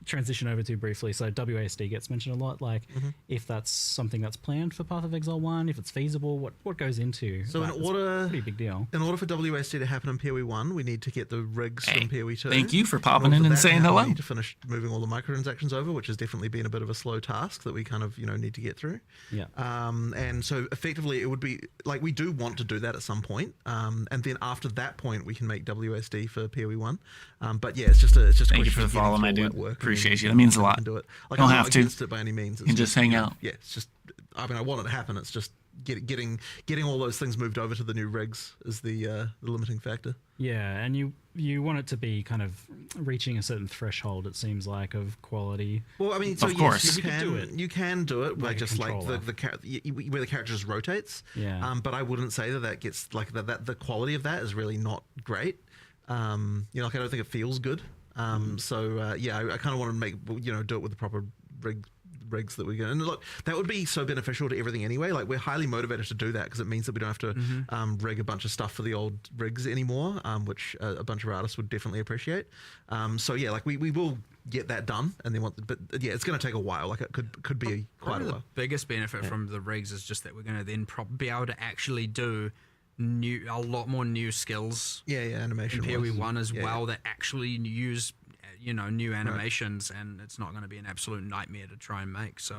transition over to briefly. So WASD gets mentioned a lot, like if that's something that's planned for Path of Exile 1, if it's feasible, what goes into So in that? It's order- a pretty big deal. In order for WSD to happen in POE1, we need to get the rigs from POE2. Thank you for In popping order in for and that to saying happen, hello. We need to finish moving all the microtransactions over, which has definitely been a bit of a slow task that we kind of need to get through. Yeah. And so effectively, it would be like we do want to do that at some point, and then after that point, we can make WSD for POE1. But yeah, it's just a Thank you question for the of getting follow, through my all dude. that work and Appreciate then you. That means a we lot. can do it. Like, Don't I'm have not to. against it by any means. It's can just hang out. Yeah, it's just. I mean, I want it to happen. It's just getting all those things moved over to the new rigs is the limiting factor. Yeah, and you want it to be kind of reaching a certain threshold, it seems like, of quality. Well, I mean, so Of course. yes, You could do it. You can do it by Like a just like controller. where the character just rotates. Yeah. But I wouldn't say that gets like that. The quality of that is really not great. Like I don't think it feels good. So yeah, I kind of want to make do it with the proper rigs that we get. And look, that would be so beneficial to everything anyway. Like we're highly motivated to do that because it means that we don't have to rig a bunch of stuff for the old rigs anymore, which a bunch of our artists would definitely appreciate. So yeah, like we will get that done, and then but yeah, it's going to take a while. Like it could be quite Probably a the while. biggest benefit from the rigs is just that we're going to then be able to actually do a lot more new skills Yeah, animation. in wise. POE1 as Yeah, well that actually use new animations, and it's not going to be an absolute nightmare to try and make. So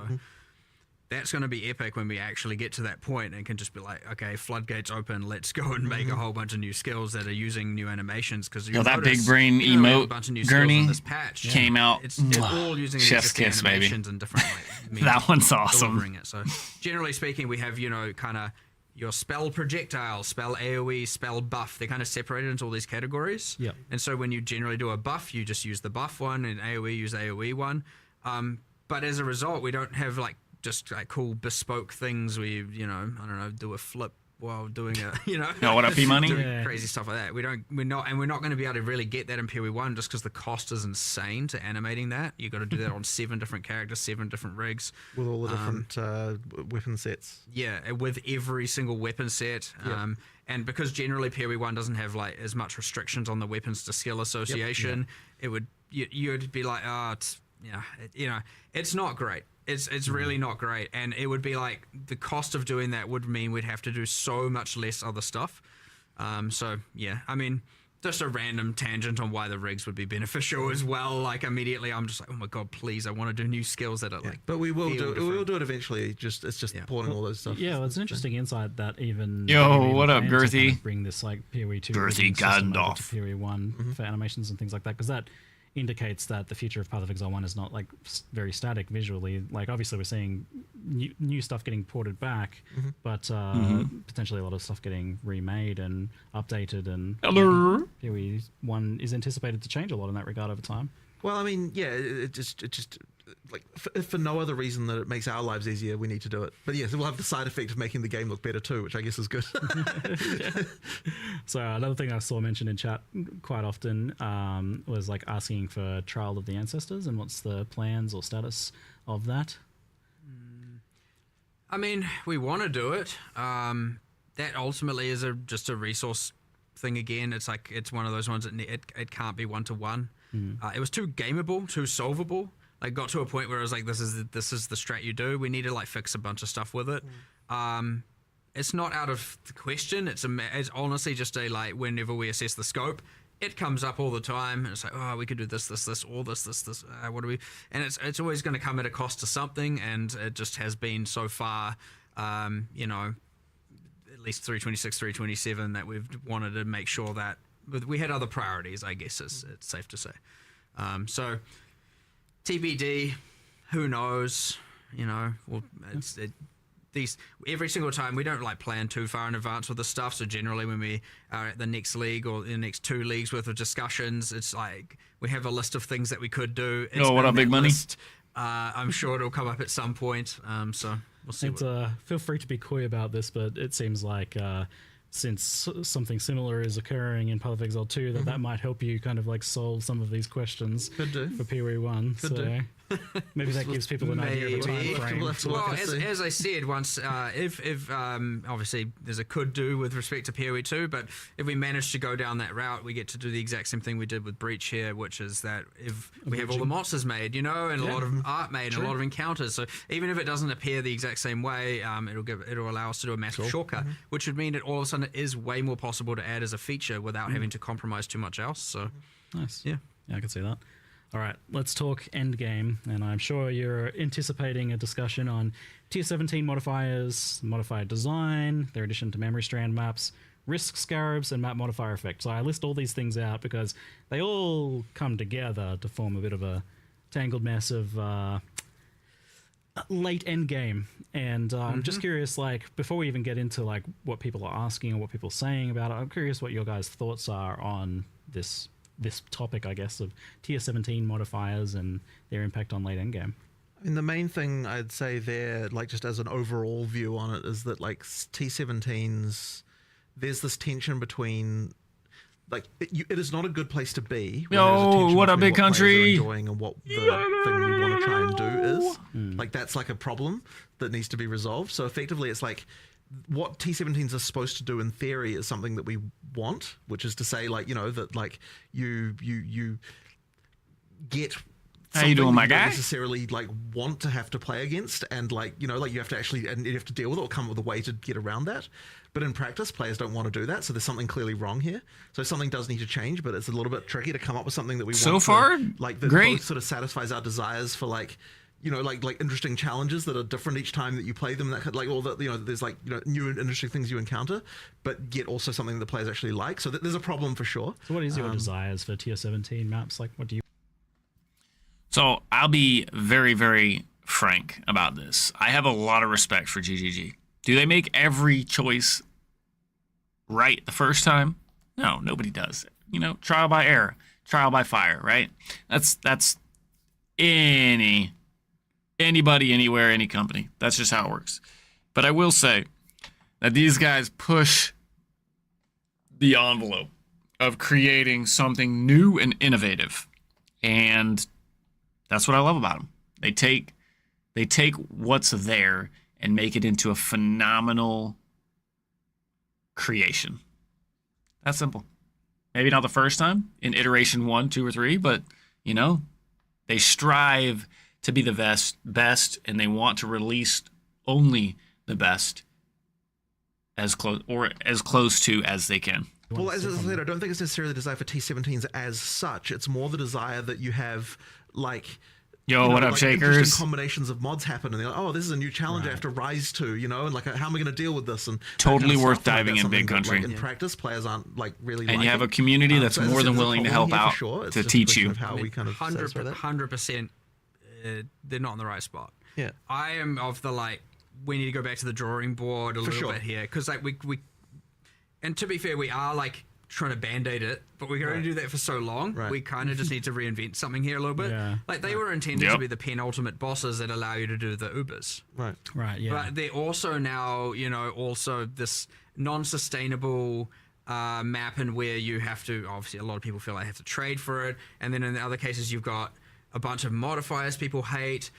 that's going to be epic when we actually get to that point and can just be like, okay, floodgates open, let's go and make a whole bunch of new skills that are using new animations. Because That big brain we have a emote bunch of new skills in gurney this patch came out. It's all using Chef's existing kiss, baby. animations and different means That of one's awesome. delivering it. So generally speaking, we have kind of your spell projectile, spell AoE, spell buff. They're kind of separated into all these categories. Yep. And so when you generally do a buff, you just use the buff one, and AoE use AoE one. But as a result, we don't have just cool bespoke things where you I don't know, do a flip while doing a Know what up, E-Money? doing Yeah. crazy stuff like that. We're not going to be able to really get that in POE1 just because the cost is insane to animating that. You got to do that on 7 different characters, 7 different rigs. with all the different weapon sets. Yeah, with every single weapon set. And because generally POE1 doesn't have as much restrictions on the weapons to skill association, it would you'd be like, it's not great. It's really not great, and it would be like the cost of doing that would mean we'd have to do so much less other stuff. So yeah, I mean, just a random tangent on why the rigs would be beneficial as well. Like immediately, I'm just like, oh my god, please, I want to do new skills that are But we will feel do it. We different. will do it eventually. It's just porting all those stuff. Yeah, well, it's an interesting insight that even Yo, you even what up, plan to kind Girthy? of bring this PoE2 Girthy system over Gandalf. to PoE1 for animations and things like that, because that indicates that the future of Path of Exile 1 is not very static visually. Like obviously we're seeing new stuff getting ported back, but potentially a lot of stuff getting remade and updated, and Hello. PoE1 is anticipated to change a lot in that regard over time. Well, I mean, yeah, it just like if for no other reason that it makes our lives easier, we need to do it. But yes, it will have the side effect of making the game look better too, which I guess is good. So another thing I saw mentioned in chat quite often was like asking for Trial of the Ancestors and what's the plans or status of that. I mean, we want to do it. That ultimately is just a resource thing again. It's like it's one of those ones that it can't be 1-to-1. It was too gameable, too solvable. Like got to a point where it was like this is the strat you do. We need to like fix a bunch of stuff with it. It's not out of the question. It's honestly just a like whenever we assess the scope, it comes up all the time. And it's like, oh, we could do this, or this. What do we? And it's always going to come at a cost to something, and it just has been so far. You know, at least 326, 327 that we've wanted to make sure that we had other priorities. I guess it's safe to say. So TBD. Who knows? You know, these every single time we don't like plan too far in advance with the stuff. So generally when we are at the next league or the next 2 leagues worth of discussions, it's like we have a list of things that we could do. Oh, what up, big money? I'm sure it'll come up at some point. So we'll see. Feel free to be coy about this, but it seems like since something similar is occurring in Path of Exile 2, that might help you kind of like solve some of these questions for POE1. So maybe that gives people an idea of the time frame. Well, as I said once, if obviously there's a could do with respect to POE2, but if we manage to go down that route, we get to do the exact same thing we did with Breach here, which is that if we have all the monsters made, you know, and a lot of art made, and a lot of encounters. So even if it doesn't appear the exact same way, it'll allow us to do a massive shortcut, which would mean that all of a sudden it is way more possible to add as a feature without having to compromise too much else. So nice. Yeah, I can see that. All right, let's talk endgame, and I'm sure you're anticipating a discussion on Tier 17 modifiers, modifier design, their addition to memory strand maps, risk scarabs, and map modifier effects. So I list all these things out because they all come together to form a bit of a tangled mess of late endgame. And I'm just curious, like, before we even get into like what people are asking or what people are saying about it, I'm curious what your guys' thoughts are on this topic, I guess, of Tier 17 modifiers and their impact on late endgame. I mean, the main thing I'd say there, like just as an overall view on it, is that like T17s, there's this tension between, like, it is not a good place to be. Yo, what a big country! Enjoying and what the thing we want to try and do is. Like, that's like a problem that needs to be resolved. So effectively, it's like, what T17s are supposed to do in theory is something that we want, which is to say, like, you know, that like you get how you doing, my guy? Don't necessarily like want to have to play against, and like, you know, like you have to actually, and you have to deal with it or come up with a way to get around that. But in practice, players don't want to do that, so there's something clearly wrong here. So something does need to change, but it's a little bit tricky to come up with something that we want. So far, like that great. both sort of satisfies our desires for like, you know, like interesting challenges that are different each time that you play them. That like all the, you know, there's like, you know, new and interesting things you encounter, but yet also something the players actually like. So there's a problem for sure. So what is your desires for Tier 17 maps? Like, what do you? So I'll be very, very frank about this. I have a lot of respect for GGG. Do they make every choice right the first time? No, nobody does. You know, trial by error, trial by fire, right? That's anybody, anywhere, any company. That's just how it works. But I will say that these guys push the envelope of creating something new and innovative. And that's what I love about them. They take what's there and make it into a phenomenal creation. That's simple. Maybe not the first time in iteration 1, 2, or 3, but you know, they strive to be the best, and they want to release only the best as close to as they can. Well, as I said, I don't think it's necessarily the desire for T17s as such. It's more the desire that you have, like, yo, what up, like Shakers? Interesting combinations of mods happen, and they're like, oh, this is a new challenge I have to rise to, you know, and like, how am I going to deal with this? And totally worth stuff. diving in big country. Like, in practice, players aren't like really. And you have a community that's more than willing to help out to teach you. How we kind of 100%. They're not in the right spot. Yeah, I am of the like, we need to go back to the drawing board a little bit here, because like we and to be fair, we are like trying to band-aid it, but we can only do that for so long. Right. We kind of just need to reinvent something here a little bit. Yeah. Like they were intended to be the penultimate bosses that allow you to do the Ubers. Right. Right. Yeah. But they're also now, also this non-sustainable map, and where you have to, obviously a lot of people feel like have to trade for it, and then in the other cases you've got a bunch of modifiers people hate.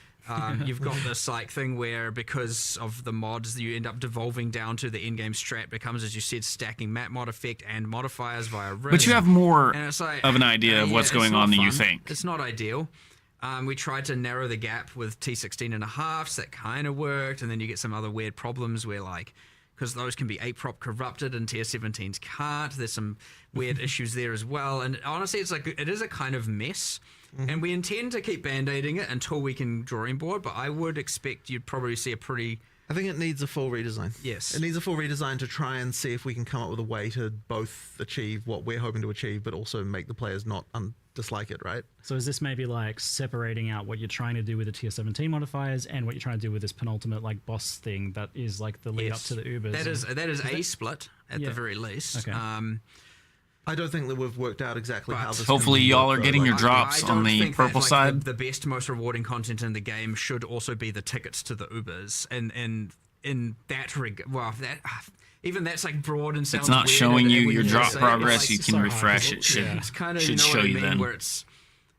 You've got this like thing where because of the mods you end up devolving down to the in-game strat becomes, as you said, stacking map mod effect and modifiers via risk. But you have more And it's like, of an idea of what's it's going not on than you fun. think. It's not ideal. We tried to narrow the gap with T16.5s. That kind of worked, and then you get some other weird problems where like, because those can be 8-prop corrupted and tier 17s can't. There's some weird issues there as well. And honestly, it is a kind of mess. And we intend to keep band-aiding it until we can drawing board, but I would expect you'd probably see a pretty... I think it needs a full redesign. Yes. It needs a full redesign to try and see if we can come up with a way to both achieve what we're hoping to achieve, but also make the players not dislike it, right? So is this maybe like separating out what you're trying to do with the tier 17 modifiers and what you're trying to do with this penultimate like boss thing that is like the lead up to the Ubers? That is a split at the very least. Okay. I don't think that we've worked out exactly how this. Hopefully can y'all work, are though. getting Like, your drops I on don't the think purple that, side. The best, most rewarding content in the game should also be the tickets to the Ubers, and in that even that's like broad and sounds. It's not weird showing you when your you drop say it, progress. it's You like, can so refresh hard. it. Should, Yeah. it's kind of should you know show what I you mean, then. where it's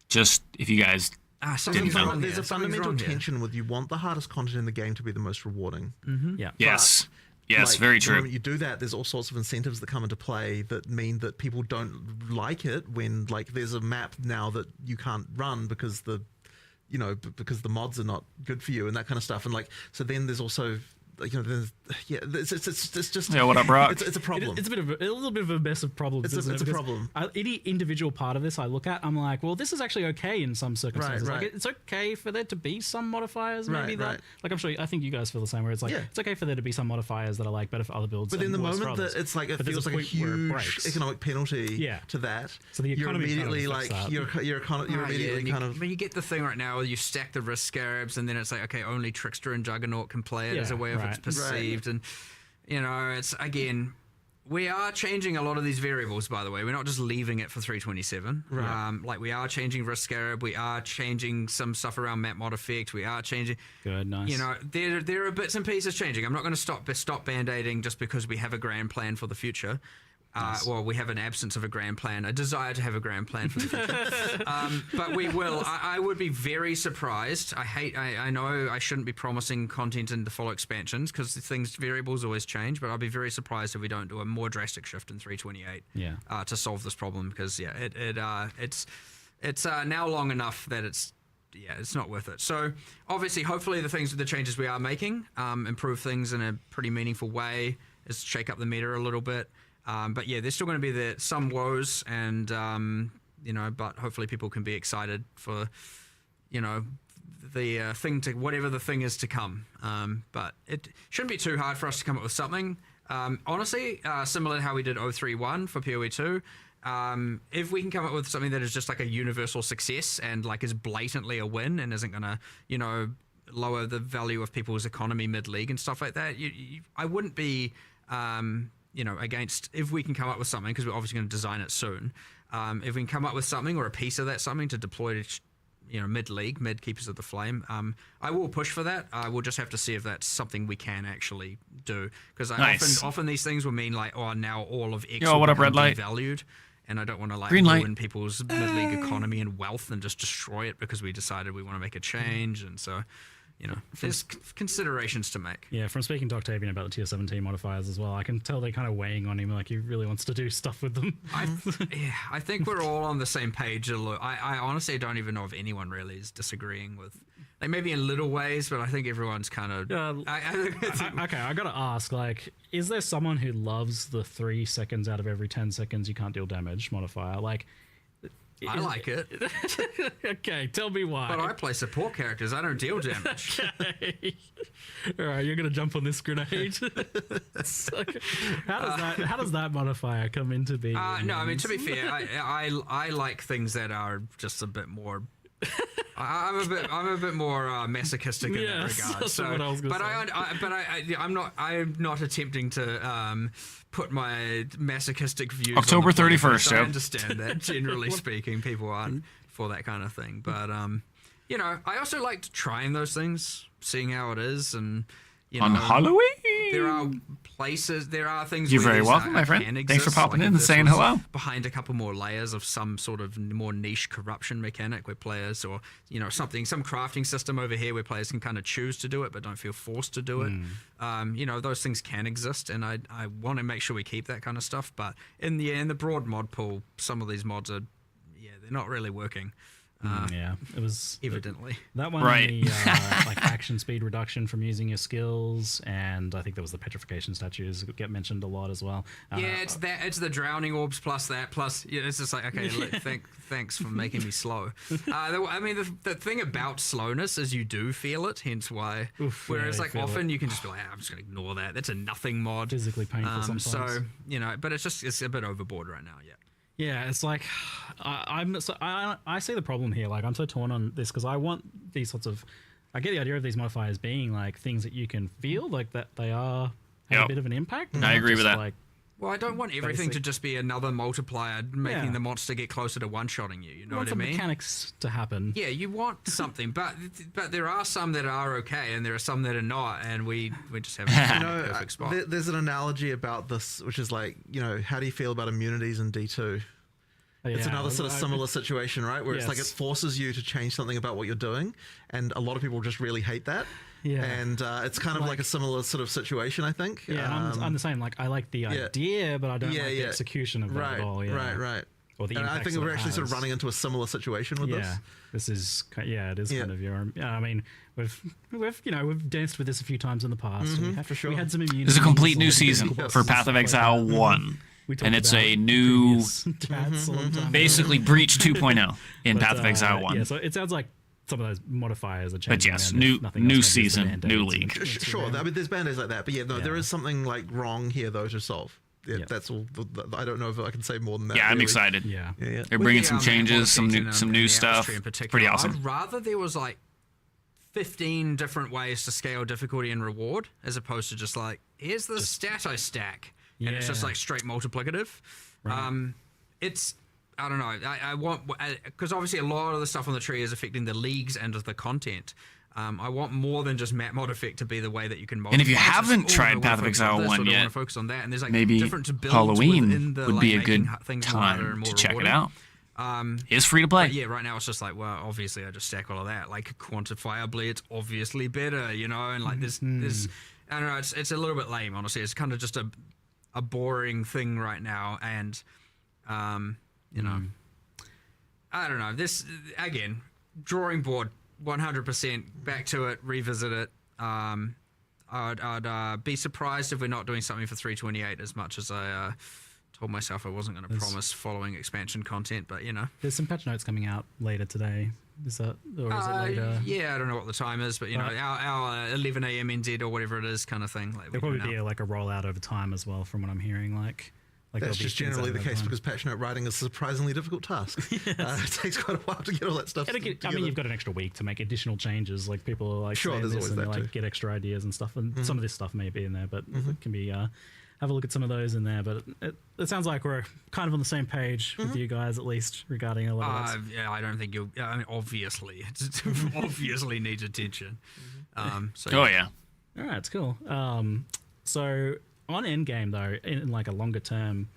Just if you guys something's Didn't know. wrong. There's here, a something's fundamental wrong here. tension with you want the hardest content in the game to be the most rewarding. Yeah. yes, yes, Like, very the true. moment you do that, there's all sorts of incentives that come into play that mean that people don't like it when like there's a map now that you can't run because because the mods are not good for you and that kind of stuff. And like, so then there's also it's just Yeah, what up, Brock? It's a problem. It's a little bit of a mess of problems. It's a isn't it? Because problem. Any individual part of this I look at, I'm like, well, this is actually okay in some circumstances. Right. Like, it's okay for there to be some modifiers, maybe Right, that. right. Like, I'm sure, I think you guys feel the same. Where it's like, Yeah. it's okay for there to be some modifiers that are like better for other builds. But in and the worse for moment others. that it's like it But there's feels like a point where it huge breaks. economic penalty Yeah. to that. So the you're economy kind of immediately affects like that. you're immediately kind of But you get the thing right now where you stack the risk scarabs, and then it's like, okay, only Trickster and Juggernaut can play it as a Yeah, way of right. it's perceived, and it's again. We are changing a lot of these variables, by the way. We're not just leaving it for 327. Right. Like we are changing risk scarab. We are changing some stuff around map mod effect. We are changing. Good, nice. There are bits and pieces changing. I'm not going to stop band-aiding just because we have a grand plan for the future. Well, we have an absence of a grand plan, a desire to have a grand plan for the future. But we will. I would be very surprised. I know I shouldn't be promising content in the follow expansions because variables always change, but I'll be very surprised if we don't do a more drastic shift in 328 to solve this problem because, it's now long enough that it's not worth it. So obviously, hopefully the changes we are making improve things in a pretty meaningful way, is shake up the meta a little bit. But yeah, there's still going to be some woes, and but hopefully people can be excited for, the whatever the thing is to come. But it shouldn't be too hard for us to come up with something. Honestly, similar to how we did 031 for POE2. If we can come up with something that is just like a universal success and like is blatantly a win and isn't going to, lower the value of people's economy mid-league and stuff like that, I wouldn't be. Against if we can come up with something, because we're obviously going to design it soon. If we can come up with something or a piece of that something to deploy to, mid-league, mid-Keepers of the Flame, I will push for that. We'll just have to see if that's something we can actually do. Because Nice. often these things will mean like, now all of X Yo, will what up, become red light? devalued. And I don't want to Green light. ruin people's mid-league economy and wealth and just destroy it because we decided we want to make a change. And so, there's considerations to make. Yeah, from speaking to Octavian about the tier 17 modifiers as well, I can tell they're kind of weighing on him, like he really wants to do stuff with them. I think we're all on the same page. I honestly don't even know if anyone really is disagreeing with, like maybe in little ways, but I think everyone's kind of. Okay, I gotta ask, like, is there someone who loves the 3 seconds out of every 10 seconds you can't deal damage modifier? Like, I like it, okay, tell me why. but I play support characters. I don't deal damage. Okay. All right, you're gonna jump on this grenade. So, how does that modifier come into being? No, I mean to be fair, I like things that are just a bit more I'm a bit more masochistic in that Yes, regard. that's So, what I was gonna but say. I'm not attempting to put my masochistic views. October on the plate, 31st, I Joe. understand that generally speaking, people aren't for that kind of thing. But you know, I also liked trying those things, seeing how it is, and you On know, Halloween. there are things. You're where very these welcome, my friend. can Thanks for exist, popping like in if and this saying was hello. behind a couple more layers of some sort of more niche corruption mechanic where players, or you know, some crafting system over here where players can kind of choose to do it but don't feel forced to do it. You know, those things can exist, and I want to make sure we keep that kind of stuff. But in the broad mod pool, some of these mods are, they're not really working. Yeah, it was Evidently. that one. Right. The like action speed reduction from using your skills, and I think there was the petrification statues that get mentioned a lot as well. It's the drowning orbs plus that plus it's just like, okay, thanks for making me slow. I mean the thing about slowness is you do feel it, hence why. Whereas you like feel often you can just be like, I'm just gonna ignore that. That's a nothing mod. Physically painful sometimes. So you know, but it's a bit overboard right now. Yeah. Yeah, it's like I see the problem here. Like I'm so torn on this because I want these sorts of. I get the idea of these modifiers being like things that you can feel, like that they are have a Yep. bit of an impact. I not agree with just, that. Like, Well, I don't want everything to Basic. just be another multiplier making Yeah. the monster get closer to one-shotting you. You know want what I some mean? mechanics to happen. Yeah, you want something, but there are some that are okay, and there are some that are not, and we just haven't found the perfect spot. There's an analogy about this, which is like, you know, how do you feel about immunities in D2? It's Yeah, another sort of similar situation, right? Where it's like it Yes. forces you to change something about what you're doing, and a lot of people just really hate that. Yeah. And it's kind of like a similar sort of situation, I think. Yeah, I'm the same. Like I like the idea, but I don't like the execution of that at all. Yeah. Right. Or the And I impacts think that we're it actually sort of has. running into a similar situation with Yeah, this. this is it is kind of your. Yeah, I mean, we've danced with this a few times in the past. And for sure. We had some immunity. This is a complete new season for Path of Exile 1. And it's a new, basically Breach 2.0 in Path of Exile 1. Yeah, so it sounds like some of those modifiers are changing. But yes, and if nothing else, new maybe it's the season, Band-Aids new and league. it's Sure, around. I mean, there's band-aids like that, but there Yeah. is something like wrong here though to solve. Yeah, Yeah. That's all. I don't know if I can say more than that. Yeah, I'm really. excited. Yeah. Yeah. They're bringing With some the, changes, some modifications new and the stuff. artistry in particular, Pretty awesome. I'd rather there was like 15 different ways to scale difficulty and reward, as opposed to just like, here's the stat I stack, and it's just Yeah. like straight multiplicative. It's, I don't know. I want, because obviously a lot of the stuff on the tree is affecting the leagues and the content. I want more than just map mod effect to be the way that you can multiply. And if you It's just, haven't oh, tried I wanna Path of focus on Exile this, 1 or I yet, wanna focus on that, and there's like maybe different builds within Halloween the, would like, be a making good things harder and time more to check it rewarding. out. It's free to play. But yeah, right now it's just like, well, obviously I just stack all of that. Like quantifiably, it's obviously better, you know. And like this, I don't know. It's a little bit lame, honestly. It's kind of just a boring thing right now, and you know, I don't know. This again, drawing board, 100% back to it, revisit it. I'd be surprised if we're not doing something for 328 as much as I told myself I wasn't going to promise following expansion content, but you know. There's some patch notes coming out later today. Is that, or is it later? Yeah, I don't know what the time is, but you know, our 11 a.m. NZ or whatever it is kind of thing. Like There'll probably be like a rollout over time as well, from what I'm hearing. Like That's there'll be just things generally out the over case time. because patch note writing is a surprisingly difficult task. It takes quite a while to get all that stuff I mean, together. you've got an extra week to make additional changes. Like people are like, Sure, saying there's this always and they that like too. get extra ideas and stuff. And some of this stuff may be in there, but it can be have a look at some of those in there. But it sounds like we're kind of on the same page with you guys, at least regarding a lot of that. yeah, I don't think you'll. I mean, obviously, it obviously needs attention. So Oh, yeah. All right, it's cool. So on Endgame though, in like a longer term,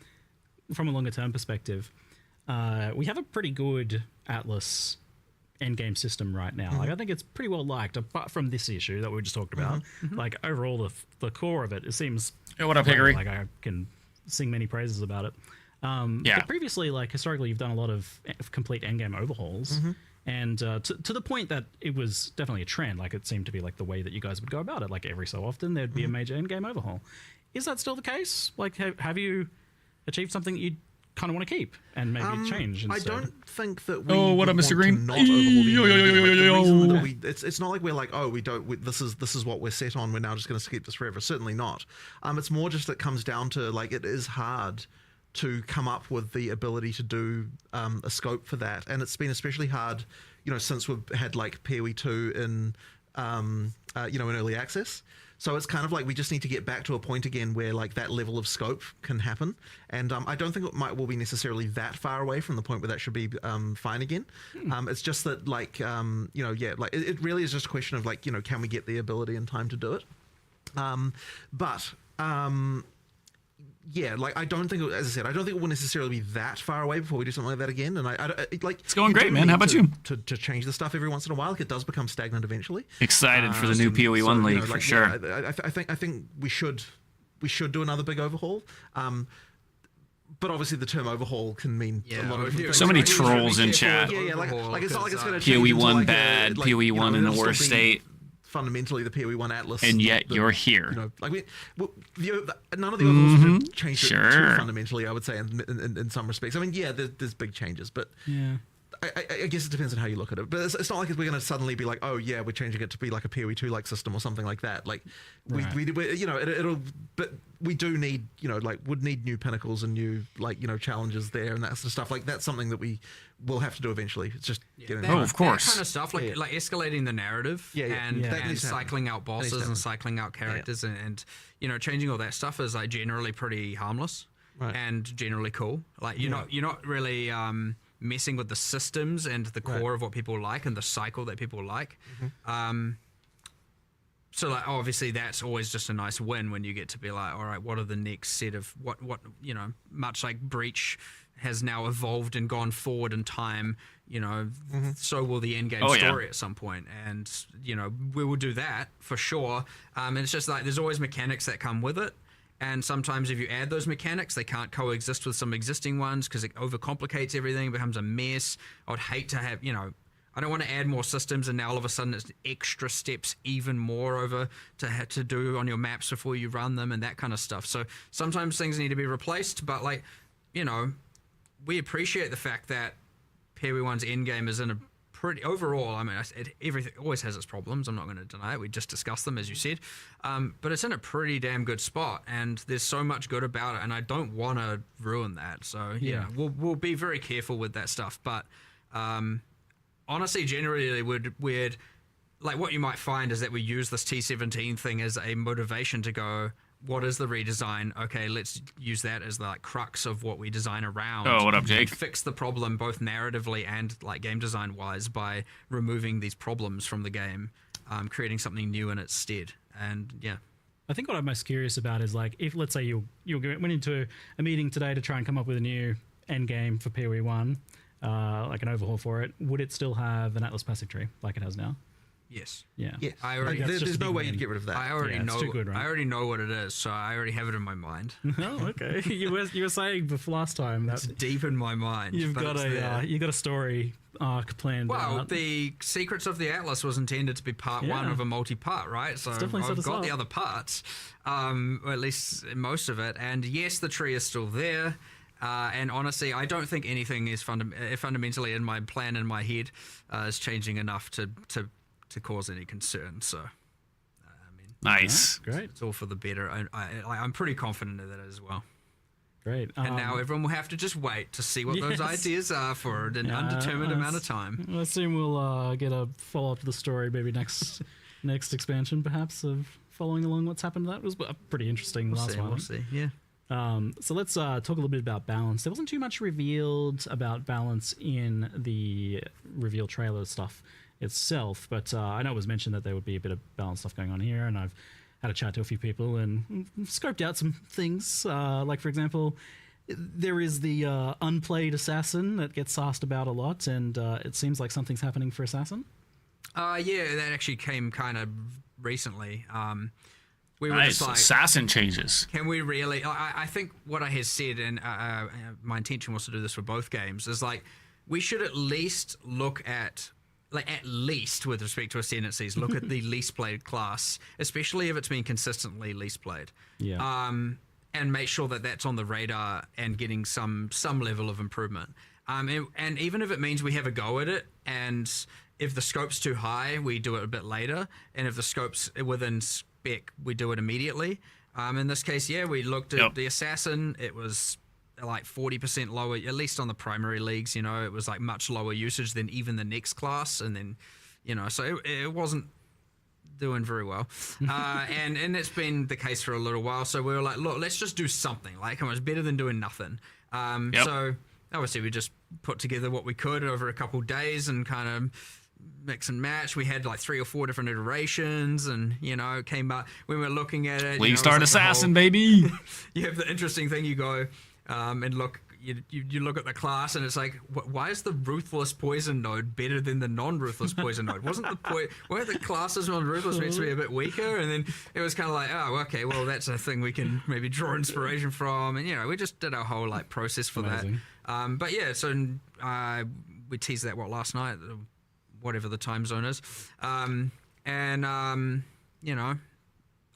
from a longer term perspective, we have a pretty good Atlas Endgame system right now. Like I think it's pretty well liked, apart from this issue that we just talked about. Like overall, the core of it seems. Hey, what up, Hickory? Like I can sing many praises about it. Yeah. But previously, like historically, you've done a lot of complete endgame overhauls, and to the point that it was definitely a trend. Like it seemed to be like the way that you guys would go about it. Like every so often, there'd be a major endgame overhaul. Is that still the case? Like, have you achieved something that you kind of want to keep and maybe change I instead? don't think that we. Oh, what up, would Mr. want Green? to not overhaul the Yo, yo, yo, yo, yo, the yo. reason that it's not like we're like, oh, we don't. This is what we're set on. We're now just going to keep this forever. Certainly not. It's more just that it comes down to like it is hard to come up with the ability to do a scope for that, and it's been especially hard since we've had like POE2 in in early access. So it's kind of like we just need to get back to a point again where like that level of scope can happen. And I don't think will be necessarily that far away from the point where that should be fine again. It's just that like, it really is just a question of like, can we get the ability and time to do it? Yeah, like I don't think, as I said, I don't think it will necessarily be that far away before we do something like that again. And it's going great, man. How about you? To change the stuff every once in a while, like it does become stagnant eventually. Excited for the new POE1 league for sure. Yeah, I think we should do another big overhaul. But obviously the term overhaul can mean a lot of different things. So many trolls in chat. Yeah, like it's not like it's going to change POE1 like bad, POE1 in the worst state. Fundamentally, the POE1 Atlas, and yet you're here. None of the overhauls have changed it too fundamentally. I would say in some respects. I mean, yeah, there's big changes, but yeah. I guess it depends on how you look at it. But it's not like we're going to suddenly be like, oh yeah, we're changing it to be like a POE2 like system or something like that. Like it'll. But we do need would need new pinnacles and new challenges there and that sort of stuff. Like that's something that we will have to do eventually. It's just getting of course, that kind of stuff like escalating the narrative and cycling out bosses and cycling out characters and changing all that stuff is like generally pretty harmless and generally cool. Like you're not really messing with the systems and the core of what people like and the cycle that people like. So like obviously that's always just a nice win when you get to be like, all right, what are the next set of what much like Breach has now evolved and gone forward in time, so will the end game story at some point. And we will do that for sure. And it's just like there's always mechanics that come with it. And sometimes if you add those mechanics, they can't coexist with some existing ones because it overcomplicates everything, it becomes a mess. I would hate to have, I don't want to add more systems and now all of a sudden it's extra steps even more over to have to do on your maps before you run them and that kind of stuff. So sometimes things need to be replaced, but like, we appreciate the fact that POE1's endgame is in a pretty overall. I mean, everything always has its problems. I'm not going to deny it. We just discussed them, as you said, but it's in a pretty damn good spot, and there's so much good about it, and I don't want to ruin that. So we'll be very careful with that stuff. But honestly, generally, we'd like what you might find is that we use this T17 thing as a motivation to go, what is the redesign? Okay, let's use that as the like crux of what we design around. Oh, what up, Jake? Fix the problem both narratively and like game design wise by removing these problems from the game, creating something new in its stead. And yeah, I think what I'm most curious about is like if let's say you went into a meeting today to try and come up with a new end game for POE1, like an overhaul for it, would it still have an Atlas passive tree like it has now? Yes. Yeah. Yes. There's no way you'd get rid of that. I already know. It's too good, right? I already know what it is, so I already have it in my mind. Oh, okay. You were saying before last time that it's deep in my mind. You've got a story arc planned. Well, the Secrets of the Atlas was intended to be part one of a multi-part, right? So I've got the other parts, or at least most of it. And yes, the tree is still there. And honestly, I don't think anything is fundamentally in my plan in my head is changing enough to cause any concern. So, I mean, nice, great. It's all for the better. I'm pretty confident of that as well. Great. And now everyone will have to just wait to see what those ideas are for an undetermined amount of time. I assume we'll get a follow up to the story, maybe next expansion, perhaps, of following along what's happened. That was a pretty interesting last one. We'll see. Yeah. So let's talk a little bit about balance. There wasn't too much revealed about balance in the reveal trailer stuff itself, but I know it was mentioned that there would be a bit of balance stuff going on here, and I've had a chat to a few people and scoped out some things. Like, for example, there is the unplayed assassin that gets asked about a lot, and it seems like something's happening for assassin. Yeah, that actually came kind of recently. We were nice. just like, assassin changes. Can we really? I think what I had said, and my intention was to do this for both games, is like we should at least look at, like at least with respect to ascendancies, look at the least played class, especially if it's been consistently least played. Yeah. And make sure that that's on the radar and getting some level of improvement. And even if it means we have a go at it, and if the scope's too high, we do it a bit later, and if the scope's within spec, we do it immediately. In this case, we looked at the assassin. It was like 40% lower, at least on the primary leagues. You know, it was like much lower usage than even the next class, and then, you know, so it wasn't doing very well. And it's been the case for a little while. So we were like, look, let's just do something. Like, come on, it's better than doing nothing. So obviously we just put together what we could over a couple days and kind of mix and match. We had like 3 or 4 different iterations, and, you know, it came up when we were looking at it. Please you know, start it was like assassin, baby. You have the interesting thing, you go and look, you look at the class, and it's like, why is the ruthless poison node better than the non-ruthless poison node? Weren't the classes on ruthless meant to be a bit weaker? And then it was kind of like, oh, okay, well, that's a thing we can maybe draw inspiration from. And, you know, we just did our whole like process for Amazing. that. But yeah, so we teased that last night, whatever the time zone is. You know,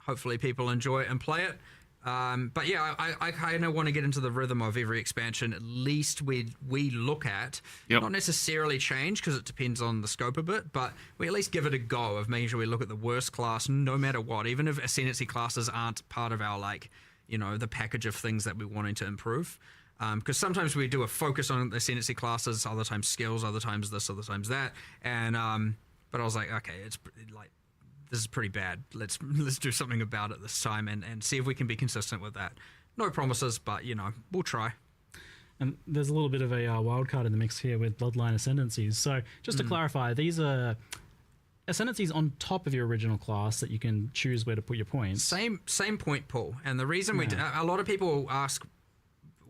hopefully people enjoy it and play it. But yeah, I kind of want to get into the rhythm of every expansion. At least we look at, not necessarily change, because it depends on the scope a bit, but we at least give it a go of making sure we look at the worst class no matter what, even if ascendancy classes aren't part of our, like, you know, the package of things that we're wanting to improve. Because sometimes we do a focus on the ascendancy classes, other times skills, other times this, other times that. And but I was like, okay, it's like, this is pretty bad. Let's do something about it this time and see if we can be consistent with that. No promises, but, you know, we'll try. And there's a little bit of a wild card in the mix here with Bloodline Ascendancies. So just to clarify, these are Ascendancies on top of your original class that you can choose where to put your points. Same point pool. And the reason a lot of people ask,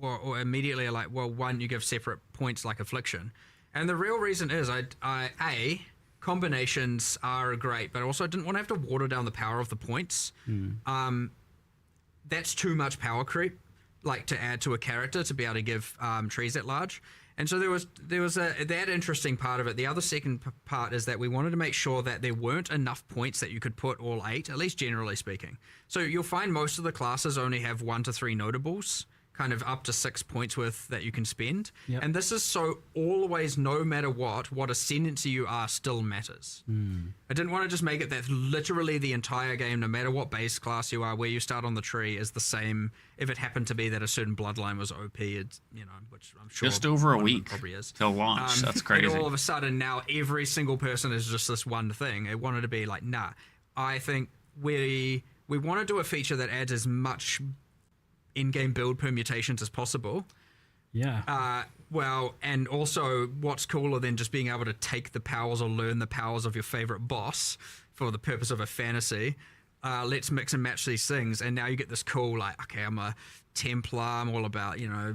or immediately are like, well, why don't you give separate points like Affliction? And the real reason is combinations are great, but also I didn't want to have to water down the power of the points. That's too much power creep, like, to add to a character to be able to give trees at large. And so there was that interesting part of it. The other second part is that we wanted to make sure that there weren't enough points that you could put all 8, at least generally speaking. So you'll find most of the classes only have 1 to 3 notables, kind of up to 6 points worth that you can spend. And this is so always, no matter what ascendancy you are still matters. I didn't want to just make it that literally the entire game, no matter what base class you are, where you start on the tree, is the same if it happened to be that a certain bloodline was OP, it's, you know, which I'm sure just over a week probably is. Till launch. That's crazy. And all of a sudden now every single person is just this one thing. It wanted to be like, nah, I think we want to do a feature that adds as much in-game build permutations as possible. Well, and also what's cooler than just being able to take the powers or learn the powers of your favorite boss for the purpose of a fantasy. Let's mix and match these things, and now you get this cool, like, okay, I'm a Templar, I'm all about, you know,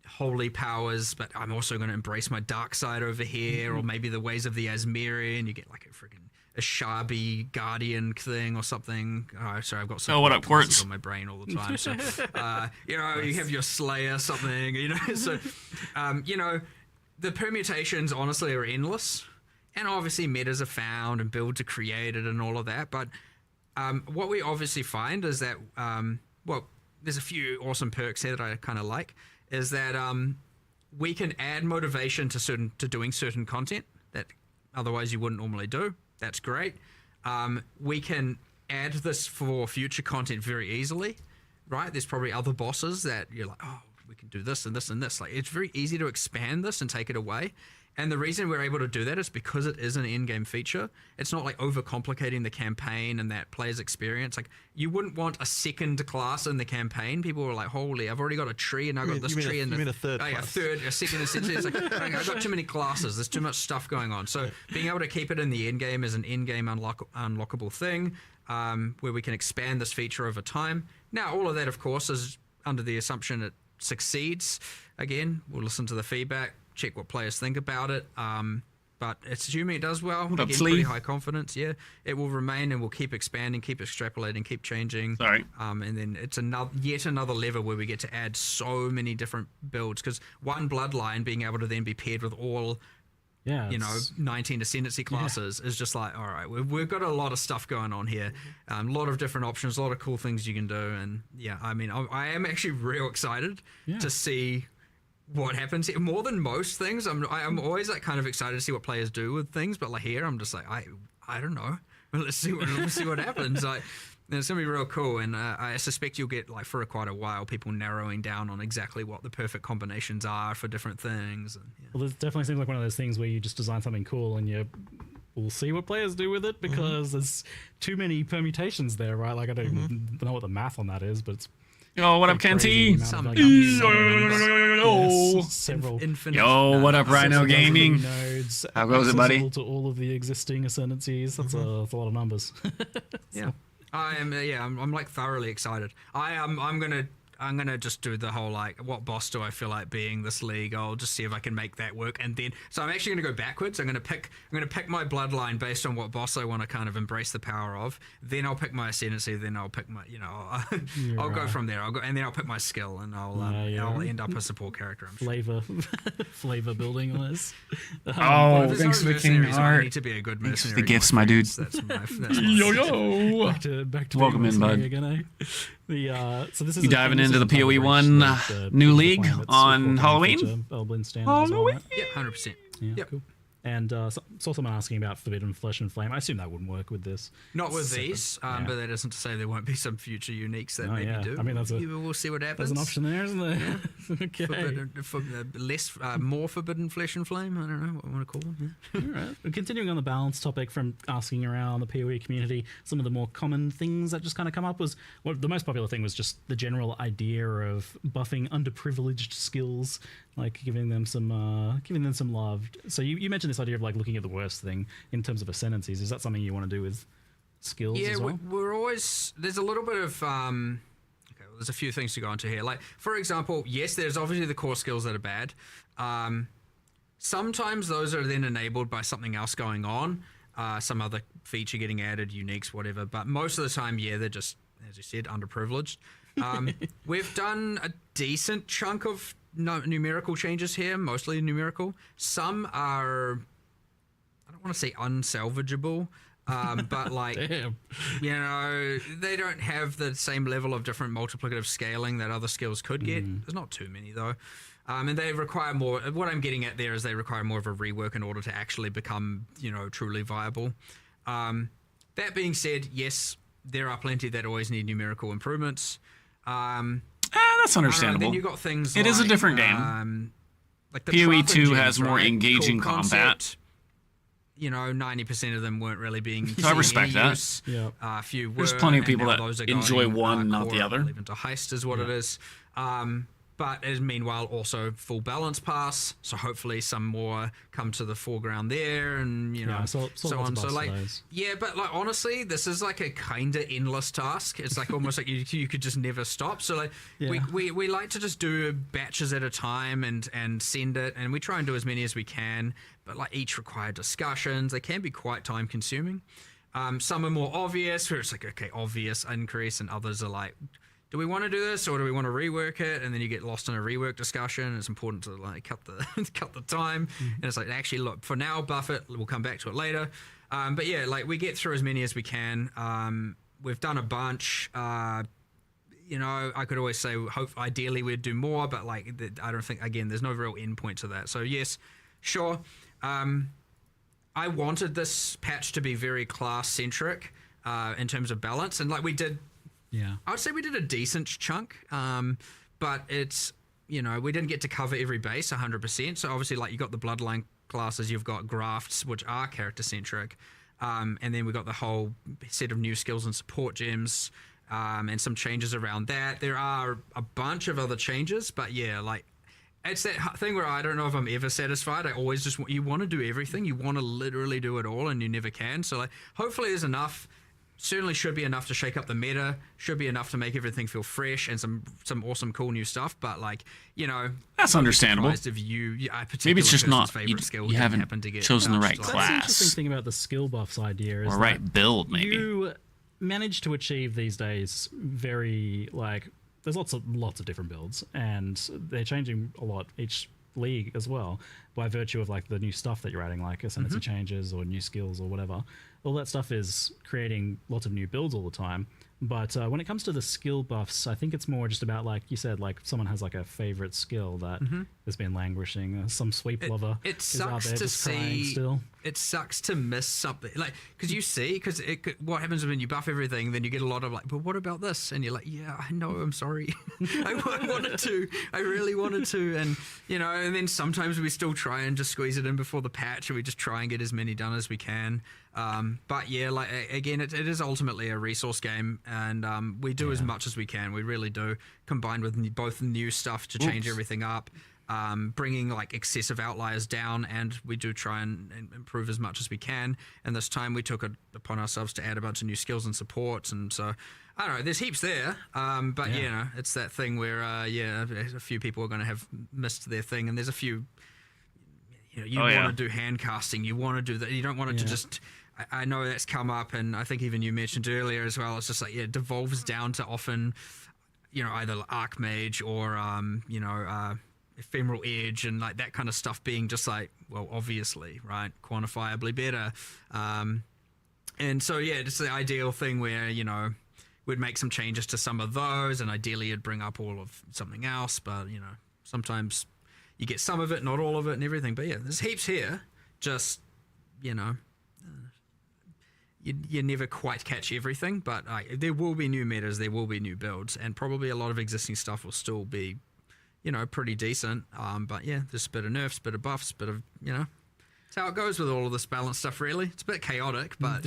holy powers, but I'm also going to embrace my dark side over here, or maybe the ways of the Asmerian. You get like a Shabi Guardian thing or something. Oh, sorry, I've got some what up, Quartz? on my brain all the time. So, you know, you have your Slayer something, you know. So, you know, the permutations honestly are endless. And obviously metas are found and builds are created and all of that. But what we obviously find is that, well, there's a few awesome perks here that I kind of like, is that we can add motivation to doing certain content that otherwise you wouldn't normally do. That's great. We can add this for future content very easily, right? There's probably other bosses that you're like, oh, we can do this and this and this. Like, it's very easy to expand this and take it away. And the reason we're able to do that is because it is an in-game feature. It's not like overcomplicating the campaign and that player's experience. Like, you wouldn't want a second class in the campaign. People were like, holy, I've already got a tree and I've got this tree. You mean a third class? A second, essentially. It's like, okay, I've got too many classes. There's too much stuff going on. So being able to keep it in the end game is an in-game unlockable thing, where we can expand this feature over time. Now, all of that, of course, is under the assumption it succeeds. Again, we'll listen to the feedback, check what players think about it. But assuming it does well, again, pretty high confidence. Yeah, it will remain and we'll keep expanding, keep extrapolating, keep changing. Sorry. And then it's yet another lever where we get to add so many different builds, because one bloodline being able to then be paired with all, 19 ascendancy classes is just like, all right, we've got a lot of stuff going on here, a lot of different options, a lot of cool things you can do. And yeah, I mean, I am actually real excited to see what happens here. More than most things, I'm always like kind of excited to see what players do with things, but like here I'm just like, I don't know. let's see what happens. Like, it's gonna be real cool, and I suspect you'll get like for quite a while people narrowing down on exactly what the perfect combinations are for different things. And, yeah. Well, it definitely seems like one of those things where you just design something cool and we'll see what players do with it because there's too many permutations there, right? Like I don't even know what the math on that is, but it's Yo, what up, Kenty? several Infinite. Yo, what up, Rhino Gaming? nodes. How goes it, buddy? accessible to all of the existing ascendancies. That's a lot of numbers. Yeah, I am. I'm like thoroughly excited. I'm gonna just do the whole like, what boss do I feel like being this league? I'll just see if I can make that work, and then so I'm actually gonna go backwards. I'm gonna pick my bloodline based on what boss I want to kind of embrace the power of. Then I'll pick my ascendancy. Then I'll pick my, I'll go from there. And then I'll pick my skill, and I'll end up a support character. I'm sure. flavor building on this. Oh, If thanks for there's the no king mercenaries, I art. need to be a good Thanks for mercenary. the gifts, my dude. That's my Yo. Back to Welcome being in, bud. again, eh? So this is You diving into the POE1 new league on Halloween? Halloween? Yeah, 100%. Yeah, Yep. cool. And saw someone asking about Forbidden Flesh and Flame. I assume that wouldn't work with this. Not with Separate. these, Yeah. but that isn't to say there won't be some future uniques that maybe yeah. do. I mean, we'll see what happens. There's an option there, isn't there? Okay. More Forbidden Flesh and Flame. I don't know what I want to call them. Yeah. All right. Well, continuing on the balance topic from asking around the PoE community, some of the more common things that just kind of come up was, well, the most popular thing was just the general idea of buffing underprivileged skills, like giving them some love. So you mentioned this idea of like looking at the worst thing in terms of ascendancies. Is that something you want to do with skills Yeah, as well? we're always, there's a little bit of okay, well, there's a few things to go into here. Like, for example, yes, there's obviously the core skills that are bad. Sometimes those are then enabled by something else going on, some other feature getting added, uniques, whatever. But most of the time, yeah, they're just, as you said, underprivileged. We've done a decent chunk of numerical changes here, mostly numerical. Some are, I don't want to say unsalvageable, but like, Damn. they don't have the same level of different multiplicative scaling that other skills could get. There's not too many though. And they require more, what I'm getting at there is they require more of a rework in order to actually become, truly viable. That being said, yes, there are plenty that always need numerical improvements. That's understandable. Then you got things It like, is a different game. Like the PoE2 Trapper gems, has more right? engaging Cool combat. concept. 90% of them weren't really being. So I respect any that. use. Yeah. A few were. There's plenty of and people now that those are enjoy going, one, not the core, other. Even to heist is what it is. But as meanwhile also full balance pass. So hopefully some more come to the foreground there, and saw so lots on. of So buffs like, for those. yeah, but like honestly, this is like a kind of endless task. It's like almost like you could just never stop. So like we like to just do batches at a time and send it, and we try and do as many as we can. But like each require discussions. They can be quite time consuming. Some are more obvious, where it's like, okay, obvious increase, and others are like, do we want to do this or do we want to rework it? And then you get lost in a rework discussion. It's important to like cut the time. And it's like, actually, look, for now, buff it. We'll come back to it later. But yeah, like we get through as many as we can. We've done a bunch. I could always say, ideally we'd do more, but like I don't think, again, there's no real end point to that. So yes, sure. I wanted this patch to be very class centric in terms of balance, and like we did. Yeah. I would say we did a decent chunk, but it's, we didn't get to cover every base 100%. So obviously, like you got the bloodline classes, you've got grafts, which are character centric, and then we got the whole set of new skills and support gems, and some changes around that. There are a bunch of other changes, but yeah, like it's that thing where I don't know if I'm ever satisfied. I always just you want to do everything, you want to literally do it all, and you never can. So like, hopefully, there's enough. Certainly should be enough to shake up the meta, should be enough to make everything feel fresh and some awesome cool new stuff, but like, That's understandable. If Maybe it's just not, skill you haven't happen to get chosen the right touched. That's the interesting class. thing about the skill buffs idea is Or right build, maybe. you manage to achieve these days very there's lots of different builds, and they're changing a lot each league as well by virtue of like the new stuff that you're adding, like ascendancy changes or new skills or whatever. all that stuff is creating lots of new builds all the time. But when it comes to the skill buffs, I think it's more just about, like you said, like someone has like a favorite skill that has been languishing. Some sweep lover It is out sucks there to just crying see. still. It sucks to miss something, like, because you see, because what happens when you buff everything, then you get a lot of like, but what about this? And you're like, yeah, I know, I'm sorry, I wanted to, I really wanted to, and and then sometimes we still try and just squeeze it in before the patch, and we just try and get as many done as we can. But yeah, like again, it is ultimately a resource game, and we do as much as we can. We really do, combined with both new stuff to change everything up. Bringing like excessive outliers down, and we do try and improve as much as we can. And this time we took it upon ourselves to add a bunch of new skills and supports, and so I don't know, there's heaps there, but it's that thing where a few people are going to have missed their thing, and there's a few you want to do hand casting, you want to do that, you don't want it to just I know that's come up, and I think even you mentioned earlier as well, it's just like it devolves down to often either Archmage or Ephemeral Edge and like that kind of stuff being just like, well, obviously, right, quantifiably better. And so, just the ideal thing where, we'd make some changes to some of those, and ideally it'd bring up all of something else, but, sometimes you get some of it, not all of it and everything. But yeah, there's heaps here, just, you never quite catch everything, but there will be new metas, there will be new builds, and probably a lot of existing stuff will still be pretty decent. But yeah, there's a bit of nerfs, bit of buffs, bit of, it's how it goes with all of this balanced stuff, really. It's a bit chaotic, but,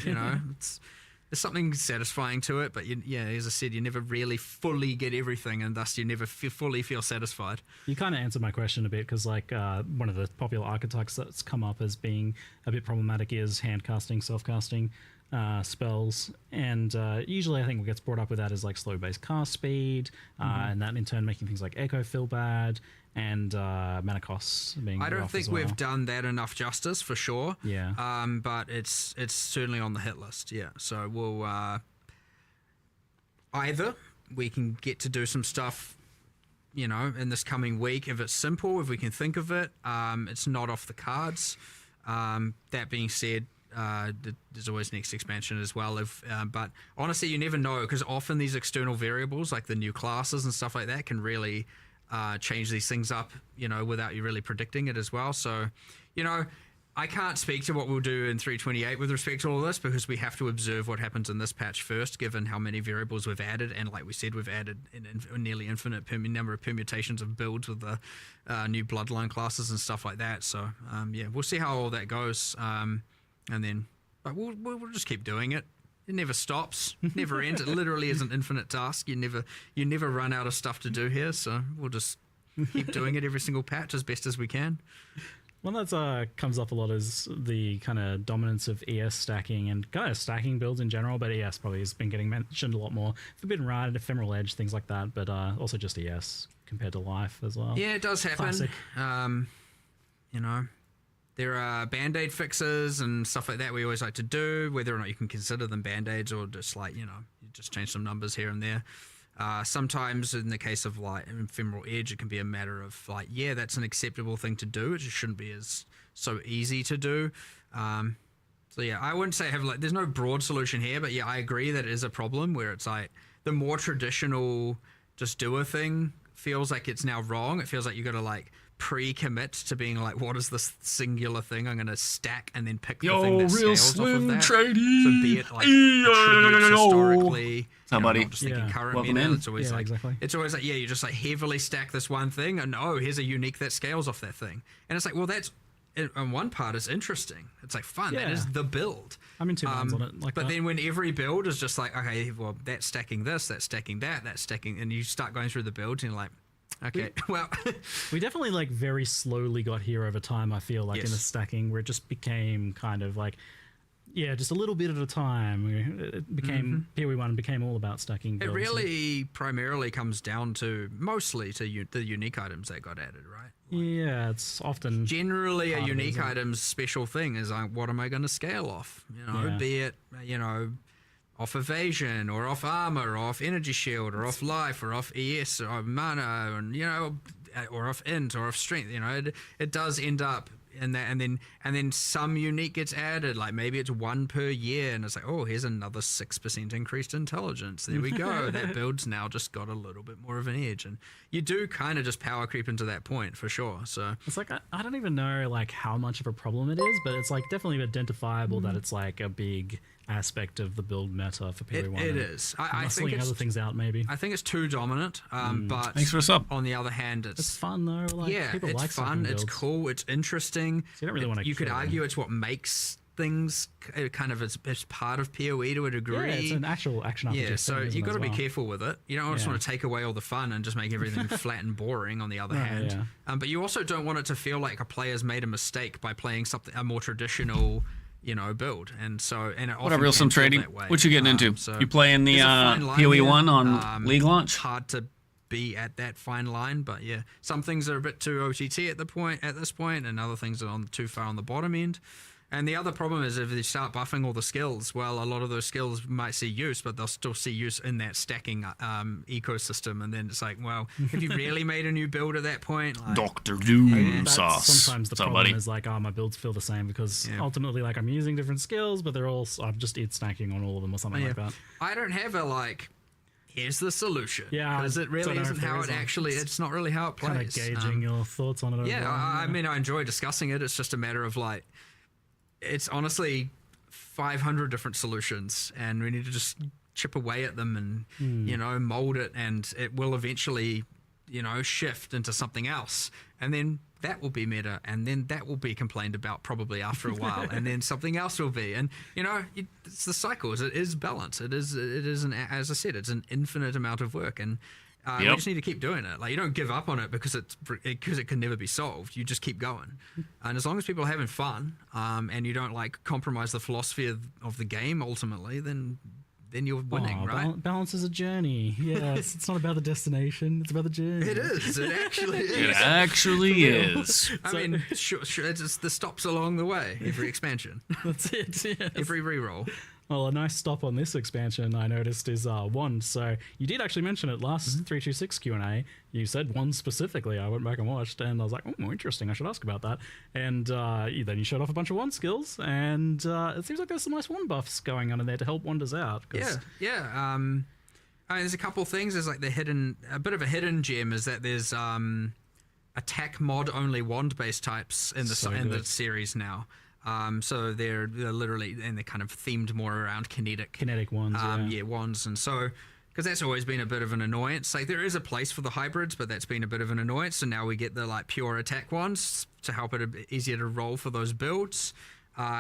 there's something satisfying to it. But, as I said, you never really fully get everything, and thus you never fully feel satisfied. You kind of answered my question a bit, because, like, one of the popular archetypes that's come up as being a bit problematic is hand casting, self-casting spells, and usually I think what gets brought up with that is like slow base cast speed, and that in turn making things like echo feel bad, and mana costs being I don't rough think as well. we've done that enough justice, for sure. Yeah. But it's certainly on the hit list. Yeah. So we'll either we can get to do some stuff, in this coming week if it's simple, if we can think of it. It's not off the cards. That being said, there's always next expansion as well. But honestly, you never know, because often these external variables, like the new classes and stuff like that, can really change these things up, without you really predicting it as well. So, I can't speak to what we'll do in 3.28 with respect to all of this, because we have to observe what happens in this patch first, given how many variables we've added. And like we said, we've added a nearly infinite number of permutations of builds with the new bloodline classes and stuff like that. So, we'll see how all that goes. And then we'll just keep doing it. It never stops, never ends. It literally is an infinite task. You never run out of stuff to do here. So we'll just keep doing it every single patch as best as we can. One that comes up a lot is the kind of dominance of ES stacking and kind of stacking builds in general, but ES probably has been getting mentioned a lot more. Forbidden Ride, Ephemeral Edge, things like that, but also just ES compared to Life as well. Yeah, it does happen. Classic. There are Band-Aid fixes and stuff like that we always like to do, whether or not you can consider them Band-Aids or just like, you just change some numbers here and there. Sometimes in the case of like Ephemeral Edge, it can be a matter of like, that's an acceptable thing to do. It just shouldn't be so easy to do. So yeah, I wouldn't say there's no broad solution here, but yeah, I agree that it is a problem where it's like the more traditional just do a thing feels like it's now wrong. It feels like you got to like pre-commit to being like, what is this singular thing I'm going to stack and then pick the thing that scales off of that. Tradie. So be it like attributes historically, somebody not just thinking current Welcome meta. in. It's always it's always like, you just like heavily stack this one thing, and here's a unique that scales off that thing, and it's like, well, that's on one part is interesting. It's like fun. That is the build. I'm in two minds on it. But then when every build is just like, okay, well, that's stacking this, that's stacking that, that's stacking, and you start going through the build, and you're like, okay, well, we definitely like very slowly got here over time. I feel like in the stacking, where it just became kind of like, just a little bit at a time. It became POE1 became all about stacking. It really primarily comes down to mostly to the unique items that got added, right? Yeah, it's often generally a unique item's special thing is like, what am I going to scale off? Be it off evasion or off armor or off energy shield or off life or off ES or mana and or off int or off strength. It does end up and then some unique gets added, like maybe it's 1 per year, and it's like, oh, here's another 6% increased intelligence. There we go. That build's now just got a little bit more of an edge, and you do kind of just power creep into that point for sure. So it's like I don't even know like how much of a problem it is, but it's like definitely identifiable that it's like a big aspect of the build meta for POE1. It is. I think other things out maybe. I think it's too dominant. But Thanks for the sub. on the other hand, It's fun though. Like, yeah, people it's like fun. It's builds. cool. It's interesting. So you don't really want to. You could argue it's what makes things kind of as part of POE to a degree. Yeah, it's an actual action RPG. Yeah, so thing, you got to as be well. careful with it. You don't just want to take away all the fun and just make everything flat and boring. On the other hand, but you also don't want it to feel like a player's made a mistake by playing a more traditional, build. And so it Whatever, real some trading. What you getting into? So You playing the there's a fine line POE1 here. on League launch? It's hard to be at that fine line, but yeah, some things are a bit too OTT at this point, and other things are too far on the bottom end. And the other problem is if you start buffing all the skills, well, a lot of those skills might see use, but they'll still see use in that stacking ecosystem. And then it's like, well, have you really made a new build at that point? Like, Dr. Doom That's sauce. sometimes the What's up, problem buddy? is like, my builds feel the same because ultimately, like, I'm using different skills, but they're all I'm just stacking on all of them or something like that. I don't have a here's the solution. Yeah, because it I really don't know isn't if there how is it one. actually. It's not really how it Kind plays. of gauging your thoughts on it. Yeah, overall. I mean, I enjoy discussing it. It's just a matter of it's honestly 500 different solutions, and we need to just chip away at them and mold it, and it will eventually shift into something else, and then that will be meta, and then that will be complained about probably after a while, and then something else will be, and it's the cycle. It is balance. It is as I said, it's an infinite amount of work, and we just need to keep doing it. Like, you don't give up on it because it can never be solved. You just keep going, and as long as people are having fun, and you don't compromise the philosophy of the game ultimately, then you're winning, right? Balance is a journey. Yes, it's not about the destination. It's about the journey. It is. It actually is. It actually is. I mean, sure, it's just the stops along the way. Every expansion, That's it. Yes. every reroll. Well, a nice stop on this expansion I noticed is wands. So you did actually mention it last 326 Q&A. You said wands specifically. I went back and watched, and I was like, oh, interesting. I should ask about that. And then you showed off a bunch of wand skills, and it seems like there's some nice wand buffs going on in there to help wanders out. Yeah. I mean, there's a couple of things. There's a bit of a hidden gem is that there's attack mod only wand based types in the series now. So they're literally, and they're kind of themed more around kinetic wands. Wands, and so because that's always been a bit of an annoyance. Like, there is a place for the hybrids, but that's been a bit of an annoyance. So now we get the pure attack ones to help it a bit easier to roll for those builds.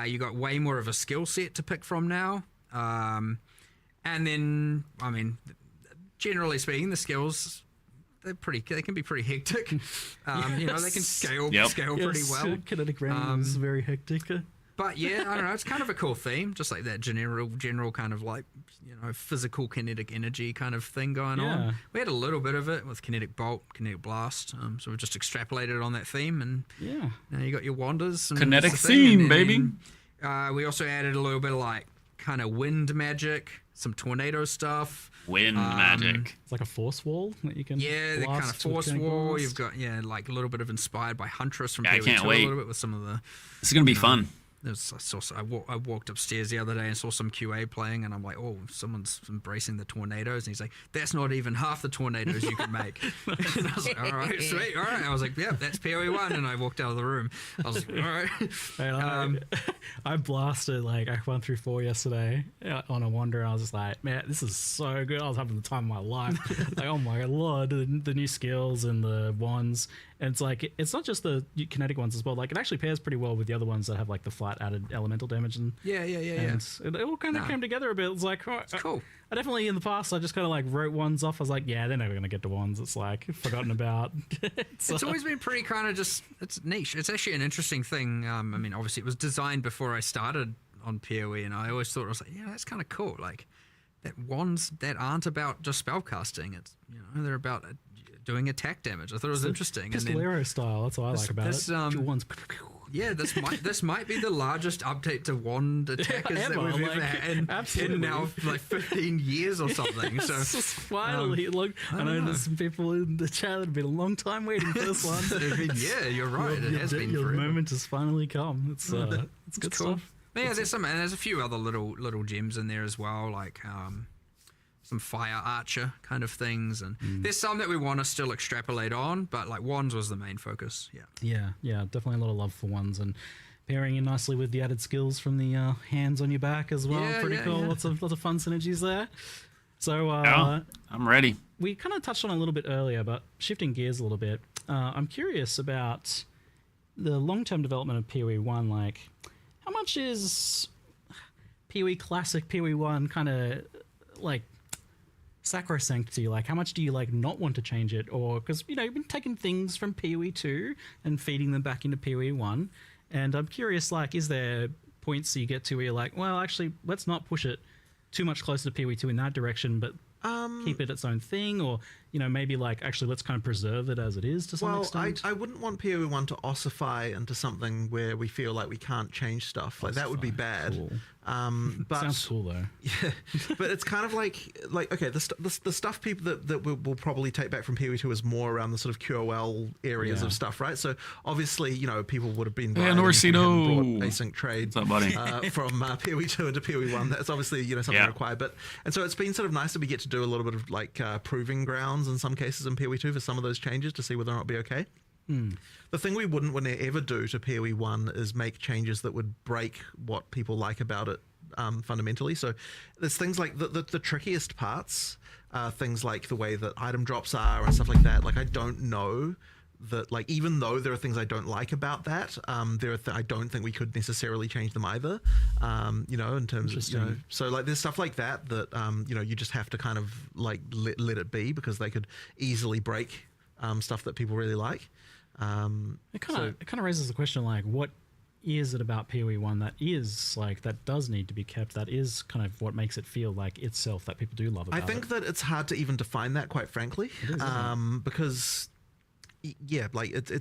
You got way more of a skill set to pick from now, and then I mean, generally speaking, the skills. They can be pretty hectic. They can scale pretty well. Kinetic round is very hectic. But yeah, I don't know. It's kind of a cool theme, just like that general kind of physical kinetic energy kind of thing going on. We had a little bit of it with kinetic bolt, kinetic blast. So we just extrapolated on that theme, and now you got your wanders. And Kinetic that's the thing. theme, And baby. we also added a little bit of kind of wind magic, some tornado stuff. Wind magic. It's like a force wall that you can. The kind of force wall. You've got a little bit of inspired by Huntress from I POE2 can't a wait. little bit with some of the. This is gonna be fun. I walked upstairs the other day and saw some QA playing, and I'm like, oh, someone's embracing the tornadoes, and he's like, that's not even half the tornadoes you can make. And I was like, all right, sweet, all right. I was like, yeah, that's POE1, and I walked out of the room. I was like, all right. I blasted I went through 4 yesterday on a wander, and I was just like, man, this is so good. I was having the time of my life. Oh my lord, the new skills and the wands. And it's not just the kinetic ones as well. It actually pairs pretty well with the other ones that have the flat added elemental damage and and it all kind of came together a bit. It's it's cool. I definitely in the past I just kind of wrote ones off. I was like, yeah, they're never gonna get to wands. It's forgotten about. It's always been pretty kind of just it's niche. It's actually an interesting thing. I mean, obviously it was designed before I started on POE, and I always thought that's kind of cool. That wands that aren't about just spellcasting. It's they're about doing attack damage. I thought it was interesting. Pistolero style. That's what I like about it. Wands. Yeah, this might be the largest update to wand attackers that we've ever had in now like 15 years or something. So It's just finally, look, I know there's some people in the chat that have been a long time waiting for this one. yeah, you're right. It has been your forever. moment has finally come. It's good cool. stuff. Yeah, there's a few other little gems in there as well, like some fire archer kind of things, and there's some that we want to still extrapolate on, but like wands was the main focus. Yeah, definitely a lot of love for wands, and pairing in nicely with the added skills from the hands on your back as well. Yeah, Pretty cool. yeah. Lots of fun synergies there. So I'm ready. we kind of touched on it a little bit earlier, but shifting gears a little bit, I'm curious about the long-term development of POE1. Like, how much is POE Classic, POE1 kind of like sacrosanct to you? Like, how much do you like not want to change it? Or because you've been taking things from POE2 and feeding them back into POE1, and I'm curious, like, is there points you get to where you're like, well, actually, let's not push it too much closer to POE2 in that direction, but keep it its own thing, or maybe like actually let's kind of preserve it as it is to some extent? I wouldn't want POE1 to ossify into something where we feel like we can't change stuff. Like that would be bad. Cool. But Sounds cool though. Yeah, but it's kind of like okay, the stuff people that we'll probably take back from POE2 is more around the sort of QOL areas of stuff, right? So obviously, people would have been buying Norsito. async trade What's up, buddy? from POE2 into POE1. That's obviously something required, and so it's been sort of nice that we get to do a little bit of like proving grounds in some cases in POE2 for some of those changes to see whether or not it'll be okay. The thing we wouldn't ever do to POE1 is make changes that would break what people like about it fundamentally. So there's things like the trickiest parts, things like the way that item drops are and stuff like that. Like I don't know that, like, even though there are things I don't like about that, I don't think we could necessarily change them either. In terms of so like there's stuff like that you just have to kind of like let it be, because they could easily break stuff that people really like. It kind of raises the question, like, what is it about POE1 that does need to be kept, that is kind of what makes it feel like itself, that people do love about it? I think that it's hard to even define that, quite frankly, because like it's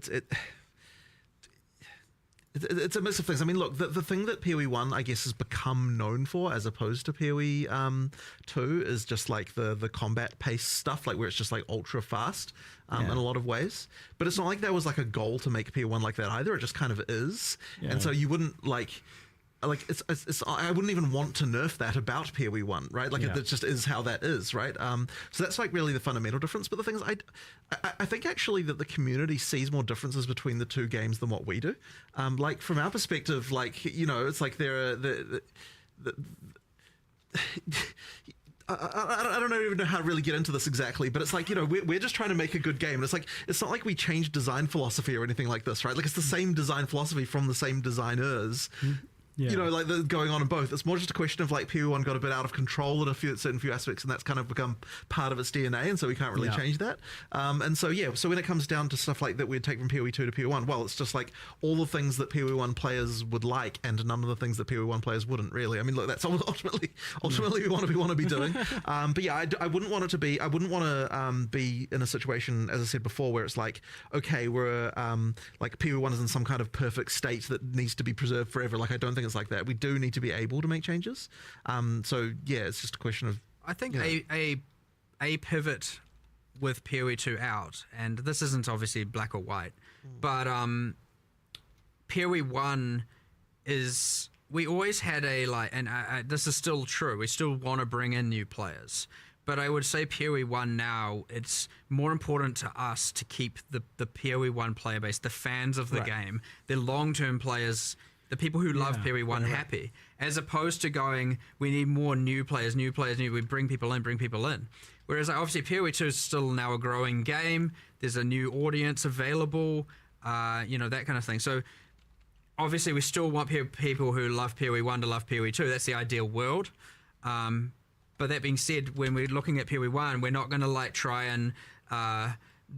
a mix of things. I mean, look, the thing that POE1, I guess, has become known for, as opposed to POE2, is just like the combat pace stuff, like where it's just like ultra fast in a lot of ways. But it's not like there was like a goal to make POE1 like that either. It just kind of is, and so you wouldn't like it's I wouldn't even want to nerf that about POE1, right? Like it just is how that is, right? So that's like really the fundamental difference. But the thing is, I think actually that the community sees more differences between the two games than what we do. Like from our perspective, like it's like there are I don't even know how to really get into this exactly, but it's like, we're just trying to make a good game. And it's like, it's not like we changed design philosophy or anything like this, right? Like it's the same design philosophy from the same designers. Like going on in both. It's more just a question of like POE1 got a bit out of control in certain few aspects, and that's kind of become part of its DNA, and so we can't really change that. And so so when it comes down to stuff like that we'd take from POE2 to POE1, well, it's just like all the things that POE1 players would like, and none of the things that POE1 players wouldn't really. I mean, look, that's ultimately we want to be doing. But yeah, I wouldn't want it to be. I wouldn't want to be in a situation, as I said before, where it's like, okay, we're like POE1 is in some kind of perfect state that needs to be preserved forever. Like I don't think it's like that. We do need to be able to make changes. So yeah, it's just a question of, I think a pivot with POE2 out, and this isn't obviously black or white, but POE1 is, we always had and this is still true, we still want to bring in new players. But I would say POE1 now, it's more important to us to keep the POE1 player base, the fans of the game, the long-term players, the people who love POE1 happy, as opposed to going, we need more new players, we bring people in. Whereas obviously POE2 is still now a growing game. There's a new audience available, that kind of thing. So obviously we still want people who love POE1 to love POE2. That's the ideal world. But that being said, when we're looking at POE1, we're not going to try and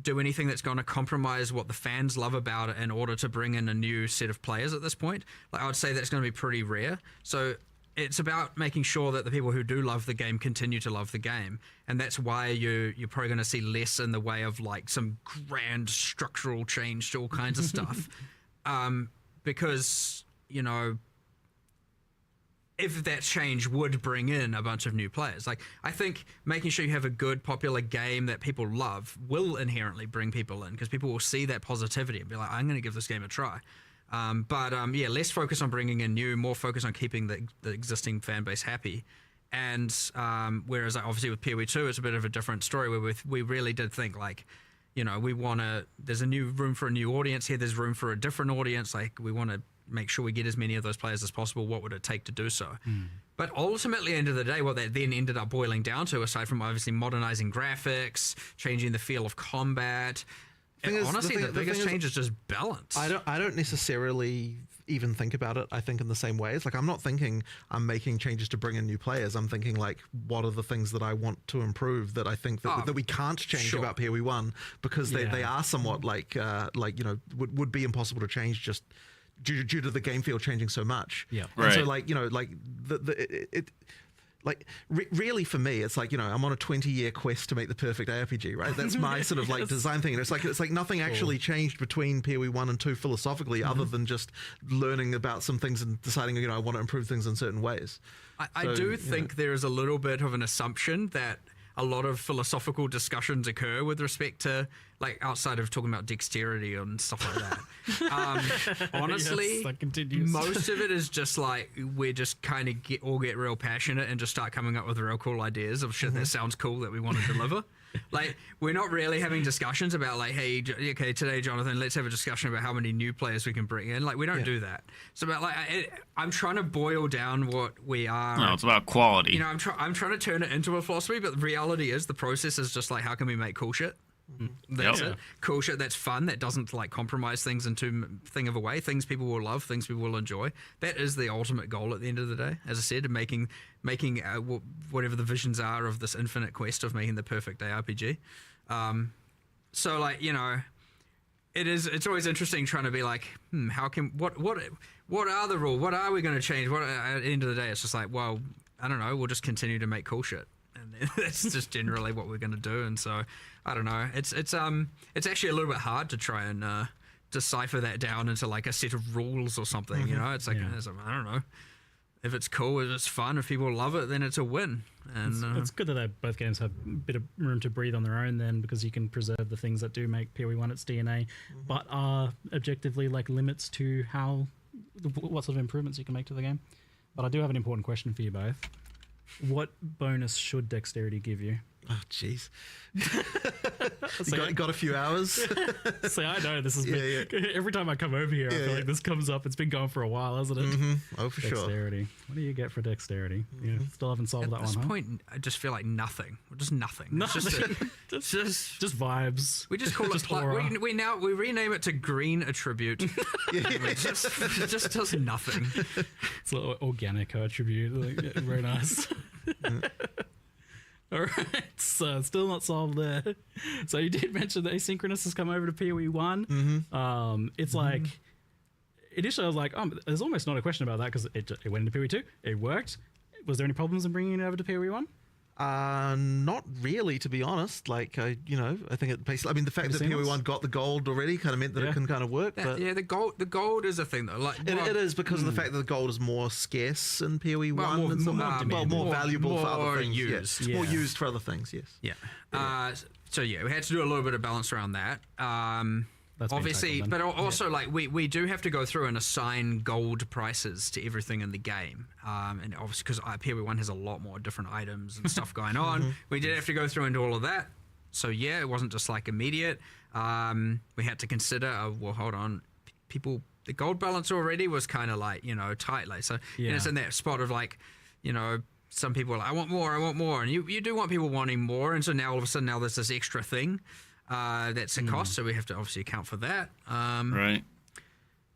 do anything that's going to compromise what the fans love about it in order to bring in a new set of players at this point. I would say that's going to be pretty rare. So it's about making sure that the people who do love the game continue to love the game. And that's why you're probably going to see less in the way of some grand structural change to all kinds of stuff. because, you know, if that change would bring in a bunch of new players. Like, I think making sure you have a good, popular game that people love will inherently bring people in, because people will see that positivity and be like, I'm going to give this game a try. Yeah, less focus on bringing in new, more focus on keeping the existing fan base happy. And whereas obviously with POE2, it's a bit of a different story, where we really did think, like, you know, there's a new room for a new audience here, there's room for a different audience, like, we want to make sure we get as many of those players as possible. What would it take to do so? But ultimately, end of the day, what that then ended up boiling down to, aside from obviously modernizing graphics, changing the feel of combat, honestly, the biggest change is just balance. I don't necessarily even think about it, I think, in the same ways. Like, I'm not thinking I'm making changes to bring in new players. I'm thinking, like, what are the things that I want to improve that I think that we can't change about POE1, because they are somewhat like you know, would be impossible to change just due to the game feel changing so much. Yeah. And so, like, you know, like really for me, it's like, you know, I'm on a 20-year quest to make the perfect ARPG, right? That's my sort of like design thing. And it's like nothing actually changed between POE 1 and 2 philosophically, other than just learning about some things and deciding, you know, I want to improve things in certain ways. I do think there is a little bit of an assumption that a lot of philosophical discussions occur with respect to, like, outside of talking about dexterity and stuff like that. Honestly, most of it is just like, we're just kind of get real passionate and just start coming up with real cool ideas of shit that sounds cool that we want to deliver. Like, we're not really having discussions about, like, hey, okay, today, Jonathan, let's have a discussion about how many new players we can bring in. Like, we don't do that. It's about, like, I'm trying to boil down what we are. No, it's about quality. You know, I'm trying to turn it into a philosophy, but the reality is the process is just like, how can we make cool shit? That's it. Cool shit that's fun, that doesn't, like, compromise things in too thing of a way, things people will love, things people will enjoy. That is the ultimate goal at the end of the day, as I said, making whatever the visions are of this infinite quest of making the perfect ARPG. So, like, you know, it's always interesting trying to be like, how can what are the rules, what are we going to change, what at the end of the day, it's just like, well, I don't know, we'll just continue to make cool shit. And that's just generally what we're going to do. And so, I don't know. It's actually a little bit hard to try and decipher that down into, like, a set of rules or something. You know, it's like, I don't know. If it's cool, if it's fun, if people love it, then it's a win. And it's good that both games have a bit of room to breathe on their own, then, because you can preserve the things that do make POE1 its DNA, but are objectively, like, limits to what sort of improvements you can make to the game. But I do have an important question for you both. What bonus should dexterity give you? Oh, jeez. You got a few hours? See, I know this has been... Every time I come over here, I feel like this comes up. It's been going for a while, hasn't it? Oh, for dexterity. sure. What do you get for dexterity? You still haven't solved that one, At this point, I just feel like nothing. Just nothing. It's just vibes. We just call it... We rename it to green attribute. It just does nothing. It's an organic attribute. Like, very nice. All right, so still not solved there. So you did mention that asynchronous has come over to POE1. It's like, initially I was like, there's almost not a question about that, because it went into POE2, it worked. Was there any problems in bringing it over to POE1? Not really, to be honest. Like, I think it basically, I mean, the fact that POE1 got the gold already kind of meant that it can kind of work. The gold is a thing, though. Like, it is, because of the fact that the gold is more scarce in POE1, more valuable for other things. More used for other things. Yes. Yeah. So we had to do a little bit of balance around that. Obviously, but also, like, we do have to go through and assign gold prices to everything in the game, and obviously because POE1 has a lot more different items and stuff going on, we did have to go through and do all of that. So it wasn't just like immediate. We had to consider, well, hold on, the gold balance already was kind of like, tight, like, so it's in that spot of, like, some people are like, I want more, and you do want people wanting more, and so now all of a sudden there's this extra thing. That's a cost, so we have to obviously account for that. Right.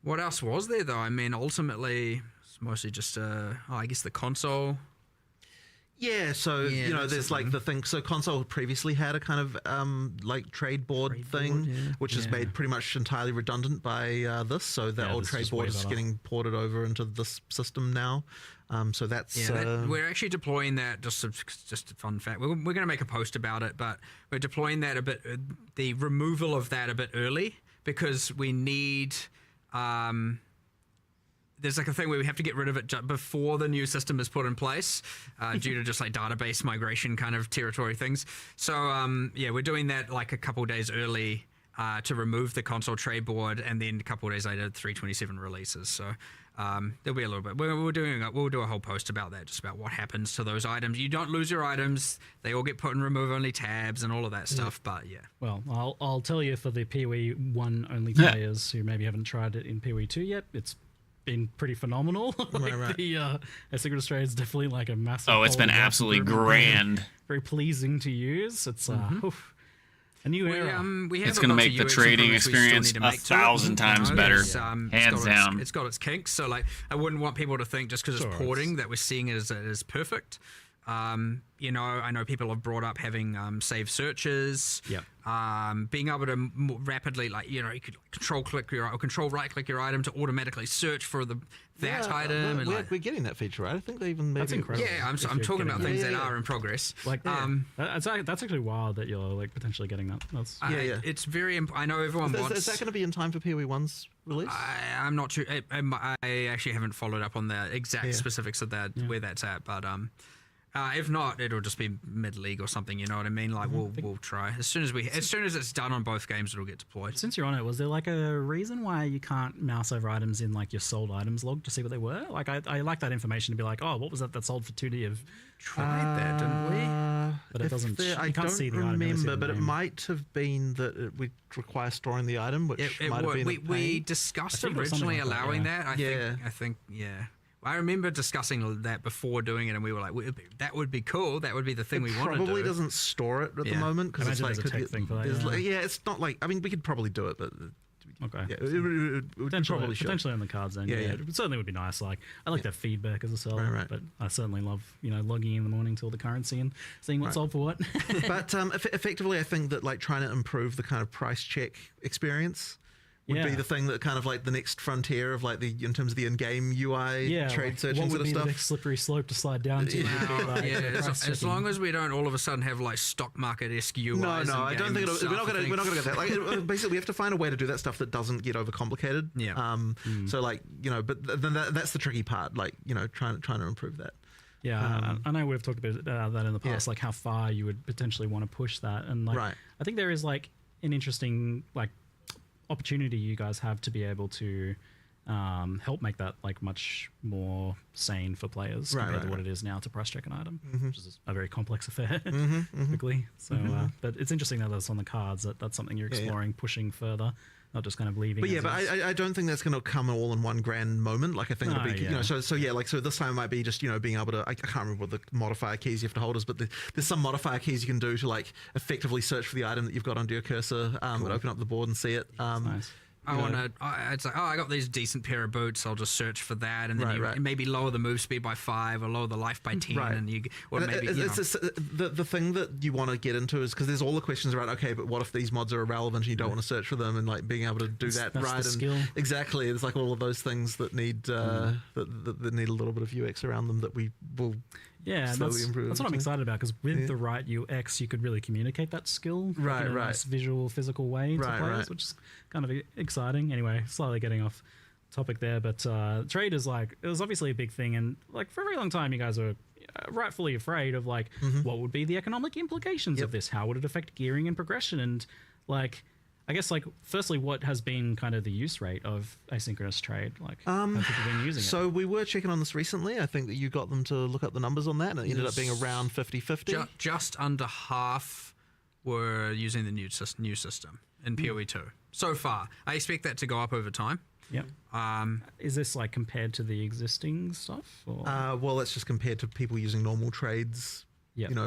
What else was there, though? I mean, ultimately, it's mostly just, I guess the console. Yeah, so, there's like the thing. So console previously had a kind of like trade board thing, which is made pretty much entirely redundant by this. So that old trade board is getting ported over into this system now. So that's... we're actually deploying that, just a fun fact. We're going to make a post about it, but we're deploying that a bit, the removal of that a bit early, because we need... there's like a thing where we have to get rid of it before the new system is put in place, due to just like database migration kind of territory things. So yeah, we're doing that like a couple days early to remove the console trade board, and then a couple of days later 327 releases. So there'll be a little bit. We'll do a whole post about that, just about what happens to those items. You don't lose your items; they all get put in remove only tabs and all of that stuff. But yeah. Well, I'll tell you, for the POE1 only players who maybe haven't tried it in POE2 yet, it's been pretty phenomenal. Like the Asynchronous Trade is definitely like a massive. Oh, it's been absolutely grand. Very pleasing to use. It's a new era. We have It's going to make the trading experience 1,000 times better, hands down. It's got its kinks, so like I wouldn't want people to think just because it's porting that we're seeing it as perfect. You know, I know people have brought up having save searches. Yep. Being able to more rapidly, like, you know, you could control right click your item to automatically search for that item. And we're getting that feature, right? I think they even That's incredible. yeah, I'm talking about things that are in progress. Like, that's actually wild that you're like potentially getting that. That's It's very. I know everyone wants. Is that going to be in time for POE1's release? I'm not sure. I actually haven't followed up on the exact specifics of that, where that's at, but if not, it'll just be mid-league or something. You know what I mean? Like we'll try as soon as it's done on both games, it'll get deployed. Since you're on it, was there like a reason why you can't mouse over items in like your sold items log to see what they were? Like I like that information to be like, oh, what was that sold for 2D of? Tried that, didn't we? But it doesn't. I you can't don't see the remember, item. but it might have been that it would require storing the item, which might have been. We discussed originally allowing that. I think. I remember discussing that before doing it, and we were like, that would be cool. That would be the thing we want to do. Probably doesn't store it at the moment, because it's like a tech thing for that. It's not like, I mean, we could probably do it, but okay. Yeah, it potentially on the cards then. Yeah. It certainly would be nice. Like I like that feedback as a seller, right. but I certainly love logging in the morning to all the currency and seeing what's sold for what. But effectively, I think that like trying to improve the kind of price check experience would be the thing that kind of like the next frontier of like in terms of the in-game UI trade search and what would sort of be stuff. the next slippery slope to slide down to? As long as we don't all of a sudden have like stock market-esque UIs. No, I don't think we're not going to get that. Like, basically, we have to find a way to do that stuff that doesn't get overcomplicated. Yeah. So like but then that's the tricky part. Like trying to improve that. Yeah, I know we've talked about that in the past, like how far you would potentially want to push that, and like I think there is like an interesting like opportunity you guys have to be able to help make that like much more sane for players compared to what it is now to price check an item, which is a very complex affair typically. So, but it's interesting that that's on the cards. That's something you're exploring, pushing further, not just kind of leaving. But I don't think that's going to come all in one grand moment. Like I think it'll be, so this time it might be just being able to. I can't remember what the modifier keys you have to hold is, but there's some modifier keys you can do to like effectively search for the item that you've got under your cursor, and open up the board and see it. Nice. It's like, I got these decent pair of boots. I'll just search for that, and then you maybe lower the move speed by 5 or lower the life by 10, and the thing that you want to get into is because there's all the questions around. Okay, but what if these mods are irrelevant and you don't want to search for them, and like being able to do that that's right? The skill. Exactly, it's like all of those things that need that need a little bit of UX around them that we will. Yeah, that's what I'm excited about, because with the right UX, you could really communicate that skill in a nice visual, physical way to players, which is kind of exciting. Anyway, slightly getting off topic there, but trade is like, it was obviously a big thing, and like for a very long time, you guys were rightfully afraid of like what would be the economic implications of this? How would it affect gearing and progression? And like, I guess like firstly, what has been kind of the use rate of asynchronous trade? Like, how have people been using it? So we were checking on this recently. I think that you got them to look up the numbers on that, and it ended up being around 50-50. Just under half were using the new system in POE2 so far. I expect that to go up over time. Yep. Is this like compared to the existing stuff? Or? Well, it's just compared to people using normal trades.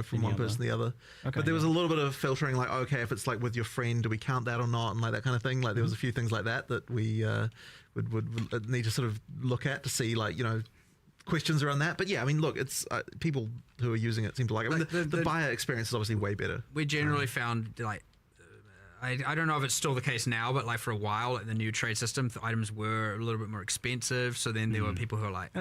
From one person to the other. Okay, but there was a little bit of filtering, like, okay, if it's like with your friend, do we count that or not, and like that kind of thing. Like there was a few things like that we would need to sort of look at to see, like, questions around that. But yeah, I mean, look, it's people who are using it seem to like it. I mean, the buyer experience is obviously way better. We generally found like I don't know if it's still the case now, but like for a while, like the new trade system, the items were a little bit more expensive. So then there were people who were like,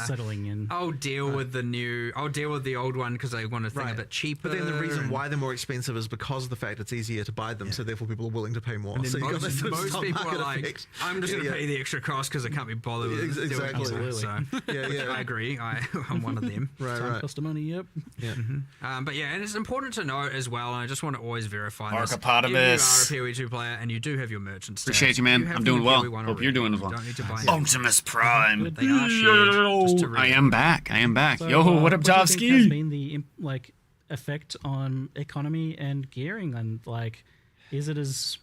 settling in. I'll deal with the old one because I want a thing a bit cheaper. But then the reason why they're more expensive is because of the fact it's easier to buy them, so therefore people are willing to pay more. And then So you've got most, this sort of most stock people are market like, effect. I'm just going to pay the extra cost because I can't be bothered with doing it. Exactly. So, I agree. I'm one of them. Right. Cost of money, yep. Yeah. But yeah, and it's important to note as well, and I just want to always verify this. Markopotamus. If you are a PoE2 player and you do have your merchant stats, Appreciate you, man. have I'm them doing in well. PoE1 Hope already. you're doing as You well. don't need to buy them. Optimus Prime. They are shared just to I am back. So, Yo, what up, do you think has Jovsky? been the effect on economy and gearing, and like, is it as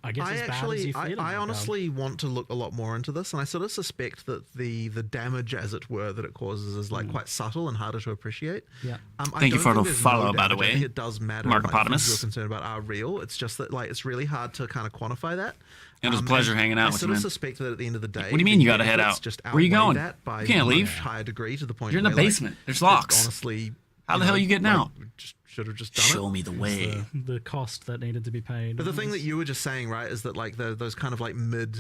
I guess as bad as you feel? I honestly want to look a lot more into this, and I sort of suspect that the damage, as it were, that it causes is like quite subtle and harder to appreciate. Yeah. Thank you for the follow, by the I think way. it does matter. Markopotamus. Like, you're concerned about are real. It's just that like it's really hard to kind of quantify that. It was a pleasure and hanging out I with sort you, of man. suspect that at the end of the day, What do you mean the you gotta head benefits out? just Where you outweigh going? That by You can't a leave. much higher degree to the point. You're in the where, like, basement. There's locks. Honestly, How the hell are you getting out? Just should have just done Show it. me the way. the cost that needed to be paid. But the thing that you were just saying, right, is that like those kind of like mid.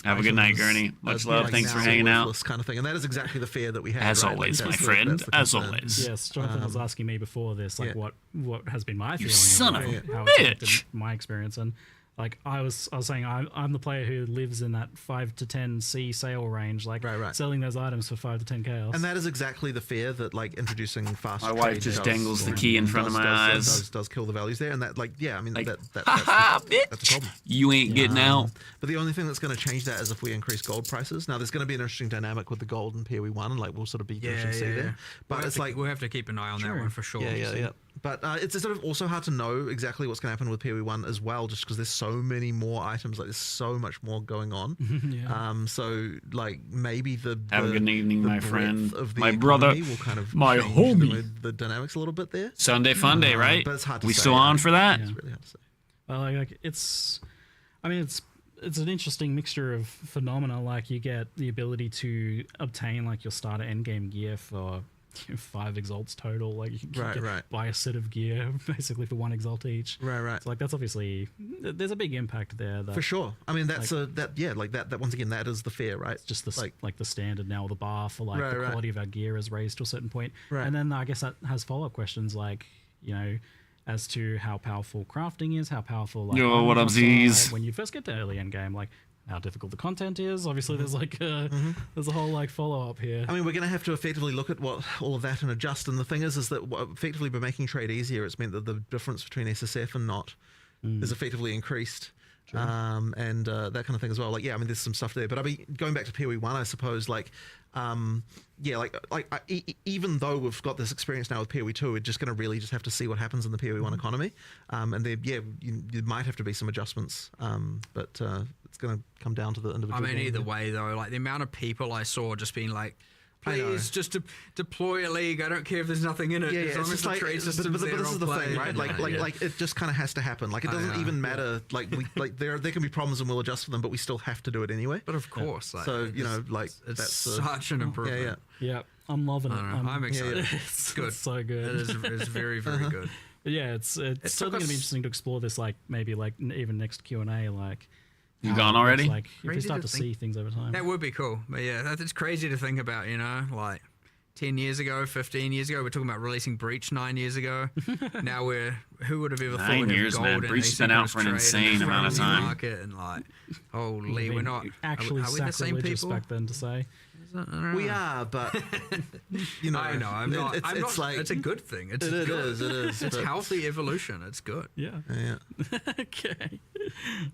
Have a good night, items Gurney. Much love. like Thanks for now hanging out. worthless kind of thing, and that is exactly the fear that we have. As right? always, Like, my that's friend. that's the As concern. always. Yes, Jonathan was asking me before this, like yeah. what has been my feeling. son of a how it's affected bitch. my experience, and like I was saying, I'm the player who lives in that 5 to 10 C sale range, like Right. selling those items for 5 to 10 chaos. And that is exactly the fear that like introducing fast. My wife trade just does- dangles the key in front of my eyes. Does kill the values there, and that like yeah, I mean Like, that's haha, the bitch. problem. You ain't getting out. But the only thing that's going to change that is if we increase gold prices. Now, there's going to be an interesting dynamic with the gold and PoE1, and like we'll sort of be interesting to see there. But it's like we'll have to keep an eye on that one for sure. yeah. But it's sort of also hard to know exactly what's going to happen with PoE1 as well, just because there's so many more items. Like there's so much more going on. So like maybe Have a good evening, the my breadth friend. of the My brother. economy will kind of My change homie. the dynamics a little bit there. Sunday fun day, right? But it's hard to We say, still on right? for that? It's really hard to say. Well, like it's an interesting mixture of phenomena. Like you get the ability to obtain like your starter endgame gear for 5 exalts total. Like you can buy a set of gear basically for 1 exalt each. Right. So like that's obviously there's a big impact there. That For sure. I mean, that's that once again, that is the fear, right? it's just the like the standard now. The bar for like Right, the right. quality of our gear is raised to a certain point. Right. And then I guess that has follow-up questions like as to how powerful crafting is, how powerful like Yo, what up, items are Z's? when you first get to early end game, like how difficult the content is. Obviously, there's like there's a whole like follow-up here. I mean, we're going to have to effectively look at what all of that and adjust. And the thing is that effectively by making trade easier, it's meant that the difference between SSF and not is effectively increased. And that kind of thing as well. Like, yeah, I mean, there's some stuff there. But I mean, going back to PoE1, I suppose, like, even though we've got this experience now with PoE2, we're just going to really just have to see what happens in the PoE1 economy. And there, you might have to be some adjustments. But it's going to come down to the individual. I mean, game. either way though, like the amount of people I saw just being like, I know. please just deploy a league. I don't care if there's nothing in it. Yeah, as long it's as just the like, trade but system's there, this I'll is the play. thing, right? Yeah. Like it just kind of has to happen. Like it doesn't even matter. Like there can be problems and we'll adjust for them, but we still have to do it anyway. But of course, like, So it's that's such an improvement. Yeah, I'm loving it. I'm excited. It's good. It's so good. It's very, very good. But yeah, it's certainly took going to be us- interesting to explore this. Like maybe like even next Q&A, like You how gone it looks already? Like if we Crazy start to to think- see things over time. That would be cool. But yeah, it's crazy to think about, like 10 years ago, 15 years ago, we're talking about releasing Breach 9 years ago. Now who would have ever thought 9 we'd have years, gold man. and Breach has been out for an asynchronous trade insane in the amount of free time. Market and like, holy, I we're mean, not actually are we the same sacrilegious people? back then to say. We are, but you know, I know. I'm not. It's, I'm it's not. like It's a good thing. It's it good. is. It is. It's but- healthy evolution. It's good. Yeah. Yeah. Okay.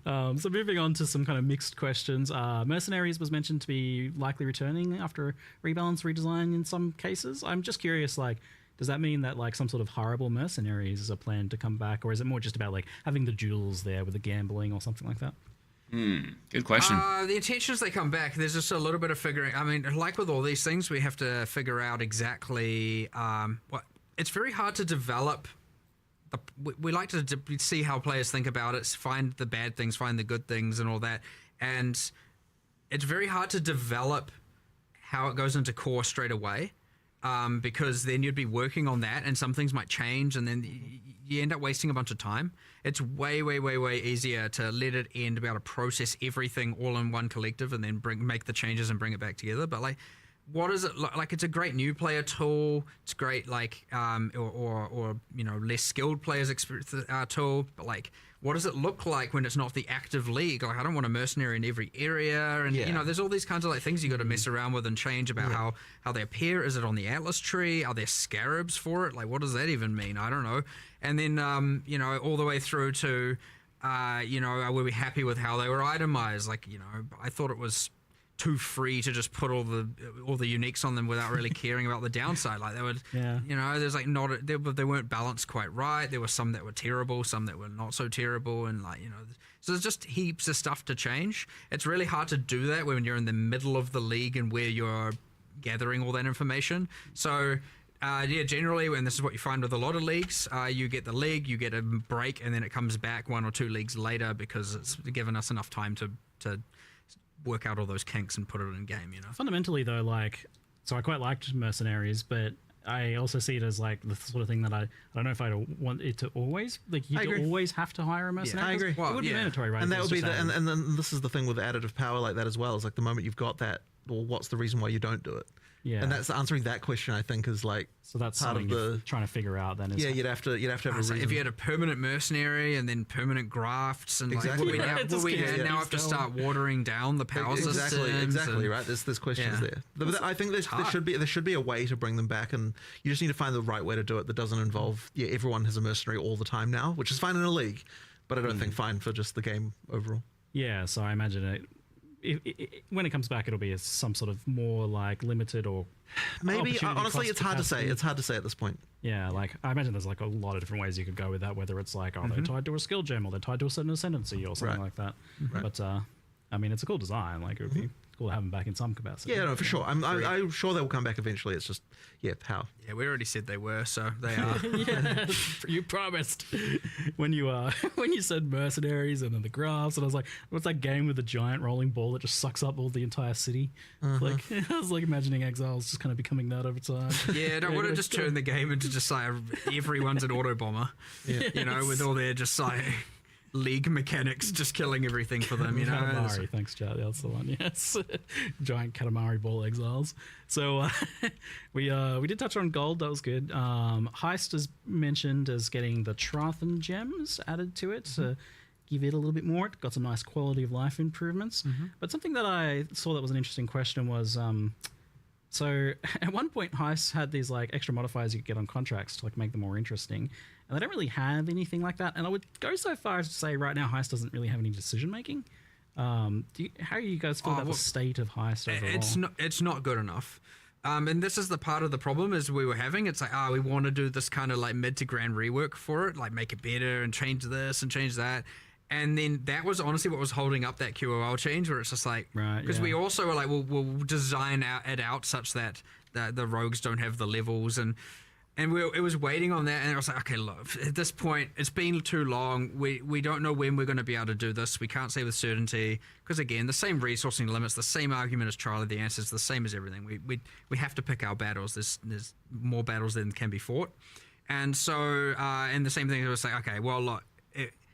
So moving on to some kind of mixed questions. Mercenaries was mentioned to be likely returning after a rebalance redesign in some cases. I'm just curious, like, does that mean that like some sort of horrible mercenaries are planned to come back, or is it more just about like having the duels there with the gambling or something like that? Good question. The intentions they come back. There's just a little bit of figuring. I mean, like with all these things, we have to figure out exactly what. It's very hard to develop. We like to see how players think about it, find the bad things, find the good things, and all that. And it's very hard to develop how it goes into core straight away, because then you'd be working on that, and some things might change, and then you end up wasting a bunch of time. It's way easier to let it end, be able to process everything all in one collective, and then make the changes and bring it back together. But like, what does it look like? It's a great new player tool. It's great, like, or you know, less skilled players experience tool. But like, what does it look like when it's not the active league? Like, I don't want a mercenary in every area, and you know, there's all these kinds of like things you got to mess around with and change about how they appear. Is it on the Atlas tree? Are there scarabs for it? Like, what does that even mean? I don't know. And then you know, all the way through to you know, were we happy with how they were itemized? Like, you know, I thought it was too free to just put all the uniques on them without really caring about the downside. Like, they would, you know, there's like they weren't balanced quite right. There were some that were terrible, some that were not so terrible, and like, you know, so there's just heaps of stuff to change. It's really hard to do that when you're in the middle of the league and where you're gathering all that information. So yeah, generally, when this is what you find with a lot of leagues, you get the league, you get a break, and then it comes back 1 or 2 leagues later because it's given us enough time to work out all those kinks and put it in game, you know. Fundamentally, though, like, so I quite liked Mercenaries, but I also see it as like the sort of thing that I don't know if I want it to always, like, you always have to hire a mercenary. I agree. Well, it would be mandatory, right? And that would be and then this is the thing with additive power like that as well. Is like the moment you've got that, well, what's the reason why you don't do it? Yeah. And that's answering that question, I think, is like, so that's part something of you're trying to figure out then. You'd have to have a reason. If you had a permanent mercenary and then permanent grafts, and exactly, like, will we now have to start watering down the power systems? Exactly, right. There's questions there. But I think there should be a way to bring them back, and you just need to find the right way to do it that doesn't involve everyone has a mercenary all the time now, which is fine in a league, but I don't think fine for just the game overall. Yeah, so I imagine when it comes back, it'll be some sort of more like limited or maybe. Honestly, it's hard to say. It's hard to say at this point. Yeah, like I imagine there's like a lot of different ways you could go with that. Whether it's like, they're tied to a skill gem, or they're tied to a certain ascendancy, or something like that. Right. But I mean, it's a cool design. Like, it would be cool to have them back in some capacity. Yeah, no, for sure. I'm sure they will come back eventually. It's just, how. Yeah, we already said they were, so they are. Yeah, you promised. When you said mercenaries and then the graphs, and I was like, what's that game with the giant rolling ball that just sucks up all the entire city? Like, I was like imagining Exiles just kind of becoming that over time. Yeah, I would have just turned the game into just like everyone's an auto bomber. Yeah. You know, with all their just like league mechanics, just killing everything for them, you know. Katamari, thanks, Charlie. That's the one. Yes, giant Katamari ball exiles. So we did touch on gold. That was good. Heist is mentioned as getting the Trathan gems added to it to give it a little bit more. It got some nice quality of life improvements. But something that I saw that was an interesting question was, so at one point Heist had these like extra modifiers you could get on contracts to like make them more interesting. And they don't really have anything like that. And I would go so far as to say right now Heist doesn't really have any decision making. How do you guys feel about the state of Heist overall? It's not good enough. And this is the part of the problem is we were having. It's like, we want to do this kind of like mid to grand rework for it, like make it better and change this and change that. And then that was honestly what was holding up that QOL change, where it's just like, because we also were like, we'll design it out such that the rogues don't have the levels, and it was waiting on that, and I was like, okay, look, at this point, it's been too long. We don't know when we're going to be able to do this. We can't say with certainty, because again, the same resourcing limits, the same argument as Charlie, the answer is the same as everything. We have to pick our battles. There's more battles than can be fought. And so, and the same thing, it was like, okay, well, look,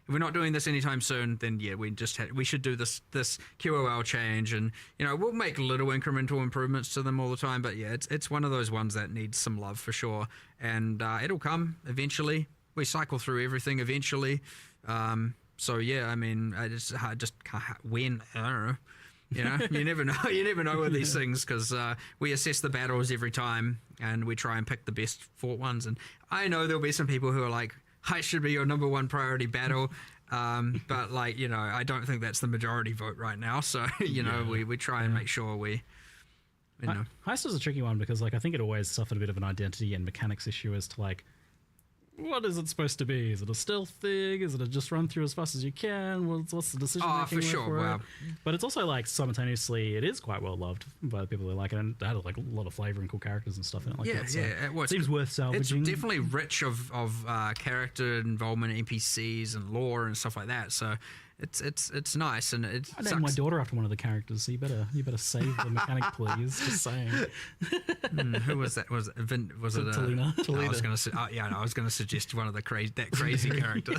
if we're not doing this anytime soon, then yeah, we should do this QOL change, and you know, we'll make little incremental improvements to them all the time. But yeah, it's one of those ones that needs some love for sure, and it'll come eventually. We cycle through everything eventually. So yeah, I mean, I just can't win. I don't know. You know, you never know. You never know with these things, because we assess the battles every time, and we try and pick the best fought ones. And I know there'll be some people who are like, Heist should be your number one priority battle, but like, you know, I don't think that's the majority vote right now. So you know, we try and make sure we, you know. Heist is a tricky one because like I think it always suffered a bit of an identity and mechanics issue as to like, what is it supposed to be? Is it a stealth thing? Is it a just run through as fast as you can? What's the decision making? For sure. Wow. But it's also like simultaneously, it is quite well loved by the people who like it, and it had like a lot of flavor and cool characters and stuff in it. Like that. So it seems worth salvaging. It's definitely rich of character involvement, NPCs and lore and stuff like that. So it's nice, and it I named my daughter after one of the characters, so you better save the mechanic, please. Just saying. Who was that? Was it Talina? I was going to I was going to suggest one of the crazy character.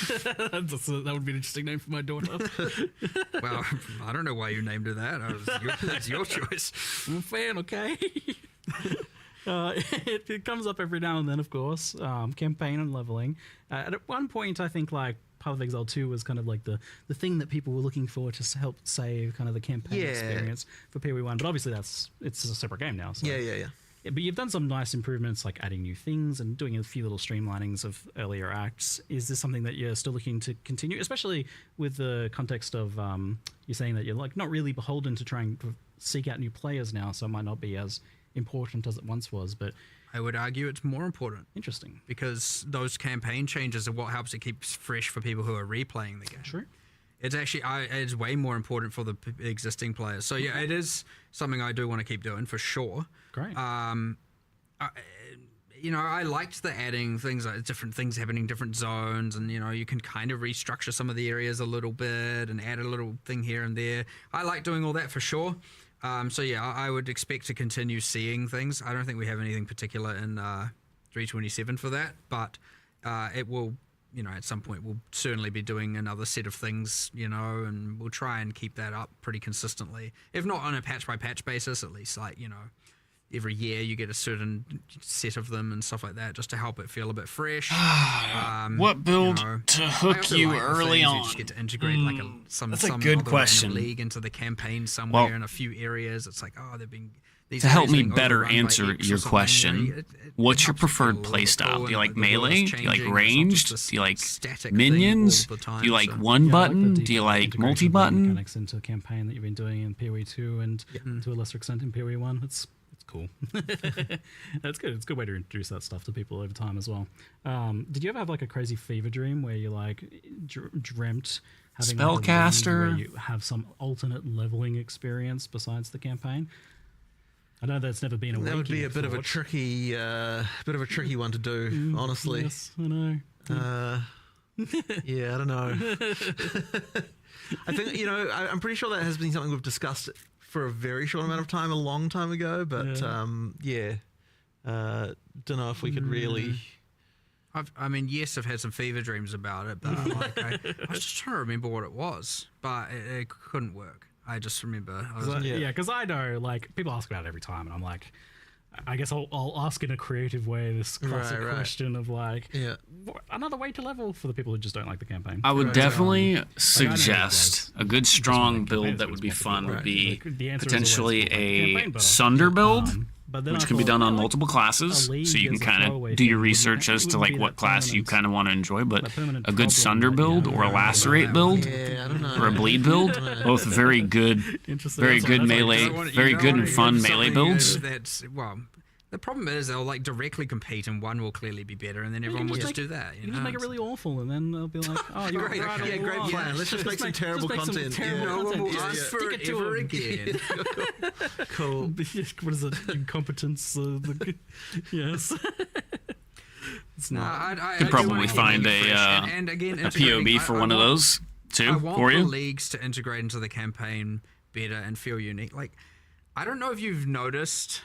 That would be an interesting name for my daughter. Well, I don't know why you named her that. That's your choice. I'm a fan, okay? It comes up every now and then, of course. Campaign and leveling. At one point, I think like Path of Exile 2 was kind of like the thing that people were looking for to help save kind of the campaign experience for POE1. But obviously, it's a separate game now. So. Yeah. But you've done some nice improvements, like adding new things and doing a few little streamlinings of earlier acts. Is this something that you're still looking to continue, especially with the context of you're saying that you're like not really beholden to trying to seek out new players now, so it might not be as important as it once was, but I would argue it's more important. Interesting. Because those campaign changes are what helps it keep fresh for people who are replaying the game. True. It's actually it's way more important for the existing players. So yeah, it is something I do want to keep doing for sure. Great. I liked the adding things, like different things happening in different zones, and you can kind of restructure some of the areas a little bit and add a little thing here and there. I like doing all that for sure. So yeah, I would expect to continue seeing things. I don't think we have anything particular in 327 for that, but it will, at some point we'll certainly be doing another set of things, and we'll try and keep that up pretty consistently. If not on a patch by patch basis, at least like, every year you get a certain set of them and stuff like that, just to help it feel a bit fresh. What build to hook you early on? You just get to integrate like some That's a good other question. league into the campaign somewhere in a few areas. It's like, they've been these To help areas me being better overrun by answer X or your something, question, what's your helps it feel preferred a little play bit style? cool, Do you and like the world is melee? Do you like changing. It's not ranged? just this Do you like static thing minions? all the time, Do you like so- one Yeah, I like the button? Do deep you like integration of the multi-button? mechanics into a campaign that you've been doing in POE2 and to a lesser extent in POE1. It's cool. That's good. It's a good way to introduce that stuff to people over time as well. Did you ever have like a crazy fever dream where you like dreamt having like, a league Spellcaster? where you have some alternate leveling experience besides the campaign? I know that's never been a That would be a waking bit of a thought. tricky one to do, honestly. Yes, I know. Yeah, I don't know. I think I'm pretty sure that has been something we've discussed for a very short amount of time, a long time ago. But don't know if we could really. Yes, I've had some fever dreams about it, but I was just trying to remember what it was, but it couldn't work. I just remember. Because I know, like, people ask about it every time, and I'm like, I guess I'll ask in a creative way this classic question of like, another way to level for the people who just don't like the campaign. I would definitely suggest like, a good strong campaigns, build that would be fun would be The answer is potentially always campaign a better. Sunder build, But then which I can be thought, done on like, multiple classes, a league so you can is a kind throwaway of do your thing. research as to Wouldn't like be what that class you permanent- kind of want to enjoy. But that permanent a good problem Sunder that you build have or a around Lacerate that. build Yeah, I don't know. or a Bleed build, both very good, Interesting. very That's good like- melee, very good and fun melee builds. The problem is they'll like directly compete, and one will clearly be better, and then everyone will just do that. You can just make it really awful, and then they'll be like, "Oh, you're Great, right." yeah, all great along. plan. Let's just make some terrible just make content. Some terrible Yeah. No one will content. ask for Stick it to ever 'em. again. Cool. What is it? Incompetence. Yes. It's No, not. I Could do probably wanna keep find it fresh, a and again, a integrating- POB for I one of want- those I too want for the you. leagues to integrate into the campaign better and feel unique. Like, I don't know if you've noticed,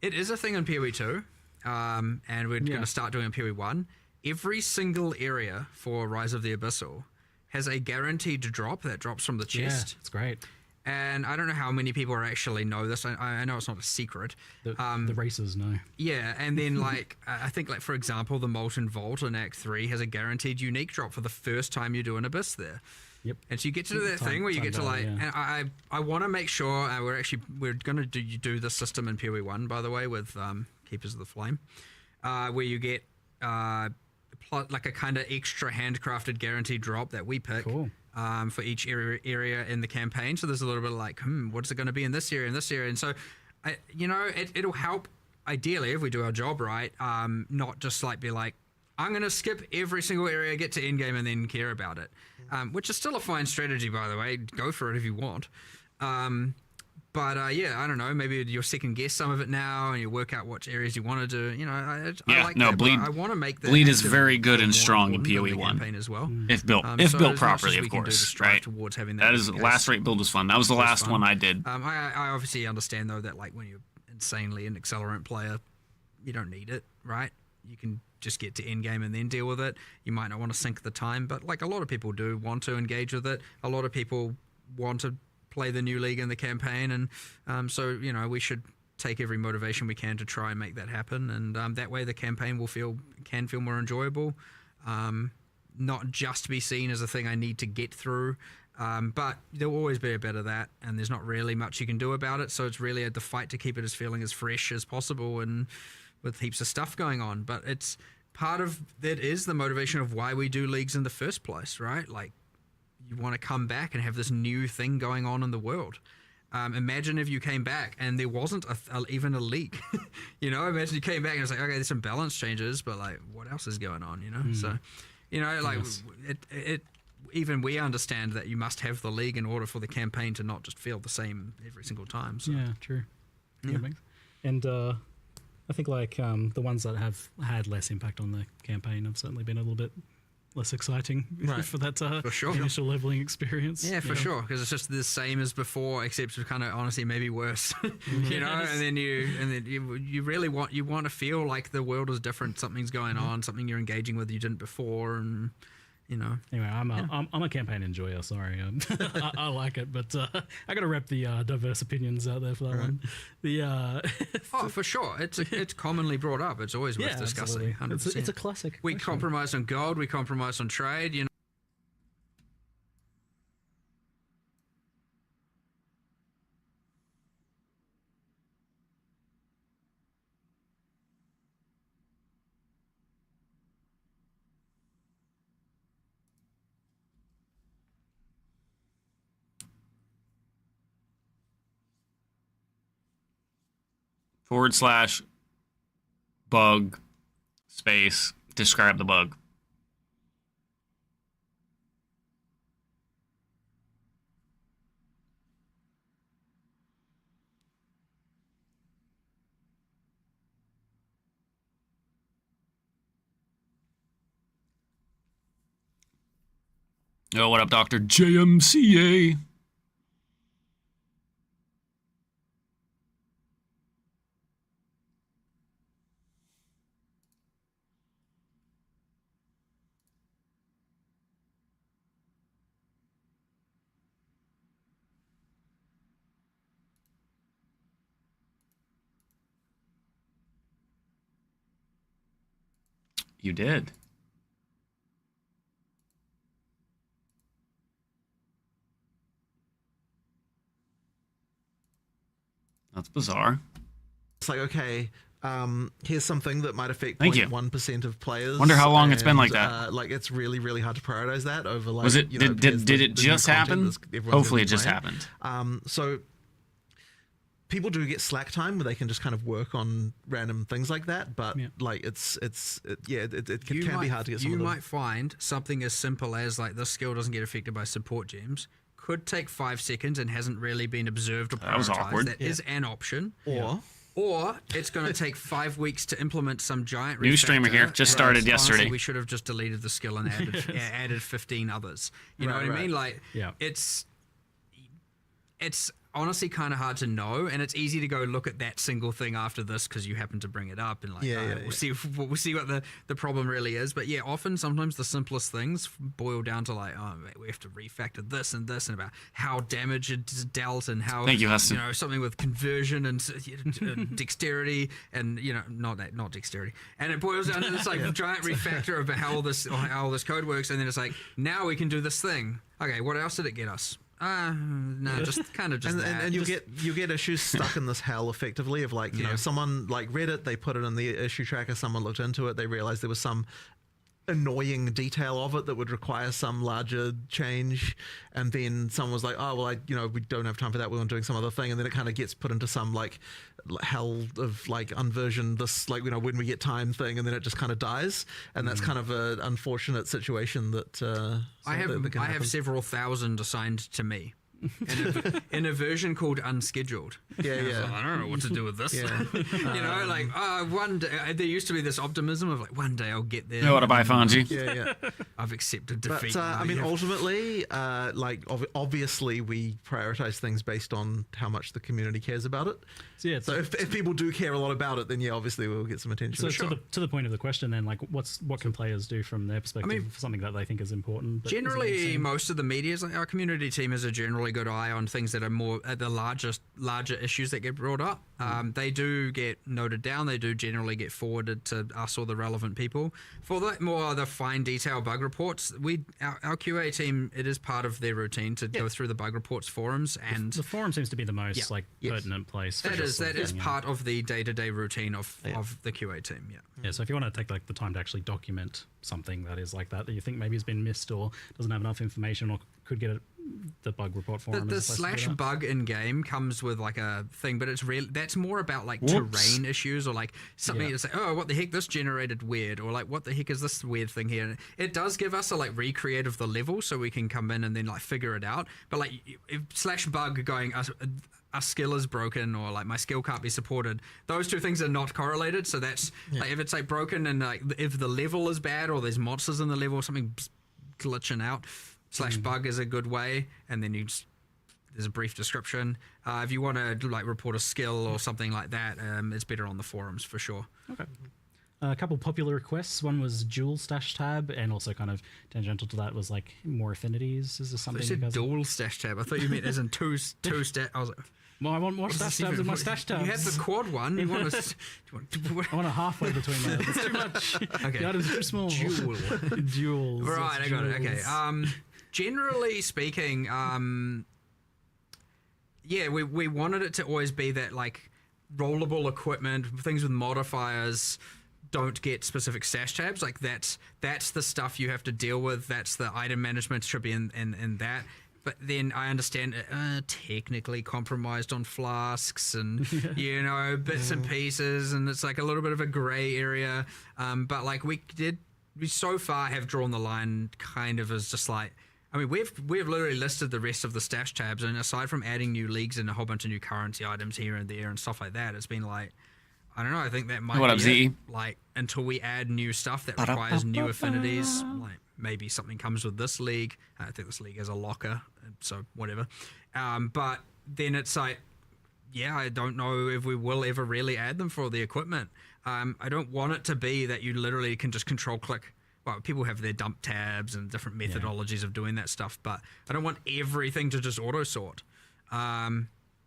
it is a thing in POE2, and we're going to start doing it in POE1. Every single area for Rise of the Abyssal has a guaranteed drop that drops from the chest. Yeah, it's great. And I don't know how many people actually know this. I know it's not a secret. The racers know. Yeah, and then like I think like for example, the Molten Vault in Act 3 has a guaranteed unique drop for the first time you do an Abyss there. Yep. And so you get to do that thing where you get to like, and I want to make sure we're going to do this system in POE1 by the way with Keepers of the Flame, where you get like a kind of extra handcrafted guaranteed drop that we pick. Cool. For each area in the campaign. So there's a little bit of like, what's it going to be in this area, and so, it'll help ideally if we do our job right, not just like be like, I'm going to skip every single area, get to endgame, and then care about it, which is still a fine strategy, by the way. Go for it if you want. But yeah, I don't know. Maybe you'll second guess some of it now, and you work out which areas you want to do. You know, I like that, Bleed. I want to make the Bleed is active very good and more strong in important than the POE1 campaign as well. if built So built as much properly, as of we can do to course. strive Right. towards having That be is the case. last rate build was fun. That was the last fun. one I did. I obviously understand though that like when you're insanely an accelerant player, you don't need it, right? You can just get to end game and then deal with it. You might not want to sink the time, but like a lot of people do want to engage with it. A lot of people want to play the new league in the campaign, and so you know we should take every motivation we can to try and make that happen, and that way the campaign can feel more enjoyable, not just be seen as a thing I need to get through, but there'll always be a bit of that, and there's not really much you can do about it, so it's really the fight to keep it as feeling as fresh as possible and with heaps of stuff going on. But it's part of that is the motivation of why we do leagues in the first place, right? Like you want to come back and have this new thing going on in the world. Imagine if you came back and there wasn't even a leak. You know, imagine you came back and it's like, okay, there's some balance changes, but like, what else is going on? You know, so you know, like it. Even we understand that you must have the league in order for the campaign to not just feel the same every single time. So. Yeah, true. Yeah. And I think like the ones that have had less impact on the campaign have certainly been a little bit less exciting for that For sure. initial leveling experience. Yeah, for sure, because it's just the same as before, except kind of honestly maybe worse. You know, and then you really want to feel like the world is different, something's going on, something you're engaging with you didn't before, and you know. Anyway, I'm a campaign enjoyer. Sorry, I like it, but I got to rep the diverse opinions out there for that one. The oh, for sure, it's commonly brought up. It's always worth discussing. 100%. It's a classic. We question. compromise on gold. We compromise on trade. You know. / bug space describe the bug. Oh, what up, Dr. JMCA? You did. That's bizarre. It's like, okay, here's something that might affect Thank you. 0.1% of players. Wonder how long it's been like that. Like, it's really, really hard to prioritize that over, like, Was it? you know, Did the it new just content happen? everyone's Hopefully, gonna it just play. happened. So people do get slack time where they can just kind of work on random things like that, but like it can be hard to get some You of them. might find something as simple as like this skill doesn't get affected by support gems. Could take 5 seconds and hasn't really been observed or prioritized. That was awkward. That is an option. Or It's going to take 5 weeks to implement some giant New streamer refactor, here, just and started honestly, yesterday. we should have just deleted the skill and added 15 others. You know Right, what I right. mean? Like, it's honestly kind of hard to know, and it's easy to go look at that single thing after this because you happen to bring it up and like we'll see what the problem really is. But often sometimes the simplest things boil down to like, oh, we have to refactor this and about how damage is dealt and how Thank you, Huston. you know, something with conversion and dexterity and not dexterity, and it boils down to this like giant refactor of how all this code works, and then it's like now we can do this thing. Okay, what else did it get us? No, just kind of just and, that. and you get issues stuck in this hell effectively of like, you know, someone like read it, they put it in the issue tracker, someone looked into it, they realized there was some annoying detail of it that would require some larger change, and then someone was like, oh well, we don't have time for that, we're doing some other thing, and then it kind of gets put into some like hell of like unversion this, like, you know, when we get time thing, and then it just kind of dies, and that's kind of an unfortunate situation that I have several thousand assigned to me. in a version called Unscheduled. Yeah, And I was yeah. like, I don't know what to do with this. Yeah. You know, like one day there used to be this optimism of like one day I'll get there. You know what to buy, Fonzie? Yeah, yeah. I've accepted defeat. But now, I mean, yeah. ultimately, obviously, we prioritize things based on how much the community cares about it. So yeah, So if people do care a lot about it, then yeah, obviously we'll get some attention. so to the point of the question, then, like, what can players do from their perspective for something that they think is important? but isn't Generally, seen? most of the media, like our community team, has a generally good eye on things that are more at the larger issues that get brought up. They do get noted down. They do generally get forwarded to us or the relevant people. For the fine detail bug reports, our QA team, it is part of their routine to go through the bug reports forums, and the forum seems to be the most pertinent place. For that this sort is of thing, part of the day-to-day routine of the QA team. Yeah. Yeah, so if you want to take like the time to actually document something that is like that you think maybe has been missed or doesn't have enough information or could get the bug report forum. The is a place to do slash that. bug in game comes with like a thing, but it's real. That's more about like Whoops. terrain issues or like something. Yeah. It's like, oh, what the heck, this generated weird, or like, what the heck is this weird thing here? And it does give us a like recreate of the level, so we can come in and then like figure it out. But like if slash bug going a skill is broken or like my skill can't be supported, those two things are not correlated. So that's like if it's like broken and like if the level is bad or there's monsters in the level or something glitching out, slash bug is a good way. And then there's a brief description. If you want to like report a skill or something like that, it's better on the forums for sure. Okay. A couple popular requests. One was dual stash tab, and also kind of tangential to that was like more affinities. Is this something You you said guys? dual stash tab. I thought you meant as in two stat. I was like, Well, I want more what's stash this tabs even? in my stash tabs. You had the quad one. You want to? I want a halfway between that. It's too much. Okay. The item's too small. Dual. Duels. Right, it's I got it. Okay. duels. Generally speaking, yeah, we wanted it to always be that like rollable equipment, things with modifiers don't get specific stash tabs. Like that's the stuff you have to deal with. That's the item management should be in that. But then I understand technically compromised on flasks and you know bits and pieces, and it's like a little bit of a gray area. But like we so far have drawn the line kind of as just like. I mean, we've literally listed the rest of the stash tabs, and aside from adding new leagues and a whole bunch of new currency items here and there and stuff like that, it's been like, I don't know. I think that might What be up, it. Z? Like until we add new stuff that requires new affinities, like maybe something comes with this league. I think this league has a locker, so whatever. But then it's like, yeah, I don't know if we will ever really add them for the equipment. I don't want it to be that you literally can just control click. Well, people have their dump tabs and different methodologies of doing that stuff, but I don't want everything to just auto sort.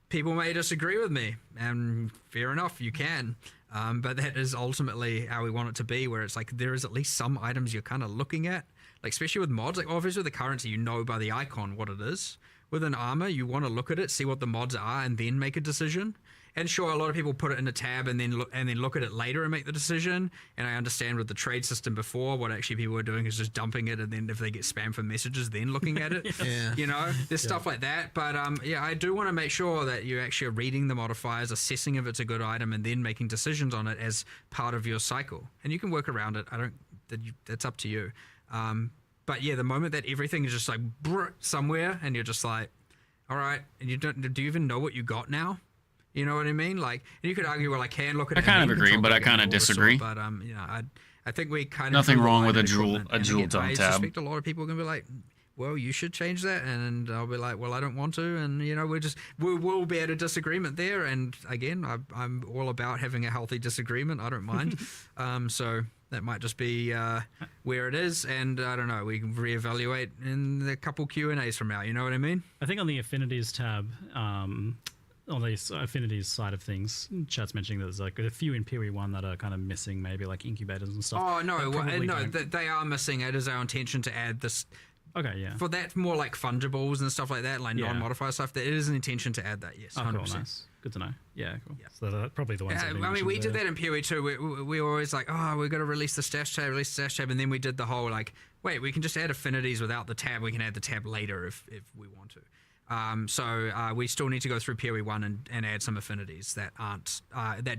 People may disagree with me, and fair enough, you can. But that is ultimately how we want it to be, where it's like there is at least some items you're kind of looking at, like especially with mods. Like obviously with the currency, you know by the icon what it is. With an armor, you want to look at it, see what the mods are, and then make a decision. And sure, a lot of people put it in a tab and then look at it later and make the decision. And I understand with the trade system before, what actually people were doing is just dumping it, and then if they get spam for messages, then looking at it. You know, there's stuff like that. But yeah, I do want to make sure that you actually are reading the modifiers, assessing if it's a good item, and then making decisions on it as part of your cycle. And you can work around it. That's up to you. But yeah, the moment that everything is just like somewhere, and you're just like, all right, and do you even know what you got now? You know what I mean? Like, and you could argue, well, I can look at it. I kind of and agree, control but I click kind and of all this disagree. But you know, I think we kind of Nothing wrong with a dual dual dump I tab. suspect a lot of people are gonna be like, well, you should change that, and I'll be like, well, I don't want to, and you know, we'll be at a disagreement there. And again, I'm all about having a healthy disagreement. I don't mind. So that might just be where it is, and I don't know. We can reevaluate in a couple Q&As from now. You know what I mean? I think on the affinities tab, on the affinities side of things, chat's mentioning that there's like a few in POE1 that are kind of missing, maybe like incubators and stuff. Oh no, That probably they are missing. It is our intention to add this. Okay, yeah. For that, more like fungibles and stuff like that, like Yeah. non-modifier stuff. That it is an intention to add that. Yes, Oh, 100%. cool, nice. Good to know. Yeah, cool. So that's probably the ones. that Yeah, have been I mean, we mentioned did there. that in POE2. We were always like, oh, we've got to release the stash tab, and then we did the whole like, wait, we can just add affinities without the tab. We can add the tab later if we want to. So we still need to go through POE1 and add some affinities that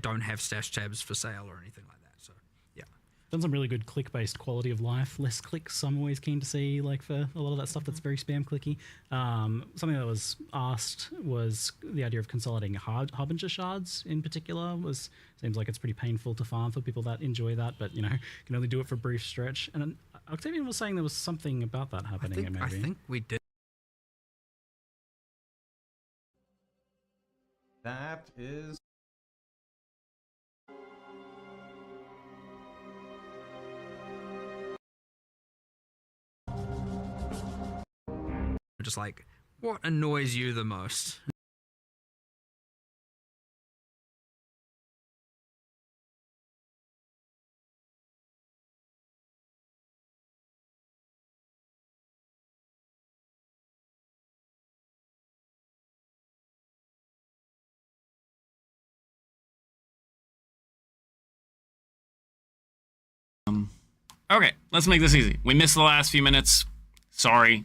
don't have stash tabs for sale or anything like that. So yeah. done some really good click-based quality of life. Less clicks, I'm always keen to see, like for a lot of that stuff that's very spam clicky. Something that was asked was the idea of consolidating Harbinger shards in particular. Seems like it's pretty painful to farm for people that enjoy that, but you know, can only do it for a brief stretch. And Octavian was saying there was something about that happening. I think we did. That is. Just like, what annoys you the most? Okay, let's make this easy. We missed the last few minutes. Sorry.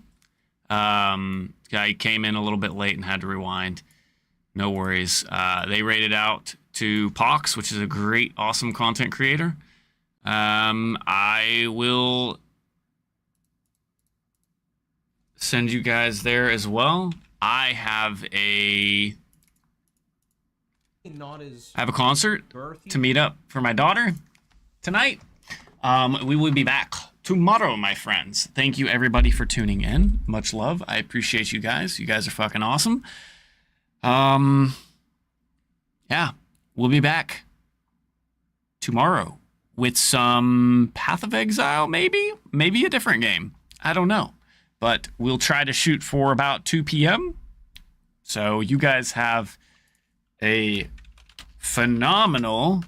I came in a little bit late and had to rewind. No worries. They rated out to Pox, which is a great, awesome content creator. I will send you guys there as well. I have a concert to meet up for my daughter tonight. We will be back tomorrow, my friends. Thank you, everybody, for tuning in. Much love. I appreciate you guys. You guys are fucking awesome. Yeah, we'll be back tomorrow with some Path of Exile, maybe a different game. I don't know. But we'll try to shoot for about 2 p.m. So you guys have a phenomenal...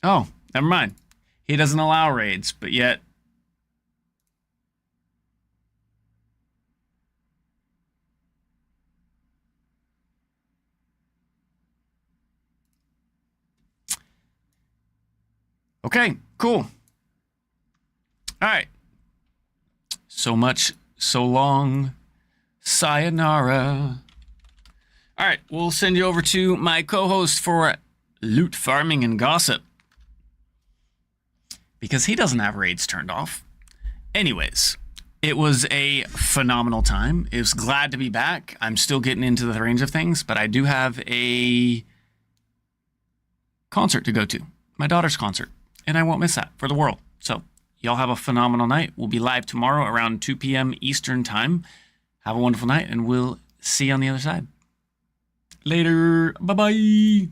Oh, never mind. He doesn't allow raids, but yet... Okay, cool. All right. So much, so long. Sayonara. All right, we'll send you over to my co-host for loot farming and gossip, because he doesn't have raids turned off. Anyways, it was a phenomenal time. It was glad to be back. I'm still getting into the range of things, but I do have a concert to go to. My daughter's concert. And I won't miss that for the world. So, y'all have a phenomenal night. We'll be live tomorrow around 2 p.m. Eastern Time. Have a wonderful night, and we'll see you on the other side. Later. Bye-bye.